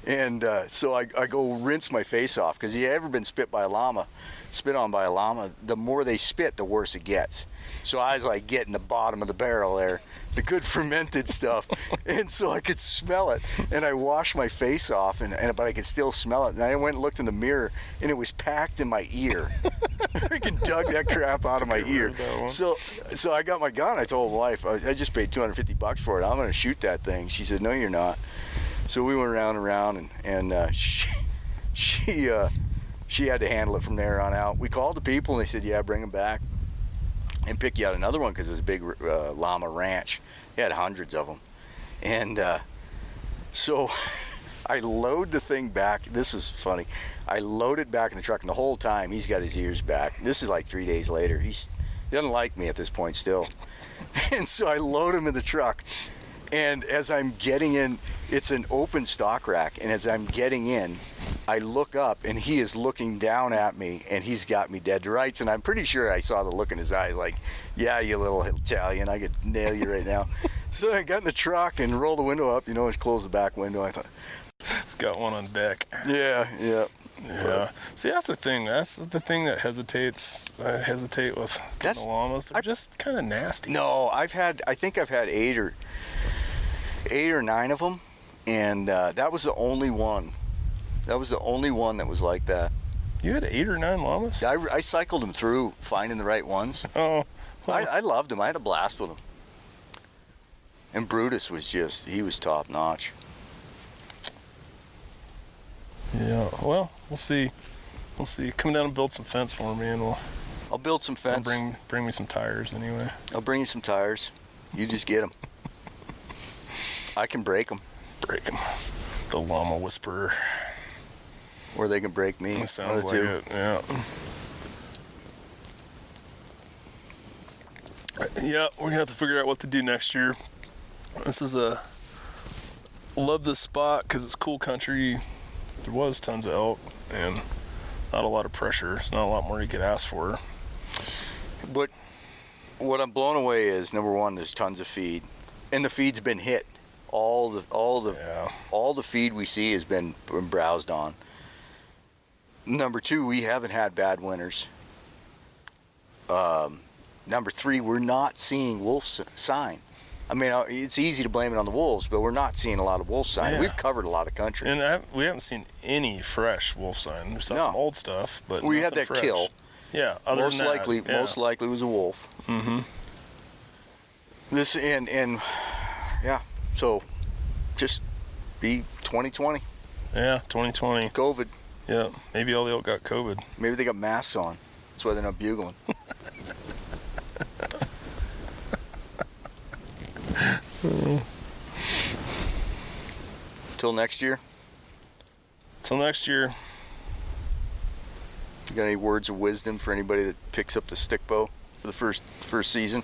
And so I go rinse my face off, because you ever been spit on by a llama, the more they spit, the worse it gets. So I was like getting the bottom of the barrel there, the good fermented stuff. And so I could smell it, and I washed my face off, but I could still smell it. And I went and looked in the mirror, and it was packed in my ear. I freaking dug that crap out of my ear. So I got my gun. I told my wife, I just paid $250 for it. I'm going to shoot that thing. She said, no, you're not. So we went around and around, and she had to handle it from there on out. We called the people, and they said, yeah, bring them back and pick you out another one, because it was a big llama ranch. They had hundreds of them. And so I load the thing back. This is funny. I load it back in the truck, and the whole time he's got his ears back. This is like 3 days later. He doesn't like me at this point still. And so I load him in the truck. And as I'm getting in, it's an open stock rack, and as I'm getting in, I look up, and he is looking down at me, and he's got me dead to rights, and I'm pretty sure I saw the look in his eyes, like, yeah, you little Italian, I could nail you right now. So I got in the truck and rolled the window up, and closed the back window. I thought, It's got one on deck. Yeah. See, that's the thing. That's the thing that I hesitate with getting the llamas. They're just kind of nasty. No, I think I've had 8 or 9 of them, and that was the only one. That was the only one that was like that. You had 8 or 9 llamas? I cycled them through, finding the right ones. Oh. Well. I loved them. I had a blast with them. And Brutus he was top notch. Yeah, well, we'll see. Come down and build some fence for me, and I'll build some fence. Bring me some tires anyway. I'll bring you some tires. You just get them. I can break them. Break them. The llama whisperer. Or they can break me. It sounds like it, yeah. Yeah, we're going to have to figure out what to do next year. Love this spot because it's cool country. There was tons of elk and not a lot of pressure. There's not a lot more you could ask for. But what I'm blown away is, number one, there's tons of feed. And the feed's been hit. All the feed we see has been browsed on. Number 2, we haven't had bad winters. Number 3, we're not seeing wolf sign. I mean, it's easy to blame it on the wolves, but we're not seeing a lot of wolf sign. Yeah. We've covered a lot of country. And we haven't seen any fresh wolf sign. We've seen some old stuff, but we had that fresh. Kill. Yeah, most likely it was a wolf. Mm-hmm. This and yeah, so just be 2020. Yeah, 2020. COVID. Yeah, maybe all the elk got COVID. Maybe they got masks on. That's why they're not bugling. Till next year. You got any words of wisdom for anybody that picks up the stick bow for the first season?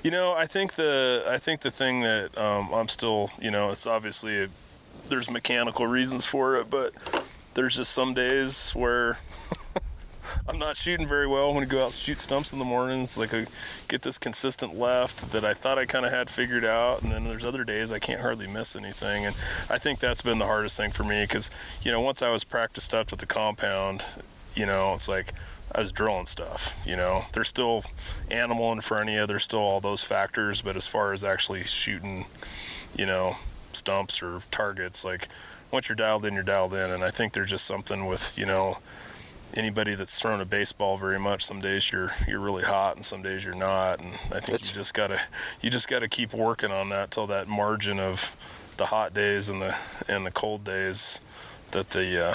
I think the thing that I'm still, it's obviously there's mechanical reasons for it, but there's just some days where I'm not shooting very well when I go out and shoot stumps in the mornings. Like I get this consistent left that I thought I kind of had figured out, and then there's other days I can't hardly miss anything. And I think that's been the hardest thing for me because, once I was practiced up with the compound, it's like I was drilling stuff. There's still animal in front of you. There's still all those factors, but as far as actually shooting, stumps or targets, like once you're dialed in, you're dialed in. And I think there's just something with, anybody that's thrown a baseball very much, some days you're really hot and some days you're not, and I think you just gotta keep working on that till that margin of the hot days and the cold days that the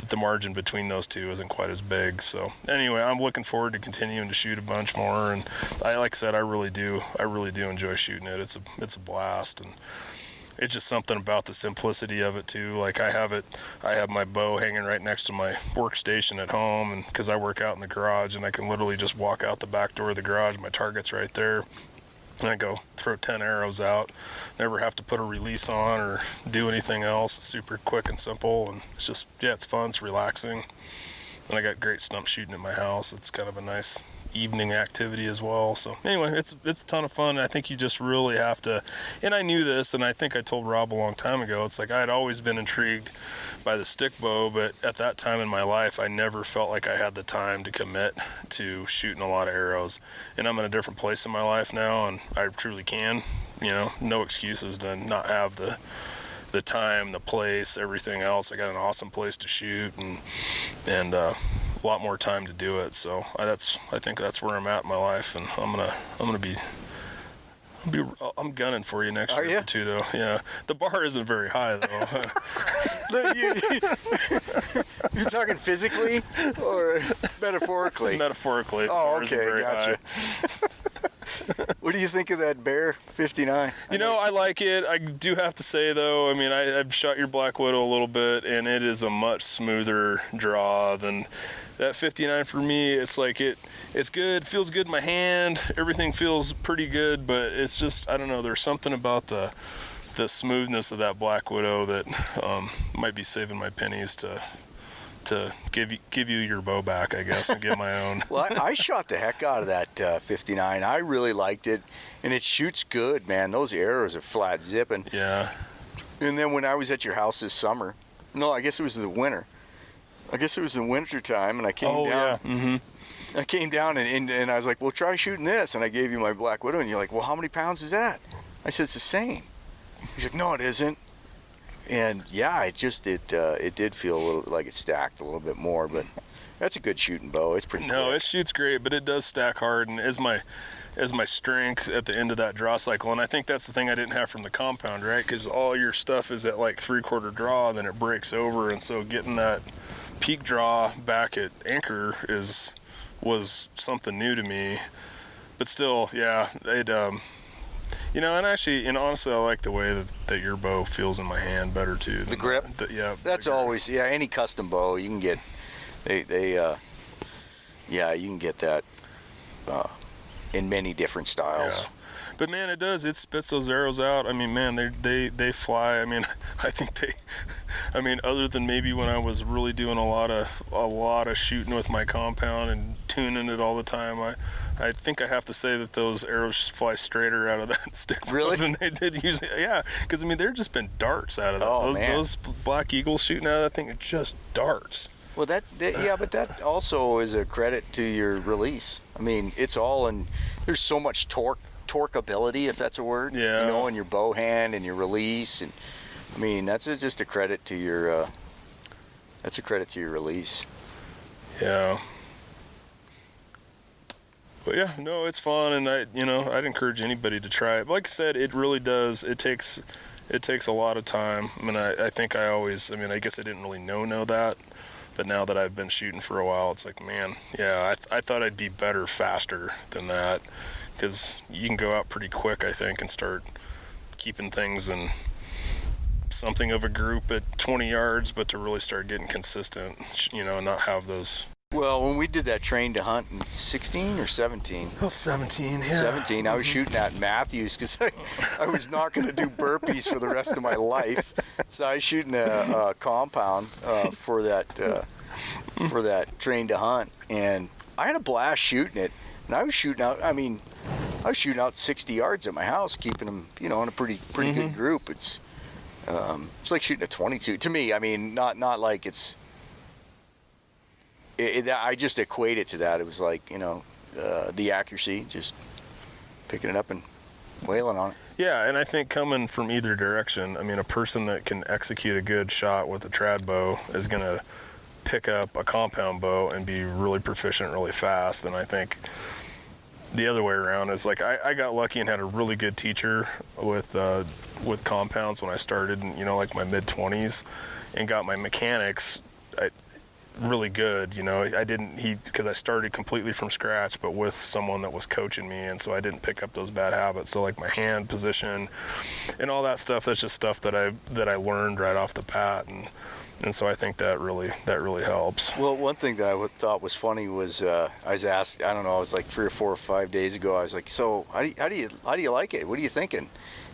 the margin between those two isn't quite as big. So anyway, I'm looking forward to continuing to shoot a bunch more. And like I said, I really do enjoy shooting it. It's a blast, and it's just something about the simplicity of it too. Like I have my bow hanging right next to my workstation at home, and because I work out in the garage, and I can literally just walk out the back door of the garage. My target's right there, and I go throw 10 arrows out. Never have to put a release on or do anything else. It's super quick and simple, and it's just, it's fun. It's relaxing, and I got great stump shooting at my house. It's kind of a nice evening activity as well. So anyway, it's a ton of fun. I think you just really have to, and I knew this, and I think I told Rob a long time ago, it's like I'd always been intrigued by the stick bow, but at that time in my life, I never felt like I had the time to commit to shooting a lot of arrows. And I'm in a different place in my life now, and I truly can, no excuses to not have the time, the place, everything else. I got an awesome place to shoot, and a lot more time to do it. So I think that's where I'm at in my life, and I'm gunning for you next year or two, though. Yeah, the bar isn't very high though. You're talking physically or metaphorically? Metaphorically. Oh, okay, gotcha. What do you think of that Bear 59? I like it. I do have to say, though, I've shot your Black Widow a little bit, and it is a much smoother draw than that 59 for me. It's like it's good, feels good in my hand, everything feels pretty good, but it's just, I don't know, there's something about the smoothness of that Black Widow that might be saving my pennies to give you your bow back, I guess, and get my own. Well, I shot the heck out of that 59. I really liked it, and it shoots good, man. Those arrows are flat zipping. Yeah. And then when I was at your house this summer, no, I guess it was the winter. I guess it was the winter time, and I came down. Yeah. Mm-hmm. I came down, and I was like, well, try shooting this. And I gave you my Black Widow, and you're like, well, how many pounds is that? I said, it's the same. He's like, no, it isn't. And yeah, it did feel a little like it stacked a little bit more, but that's a good shooting bow. It's pretty No, quick. it shoots great, but it does stack hard, and as my strength at the end of that draw cycle. And I think that's the thing I didn't have from the compound, right? Because all your stuff is at like 3/4 draw, then it breaks over, and so getting that peak draw back at anchor was something new to me. But still, yeah, it and actually, honestly, I like the way that your bow feels in my hand better too. The grip. That's always any custom bow you can get. You can get that in many different styles. Yeah. But man, it spits those arrows out. Man, they fly. I think other than maybe when I was really doing a lot of shooting with my compound and tuning it all the time, I think I have to say that those arrows fly straighter out of that stick really than they did usually. Yeah, because they're just been darts out of that. Oh, those Black Eagles shooting out of that thing are just darts. Well, but that also is a credit to your release. It's all in. There's so much torqueability, if that's a word. Yeah. In your bow hand and your release, and that's just a credit to your. That's a credit to your release. Yeah. But yeah, no, it's fun, and I'd encourage anybody to try it. But like I said, it really does. It takes a lot of time. I think I always. I guess I didn't really know that. But now that I've been shooting for a while, it's like, man, yeah, I thought I'd be better faster than that, because you can go out pretty quick, I think, and start keeping things in something of a group at 20 yards, but to really start getting consistent, and not have those. Well, when we did that train to hunt in 16 or 17? Well, 17, yeah. 17, I was shooting at Matthews because I was not going to do burpees for the rest of my life. So I was shooting a compound for that train to hunt, and I had a blast shooting it. And I was shooting out 60 yards at my house, keeping them, in a pretty good group. It's like shooting a 22 to me. Not like it's. I just equate it to that. It was like, the accuracy, just picking it up and wailing on it. Yeah, and I think coming from either direction, a person that can execute a good shot with a trad bow is going to pick up a compound bow and be really proficient really fast. And I think the other way around is like I got lucky and had a really good teacher with compounds when I started in, like my mid-20s, and got my mechanics. really good. Because I started completely from scratch, but with someone that was coaching me, and so I didn't pick up those bad habits. So like my hand position and all that stuff, that's just stuff that I learned right off the bat, and so I think that really helps. Well, one thing that I thought was funny was I was asked, I don't know, it was like 3 or 4 or 5 days ago. I was like, so how do you like it? What are you thinking?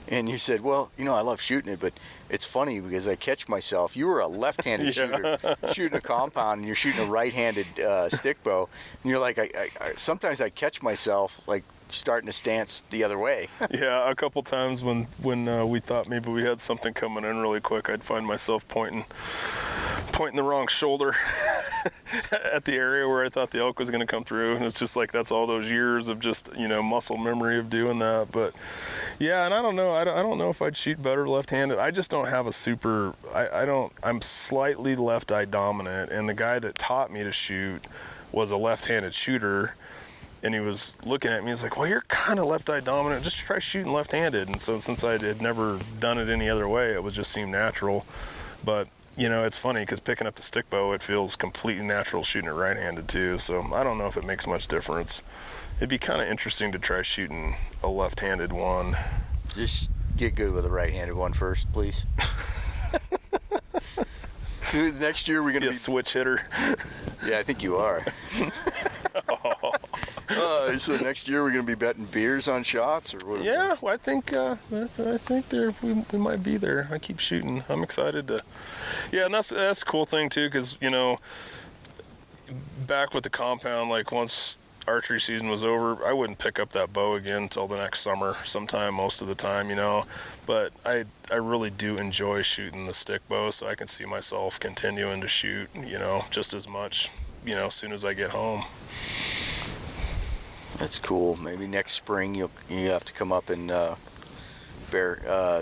And you said, well, I love shooting it, but it's funny because I catch myself. You were a left-handed shooter shooting a compound, and you're shooting a right-handed stick bow, and you're like, I sometimes I catch myself like starting to stance the other way. Yeah, a couple times when we thought maybe we had something coming in really quick, I'd find myself pointing the wrong shoulder at the area where I thought the elk was going to come through, and it's just like that's all those years of just muscle memory of doing that. But yeah, and I don't know if I'd shoot better left-handed. I just don't have a super. I'm slightly left-eye dominant, and the guy that taught me to shoot was a left-handed shooter. And he was looking at me, he's like, well, you're kind of left-eye dominant. Just try shooting left-handed. And so since I had never done it any other way, it just seemed natural. But, it's funny because picking up the stick bow, it feels completely natural shooting it right-handed too. So I don't know if it makes much difference. It'd be kind of interesting to try shooting a left-handed one. Just get good with a right-handed one first, please. Next year we're going to be a switch hitter. Yeah, I think you are. So next year we're going to be betting beers on shots, or what? Yeah, well, I think we might be there. I keep shooting. I'm excited to. Yeah, and that's the cool thing too, because back with the compound, like once archery season was over, I wouldn't pick up that bow again until the next summer, sometime most of the time, But I really do enjoy shooting the stick bow, so I can see myself continuing to shoot, just as much, as soon as I get home. That's cool. Maybe next spring you have to come up and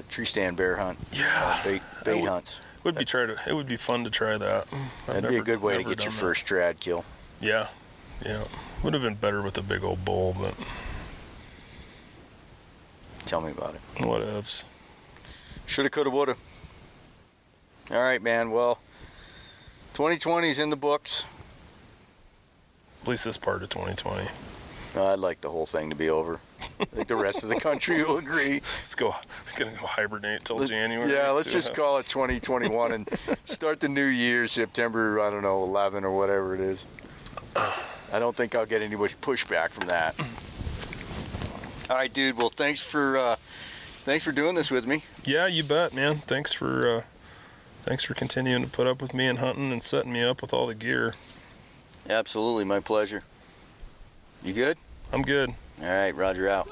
tree stand bear hunt. Yeah, bait hunts. It would be fun to try that. That'd be a good way to get your first trad kill. Yeah. Would have been better with a big old bull, but. Tell me about it. What ifs? Shoulda, coulda, woulda. All right, man. Well, 2020's in the books. At least this part of 2020. I'd like the whole thing to be over. I think the rest of the country will agree. We're gonna go hibernate till January. Yeah, let's just call it 2021 and start the new year, September, 11 or whatever it is. I don't think I'll get any pushback from that. All right, dude. Well, thanks for doing this with me. Yeah, you bet, man. Thanks for continuing to put up with me and hunting and setting me up with all the gear. Absolutely, my pleasure. You good? I'm good. All right, Roger out.